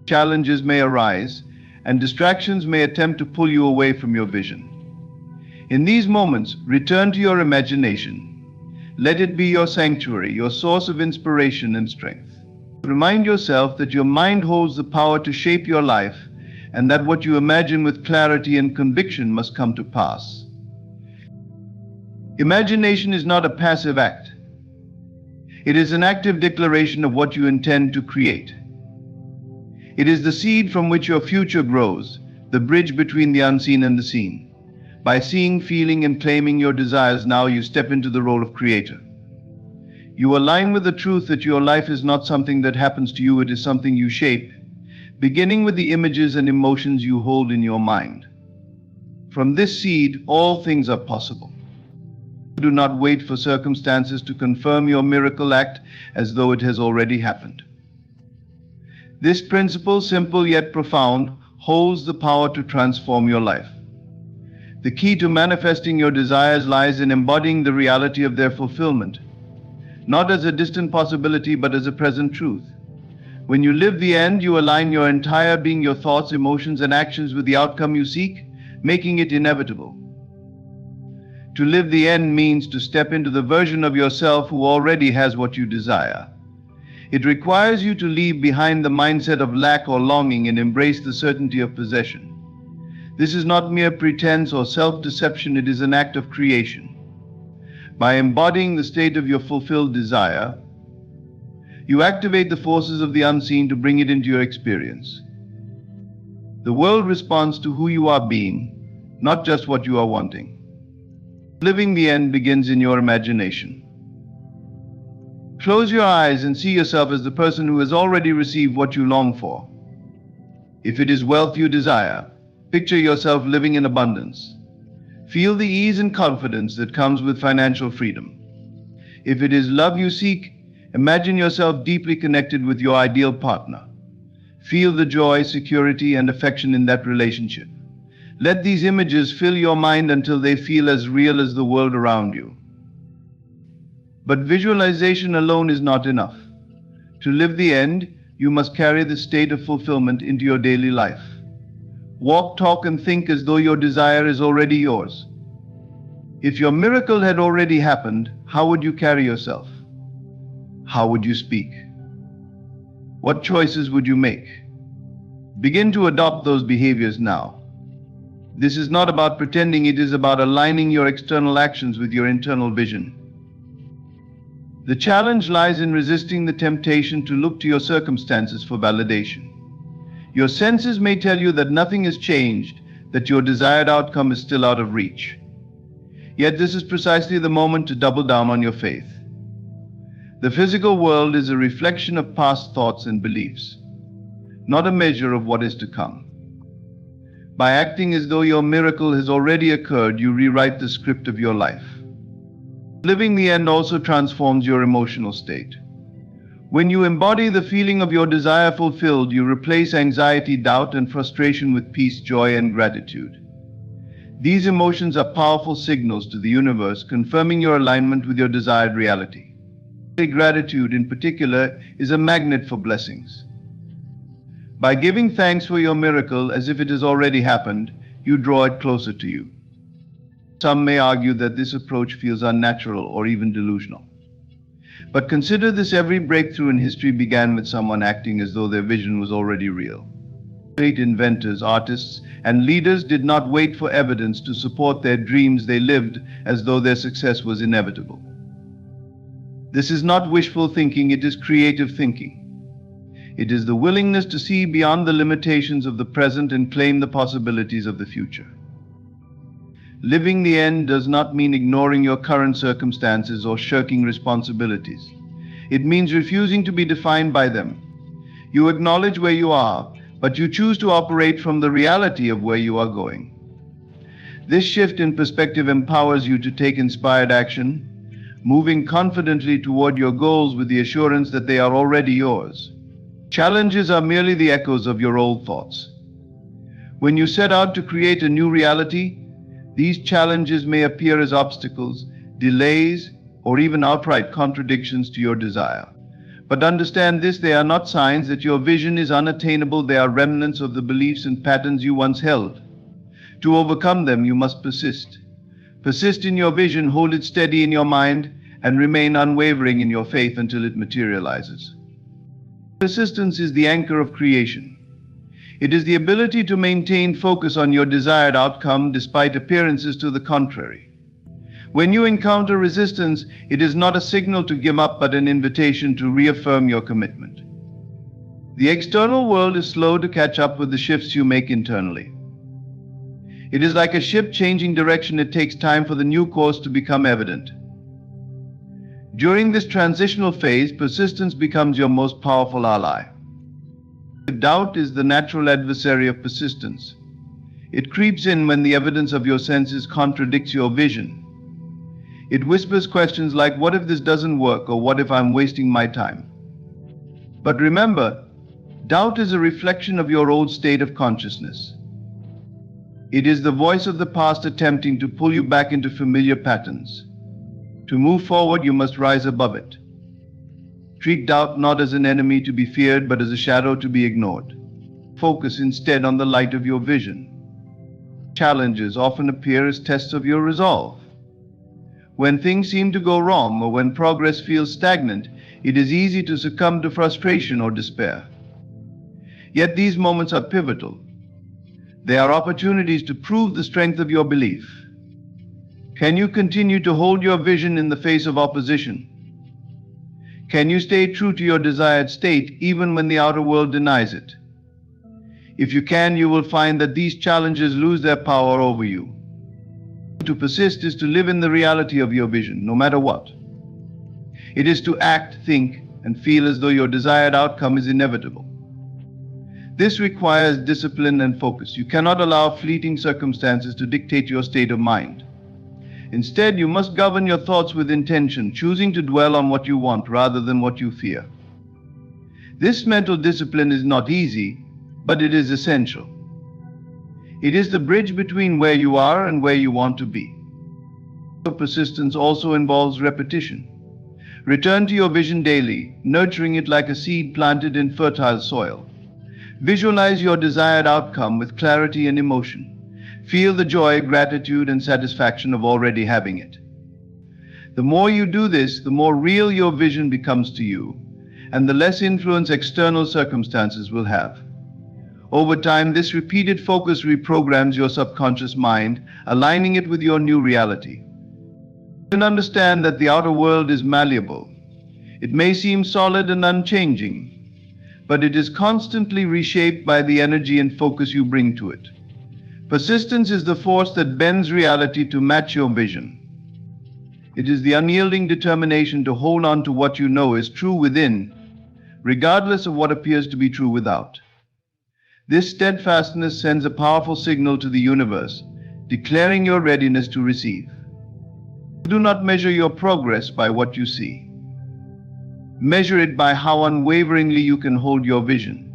Challenges may arise, and distractions may attempt to pull you away from your vision. In these moments, return to your imagination. Let it be your sanctuary, your source of inspiration and strength. Remind yourself that your mind holds the power to shape your life, and that what you imagine with clarity and conviction must come to pass. Imagination is not a passive act. It is an active declaration of what you intend to create. It is the seed from which your future grows, the bridge between the unseen and the seen. By seeing, feeling, and claiming your desires now, you step into the role of creator. You align with the truth that your life is not something that happens to you, it is something you shape, beginning with the images and emotions you hold in your mind. From this seed, all things are possible. Do not wait for circumstances to confirm your miracle. Act as though it has already happened. This principle, simple yet profound, holds the power to transform your life. The key to manifesting your desires lies in embodying the reality of their fulfillment, not as a distant possibility but as a present truth. When you live the end, you align your entire being, your thoughts, emotions, and actions with the outcome you seek, making it inevitable. To live the end means to step into the version of yourself who already has what you desire. It requires you to leave behind the mindset of lack or longing and embrace the certainty of possession. This is not mere pretense or self-deception, it is an act of creation. By embodying the state of your fulfilled desire, you activate the forces of the unseen to bring it into your experience. The world responds to who you are being, not just what you are wanting. Living the end begins in your imagination. Close your eyes and see yourself as the person who has already received what you long for. If it is wealth you desire, picture yourself living in abundance. Feel the ease and confidence that comes with financial freedom. If it is love you seek, imagine yourself deeply connected with your ideal partner. Feel the joy, security, and affection in that relationship. Let these images fill your mind until they feel as real as the world around you. But visualization alone is not enough. To live the end, you must carry the state of fulfillment into your daily life. Walk, talk, and think as though your desire is already yours. If your miracle had already happened, how would you carry yourself? How would you speak? What choices would you make? Begin to adopt those behaviors now. This is not about pretending, it is about aligning your external actions with your internal vision. The challenge lies in resisting the temptation to look to your circumstances for validation. Your senses may tell you that nothing has changed, that your desired outcome is still out of reach. Yet this is precisely the moment to double down on your faith. The physical world is a reflection of past thoughts and beliefs, not a measure of what is to come. By acting as though your miracle has already occurred, you rewrite the script of your life. Living the end also transforms your emotional state. When you embody the feeling of your desire fulfilled, you replace anxiety, doubt, and frustration with peace, joy, and gratitude. These emotions are powerful signals to the universe, confirming your alignment with your desired reality. Gratitude, in particular, is a magnet for blessings. By giving thanks for your miracle as if it has already happened, you draw it closer to you. Some may argue that this approach feels unnatural or even delusional. But consider this: every breakthrough in history began with someone acting as though their vision was already real. Great inventors, artists, and leaders did not wait for evidence to support their dreams. They lived as though their success was inevitable. This is not wishful thinking, it is creative thinking. It is the willingness to see beyond the limitations of the present and claim the possibilities of the future. Living the end does not mean ignoring your current circumstances or shirking responsibilities. It means refusing to be defined by them. You acknowledge where you are, but you choose to operate from the reality of where you are going. This shift in perspective empowers you to take inspired action, moving confidently toward your goals with the assurance that they are already yours. Challenges are merely the echoes of your old thoughts. When you set out to create a new reality, these challenges may appear as obstacles, delays, or even outright contradictions to your desire. But understand this, they are not signs that your vision is unattainable. They are remnants of the beliefs and patterns you once held. To overcome them, you must persist. Persist in your vision, hold it steady in your mind, and remain unwavering in your faith until it materializes. Persistence is the anchor of creation. It is the ability to maintain focus on your desired outcome despite appearances to the contrary. When you encounter resistance, it is not a signal to give up, but an invitation to reaffirm your commitment. The external world is slow to catch up with the shifts you make internally. It is like a ship changing direction. It takes time for the new course to become evident. During this transitional phase, persistence becomes your most powerful ally. Doubt is the natural adversary of persistence. It creeps in when the evidence of your senses contradicts your vision. It whispers questions like, what if this doesn't work, or what if I'm wasting my time? But remember, doubt is a reflection of your old state of consciousness. It is the voice of the past attempting to pull you back into familiar patterns. To move forward, you must rise above it. Treat doubt not as an enemy to be feared, but as a shadow to be ignored. Focus instead on the light of your vision. Challenges often appear as tests of your resolve. When things seem to go wrong, or when progress feels stagnant, it is easy to succumb to frustration or despair. Yet these moments are pivotal. They are opportunities to prove the strength of your belief. Can you continue to hold your vision in the face of opposition? Can you stay true to your desired state even when the outer world denies it? If you can, you will find that these challenges lose their power over you. To persist is to live in the reality of your vision, no matter what. It is to act, think, and feel as though your desired outcome is inevitable. This requires discipline and focus. You cannot allow fleeting circumstances to dictate your state of mind. Instead, you must govern your thoughts with intention, choosing to dwell on what you want rather than what you fear. This mental discipline is not easy, but it is essential. It is the bridge between where you are and where you want to be. Persistence also involves repetition. Return to your vision daily, nurturing it like a seed planted in fertile soil. Visualize your desired outcome with clarity and emotion. Feel the joy, gratitude, and satisfaction of already having it. The more you do this, the more real your vision becomes to you, and the less influence external circumstances will have. Over time, this repeated focus reprograms your subconscious mind, aligning it with your new reality. You can understand that the outer world is malleable. It may seem solid and unchanging, but it is constantly reshaped by the energy and focus you bring to it. Persistence is the force that bends reality to match your vision. It is the unyielding determination to hold on to what you know is true within, regardless of what appears to be true without. This steadfastness sends a powerful signal to the universe, declaring your readiness to receive. Do not measure your progress by what you see. Measure it by how unwaveringly you can hold your vision.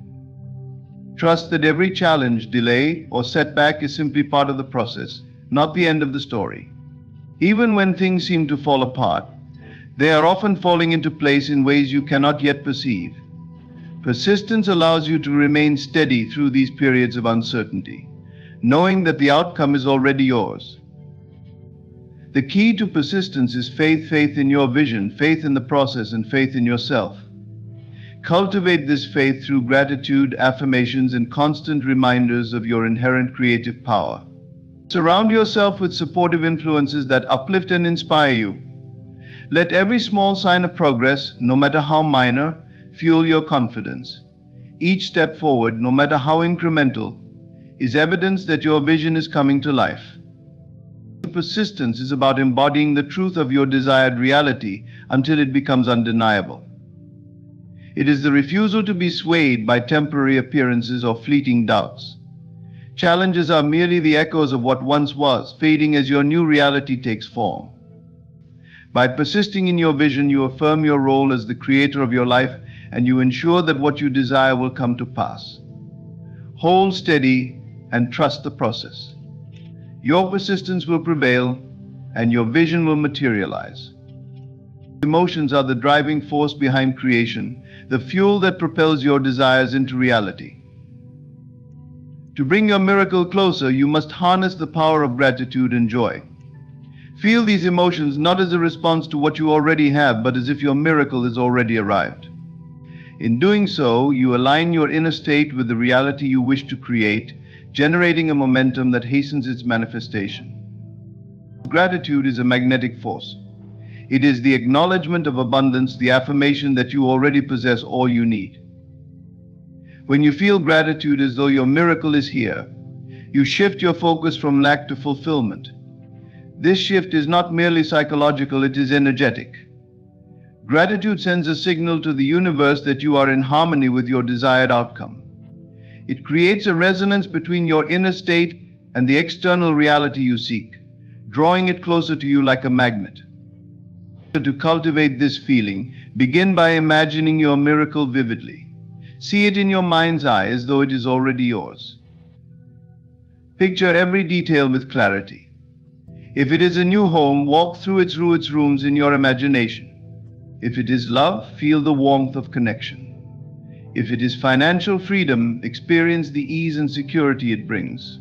Trust that every challenge, delay, or setback is simply part of the process, not the end of the story. Even when things seem to fall apart, they are often falling into place in ways you cannot yet perceive. Persistence allows you to remain steady through these periods of uncertainty, knowing that the outcome is already yours. The key to persistence is faith in your vision, faith in the process, and faith in yourself. Cultivate this faith through gratitude, affirmations, and constant reminders of your inherent creative power. Surround yourself with supportive influences that uplift and inspire you. Let every small sign of progress, no matter how minor, fuel your confidence. Each step forward, no matter how incremental, is evidence that your vision is coming to life. Persistence is about embodying the truth of your desired reality until it becomes undeniable. It is the refusal to be swayed by temporary appearances or fleeting doubts. Challenges are merely the echoes of what once was, fading as your new reality takes form. By persisting in your vision, you affirm your role as the creator of your life, and you ensure that what you desire will come to pass. Hold steady and trust the process. Your persistence will prevail, and your vision will materialize. Emotions are the driving force behind creation, the fuel that propels your desires into reality. To bring your miracle closer, you must harness the power of gratitude and joy. Feel these emotions not as a response to what you already have, but as if your miracle has already arrived. In doing so, you align your inner state with the reality you wish to create, generating a momentum that hastens its manifestation. Gratitude is a magnetic force. It is the acknowledgement of abundance, the affirmation that you already possess all you need. When you feel gratitude as though your miracle is here, you shift your focus from lack to fulfillment. This shift is not merely psychological, it is energetic. Gratitude sends a signal to the universe that you are in harmony with your desired outcome. It creates a resonance between your inner state and the external reality you seek, drawing it closer to you like a magnet. To cultivate this feeling, begin by imagining your miracle vividly. See it in your mind's eye as though it is already yours. Picture every detail with clarity. If it is a new home, walk through its rooms in your imagination. If it is love, feel the warmth of connection. If it is financial freedom, experience the ease and security it brings.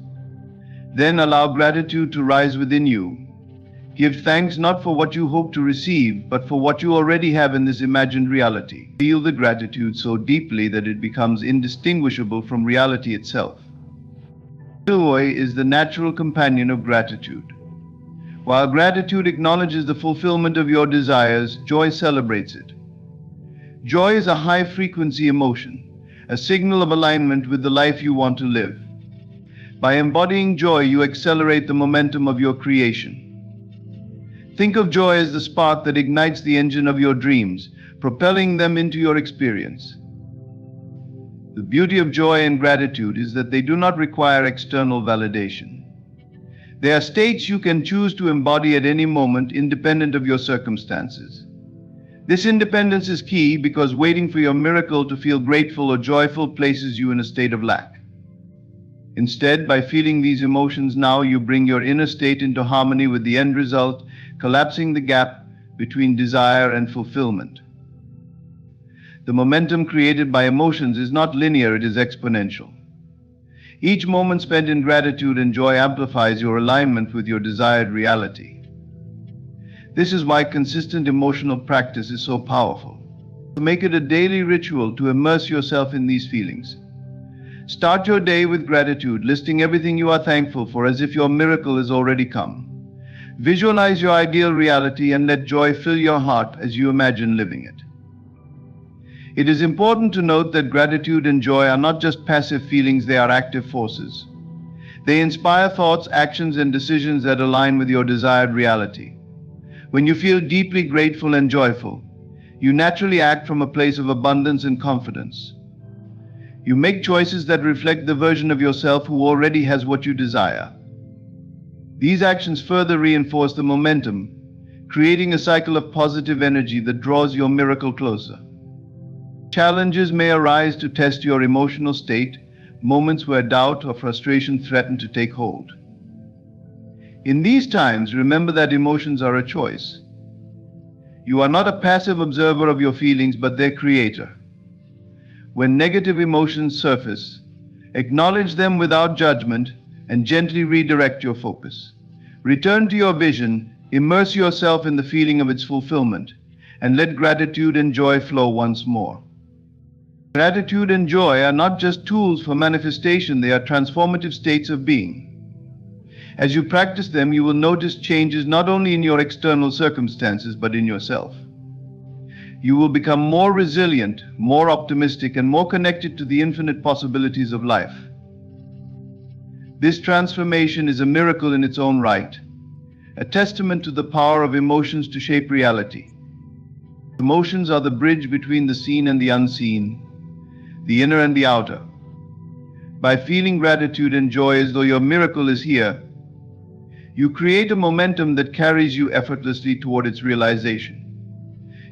Then allow gratitude to rise within you. Give thanks not for what you hope to receive, but for what you already have in this imagined reality. Feel the gratitude so deeply that it becomes indistinguishable from reality itself. Joy is the natural companion of gratitude. While gratitude acknowledges the fulfillment of your desires, joy celebrates it. Joy is a high-frequency emotion, a signal of alignment with the life you want to live. By embodying joy, you accelerate the momentum of your creation. Think of joy as the spark that ignites the engine of your dreams, propelling them into your experience. The beauty of joy and gratitude is that they do not require external validation. They are states you can choose to embody at any moment, independent of your circumstances. This independence is key because waiting for your miracle to feel grateful or joyful places you in a state of lack. Instead, by feeling these emotions now, you bring your inner state into harmony with the end result, collapsing the gap between desire and fulfillment. The momentum created by emotions is not linear, it is exponential. Each moment spent in gratitude and joy amplifies your alignment with your desired reality. This is why consistent emotional practice is so powerful. Make it a daily ritual to immerse yourself in these feelings. Start your day with gratitude, listing everything you are thankful for as if your miracle has already come. Visualize your ideal reality and let joy fill your heart as you imagine living it. It is important to note that gratitude and joy are not just passive feelings, they are active forces. They inspire thoughts, actions, and decisions that align with your desired reality. When you feel deeply grateful and joyful, you naturally act from a place of abundance and confidence. You make choices that reflect the version of yourself who already has what you desire. These actions further reinforce the momentum, creating a cycle of positive energy that draws your miracle closer. Challenges may arise to test your emotional state, moments where doubt or frustration threaten to take hold. In these times, remember that emotions are a choice. You are not a passive observer of your feelings, but their creator. When negative emotions surface, acknowledge them without judgment and gently redirect your focus. Return to your vision, immerse yourself in the feeling of its fulfillment, and let gratitude and joy flow once more. Gratitude and joy are not just tools for manifestation, they are transformative states of being. As you practice them, you will notice changes not only in your external circumstances, but in yourself. You will become more resilient, more optimistic, and more connected to the infinite possibilities of life. This transformation is a miracle in its own right, a testament to the power of emotions to shape reality. Emotions are the bridge between the seen and the unseen, the inner and the outer. By feeling gratitude and joy as though your miracle is here, you create a momentum that carries you effortlessly toward its realization.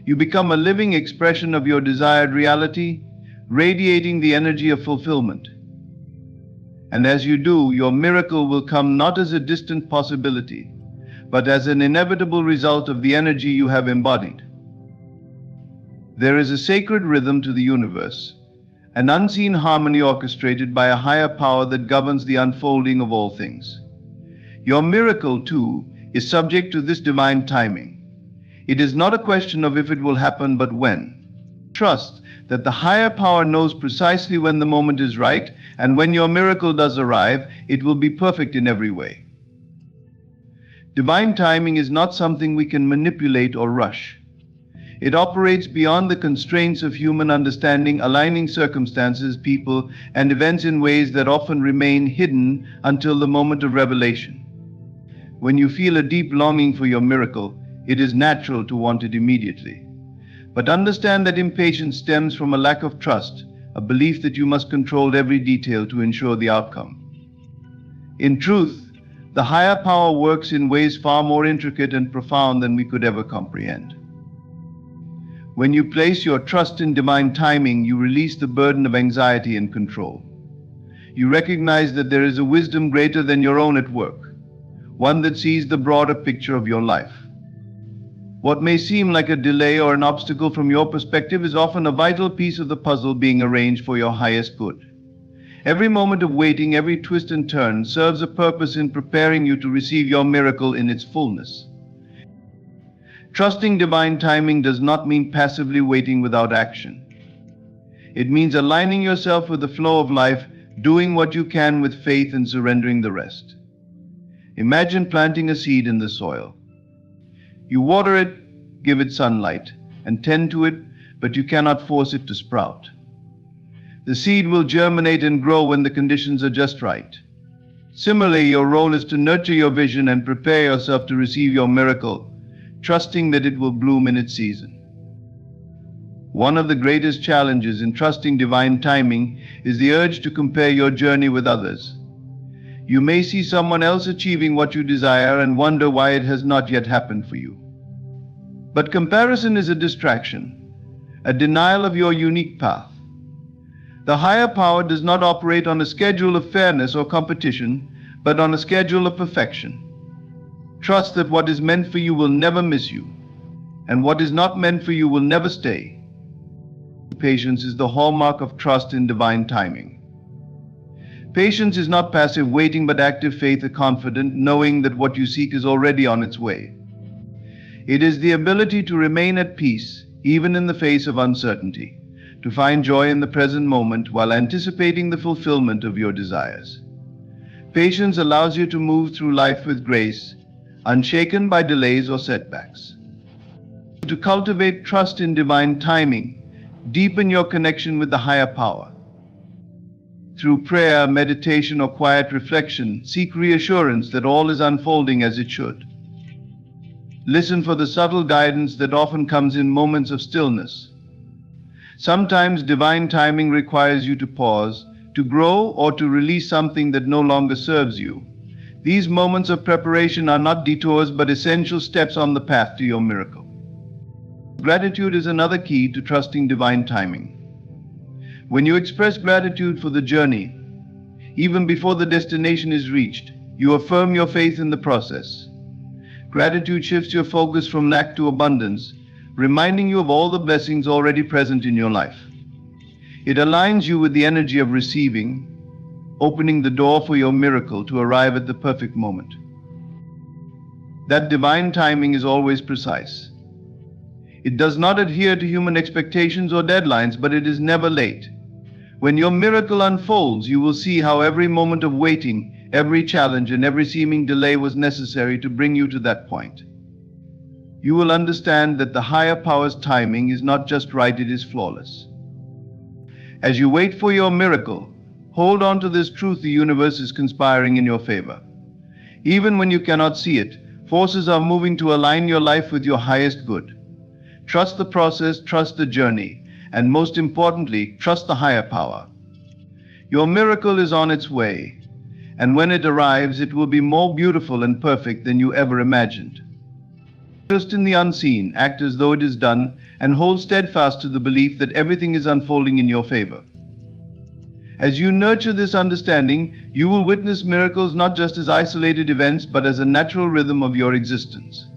You become a living expression of your desired reality, radiating the energy of fulfillment. And as you do, your miracle will come not as a distant possibility, but as an inevitable result of the energy you have embodied. There is a sacred rhythm to the universe, an unseen harmony orchestrated by a higher power that governs the unfolding of all things. Your miracle, too, is subject to this divine timing. It is not a question of if it will happen, but when. Trust that the higher power knows precisely when the moment is right, and when your miracle does arrive, it will be perfect in every way. Divine timing is not something we can manipulate or rush. It operates beyond the constraints of human understanding, aligning circumstances, people, and events in ways that often remain hidden until the moment of revelation. When you feel a deep longing for your miracle, it is natural to want it immediately. But understand that impatience stems from a lack of trust, a belief that you must control every detail to ensure the outcome. In truth, the higher power works in ways far more intricate and profound than we could ever comprehend. When you place your trust in divine timing, you release the burden of anxiety and control. You recognize that there is a wisdom greater than your own at work, one that sees the broader picture of your life. What may seem like a delay or an obstacle from your perspective is often a vital piece of the puzzle being arranged for your highest good. Every moment of waiting, every twist and turn serves a purpose in preparing you to receive your miracle in its fullness. Trusting divine timing does not mean passively waiting without action. It means aligning yourself with the flow of life, doing what you can with faith and surrendering the rest. Imagine planting a seed in the soil. You water it, give it sunlight, and tend to it, but you cannot force it to sprout. The seed will germinate and grow when the conditions are just right. Similarly, your role is to nurture your vision and prepare yourself to receive your miracle, trusting that it will bloom in its season. One of the greatest challenges in trusting divine timing is the urge to compare your journey with others. You may see someone else achieving what you desire and wonder why it has not yet happened for you. But comparison is a distraction, a denial of your unique path. The higher power does not operate on a schedule of fairness or competition, but on a schedule of perfection. Trust that what is meant for you will never miss you, and what is not meant for you will never stay. Patience is the hallmark of trust in divine timing. Patience is not passive waiting, but active faith, a confident knowing that what you seek is already on its way. It is the ability to remain at peace, even in the face of uncertainty, to find joy in the present moment while anticipating the fulfillment of your desires. Patience allows you to move through life with grace, unshaken by delays or setbacks. To cultivate trust in divine timing, deepen your connection with the higher power. Through prayer, meditation, or quiet reflection, seek reassurance that all is unfolding as it should. Listen for the subtle guidance that often comes in moments of stillness. Sometimes divine timing requires you to pause, to grow, or to release something that no longer serves you. These moments of preparation are not detours, but essential steps on the path to your miracle. Gratitude is another key to trusting divine timing. When you express gratitude for the journey, even before the destination is reached, you affirm your faith in the process. Gratitude shifts your focus from lack to abundance, reminding you of all the blessings already present in your life. It aligns you with the energy of receiving, opening the door for your miracle to arrive at the perfect moment. That divine timing is always precise. It does not adhere to human expectations or deadlines, but it is never late. When your miracle unfolds, you will see how every moment of waiting, every challenge, and every seeming delay was necessary to bring you to that point. You will understand that the higher power's timing is not just right, it is flawless. As you wait for your miracle, hold on to this truth: the universe is conspiring in your favor. Even when you cannot see it, forces are moving to align your life with your highest good. Trust the process, trust the journey, and most importantly, trust the higher power. Your miracle is on its way, and when it arrives, it will be more beautiful and perfect than you ever imagined. Trust in the unseen, act as though it is done, and hold steadfast to the belief that everything is unfolding in your favor. As you nurture this understanding, you will witness miracles not just as isolated events, but as a natural rhythm of your existence.